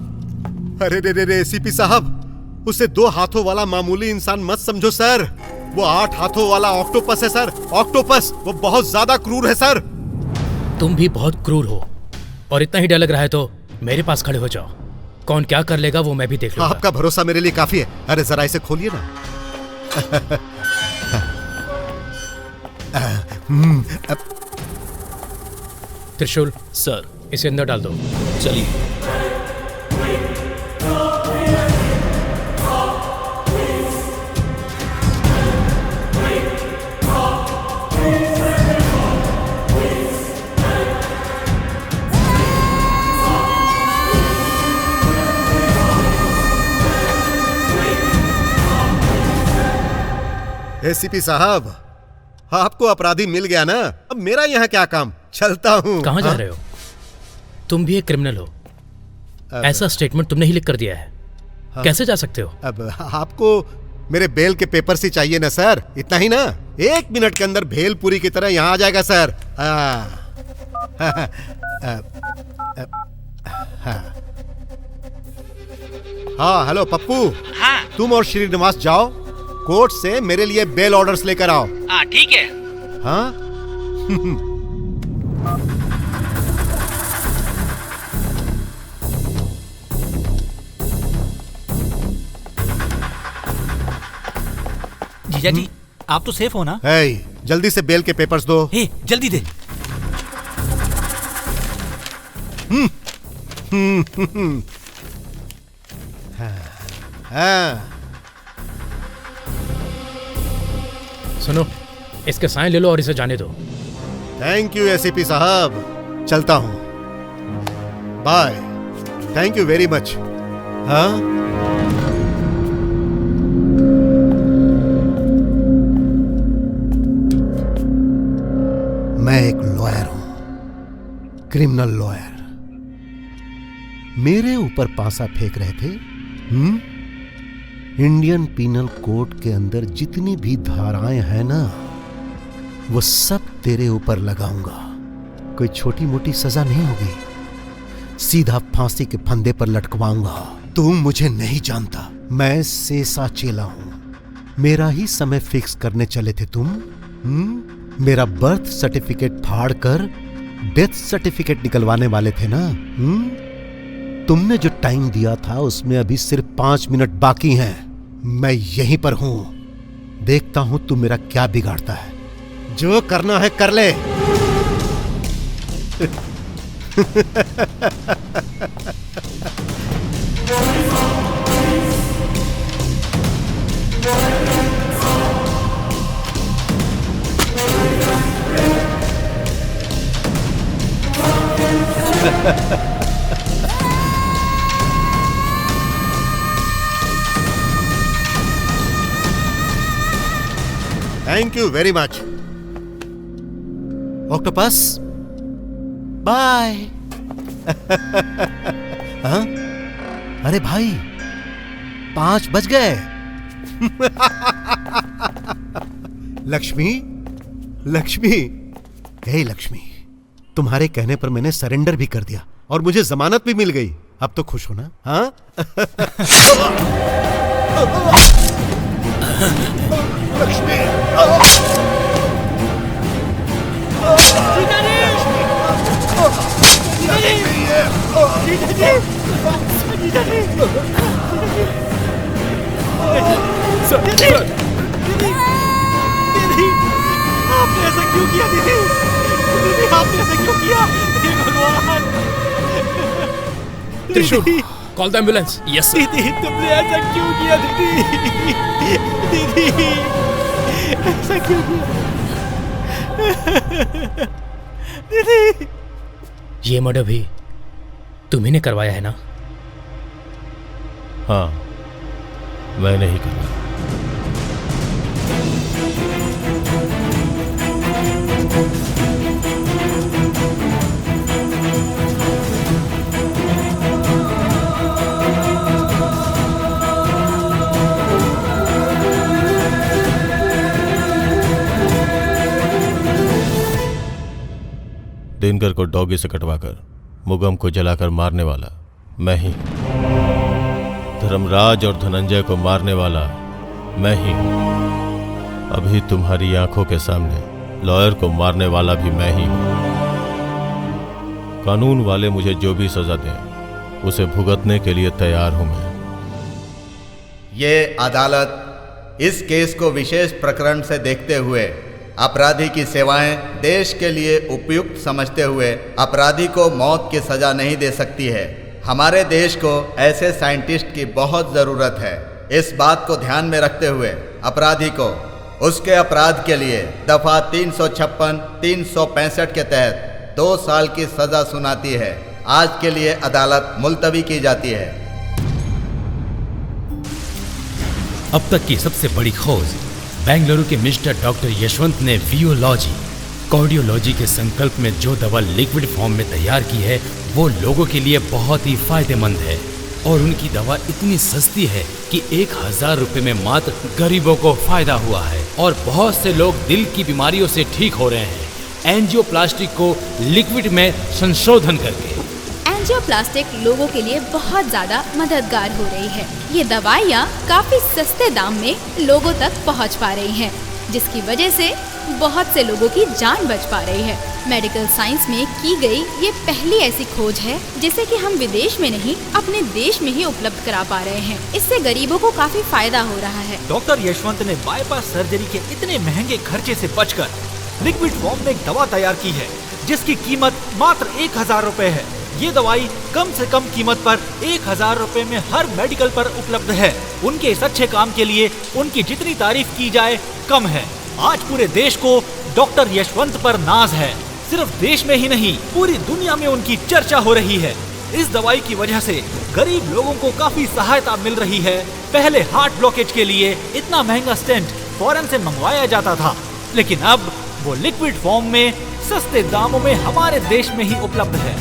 अरे रे रे रे एसीपी साहब, उसे 2 हाथों वाला मामूली इंसान मत समझो सर। वो 8 हाथों वाला ऑक्टोपस है सर, ऑक्टोपस। वो बहुत ज्यादा क्रूर है सर। तुम भी बहुत क्रूर हो, और इतना ही डर लग रहा है तो मेरे पास खड़े हो जाओ। कौन क्या कर लेगा वो मैं भी देख लूंगा। आपका भरोसा मेरे लिए काफी है। अरे जरा इसे खोलिए ना। त्रिशूल सर, इसे अंदर डाल दो। चलिए। एसीपी साहब, आपको अपराधी मिल गया ना, अब मेरा यहाँ क्या काम? चलता हूँ। कहाँ जा रहे हो? तुम भी एक क्रिमिनल हो। ऐसा स्टेटमेंट तुमने ही लिख कर दिया है। कैसे जा सकते हो? अब आपको मेरे बेल के पेपर्स ही चाहिए ना सर, इतना ही ना। 1 मिनट के अंदर भेलपुरी की तरह यहाँ आ जाएगा सर। हाँ हेलो पप्पू। हाँ। तुम और श्रीनिवास जाओ, कोर्ट से मेरे लिए बेल ऑर्डर्स लेकर आओ। हाँ ठीक है। हाँ। जीजा जी, आप तो सेफ हो ना? जल्दी से बेल के पेपर्स दो। जल्दी दे। हाँ। सुनो, इसके साइन ले लो और इसे जाने दो। थैंक यू एसीपी साहब, चलता हूं। Bye. Thank you very much. हाँ। मैं एक लॉयर हूं, क्रिमिनल लॉयर। मेरे ऊपर पासा फेंक रहे थे। इंडियन पीनल कोड के अंदर जितनी भी धाराएं हैं ना, वो सब तेरे ऊपर लगाऊंगा। कोई छोटी मोटी सजा नहीं होगी, सीधा फांसी के फंदे पर लटकवाऊंगा। तुम मुझे नहीं जानता, मैं सेसा चेला हूं। मेरा ही समय फिक्स करने चले थे तुम। मेरा बर्थ सर्टिफिकेट फाड़कर डेथ सर्टिफिकेट निकलवाने वाले थे ना। तुमने जो टाइम दिया था उसमें अभी सिर्फ 5 मिनट बाकी हैं। मैं यहीं पर हूं, देखता हूं तुम मेरा क्या बिगाड़ता है। जो करना है कर ले। Thank you very much octopus. Bye. हाँ? अरे भाई 5 बज गए। लक्ष्मी, लक्ष्मी, हे लक्ष्मी, तुम्हारे कहने पर मैंने सरेंडर भी कर दिया और मुझे जमानत भी मिल गई। अब तो खुश हो ना? हाँ? लक्ष्मी, आपने ऐसा क्यों किया दीदी? दीदी आपने ऐसा क्यों किया? हे भगवान! त्रिशूल, call the ambulance. Yes sir. दीदी तुमने ऐसा क्यों किया दीदी? दीदी ऐसा क्यों किया? दीदी ये मर्डर भी तुम्ही ने करवाया है ना? हाँ, मैंने ही करवाया। दिनकर को डॉगी से कटवाकर मुगम को जलाकर मारने वाला मैं ही। धर्मराज और धनंजय को मारने वाला मैं ही। अभी तुम्हारी आंखों के सामने लॉयर को मारने वाला भी मैं ही हूं। कानून वाले मुझे जो भी सजा दें उसे भुगतने के लिए तैयार हूं मैं। ये अदालत इस केस को विशेष प्रकरण से देखते हुए अपराधी की सेवाएं देश के लिए उपयुक्त समझते हुए अपराधी को मौत की सजा नहीं दे सकती है। हमारे देश को ऐसे साइंटिस्ट की बहुत ज़रूरत है। इस बात को ध्यान में रखते हुए अपराधी को उसके अपराध के लिए दफा 356, 365 के तहत 2 साल की सजा सुनाती है। आज के लिए अदालत मुलतवी की जाती है। अब तक की सबसे बड़ी खोज बेंगलुरु के मिस्टर डॉक्टर यशवंत ने वियोलॉजी कार्डियोलॉजी के संकल्प में जो दवा लिक्विड फॉर्म में तैयार की है वो लोगों के लिए बहुत ही फायदेमंद है और उनकी दवा इतनी सस्ती है कि 1000 रुपए में मात्र गरीबों को फायदा हुआ है और बहुत से लोग दिल की बीमारियों से ठीक हो रहे हैं एंजियोप्लास्टी को लिक्विड में संशोधन करके। एंजियोप्लास्टिक लोगों के लिए बहुत ज्यादा मददगार हो रही है। ये दवाइयाँ काफी सस्ते दाम में लोगों तक पहुँच पा रही हैं, जिसकी वजह से बहुत से लोगों की जान बच पा रही है। मेडिकल साइंस में की गई ये पहली ऐसी खोज है जिसे कि हम विदेश में नहीं अपने देश में ही उपलब्ध करा पा रहे हैं। इससे गरीबों को काफी फायदा हो रहा है। डॉक्टर यशवंत ने बाईपास सर्जरी के इतने महंगे खर्चे से बचकर लिक्विड फॉर्म में एक दवा तैयार की है जिसकी कीमत मात्र 1000 रुपए है। ये दवाई कम से कम कीमत पर 1000 रुपए में हर मेडिकल पर उपलब्ध है। उनके इस अच्छे काम के लिए उनकी जितनी तारीफ की जाए कम है। आज पूरे देश को डॉक्टर यशवंत पर नाज है। सिर्फ देश में ही नहीं पूरी दुनिया में उनकी चर्चा हो रही है। इस दवाई की वजह से गरीब लोगों को काफी सहायता मिल रही है। पहले हार्ट ब्लॉकेज के लिए इतना महंगा स्टेंट फॉरेन से मंगवाया जाता था, लेकिन अब वो लिक्विड फॉर्म में सस्ते दामों में हमारे देश में ही उपलब्ध है।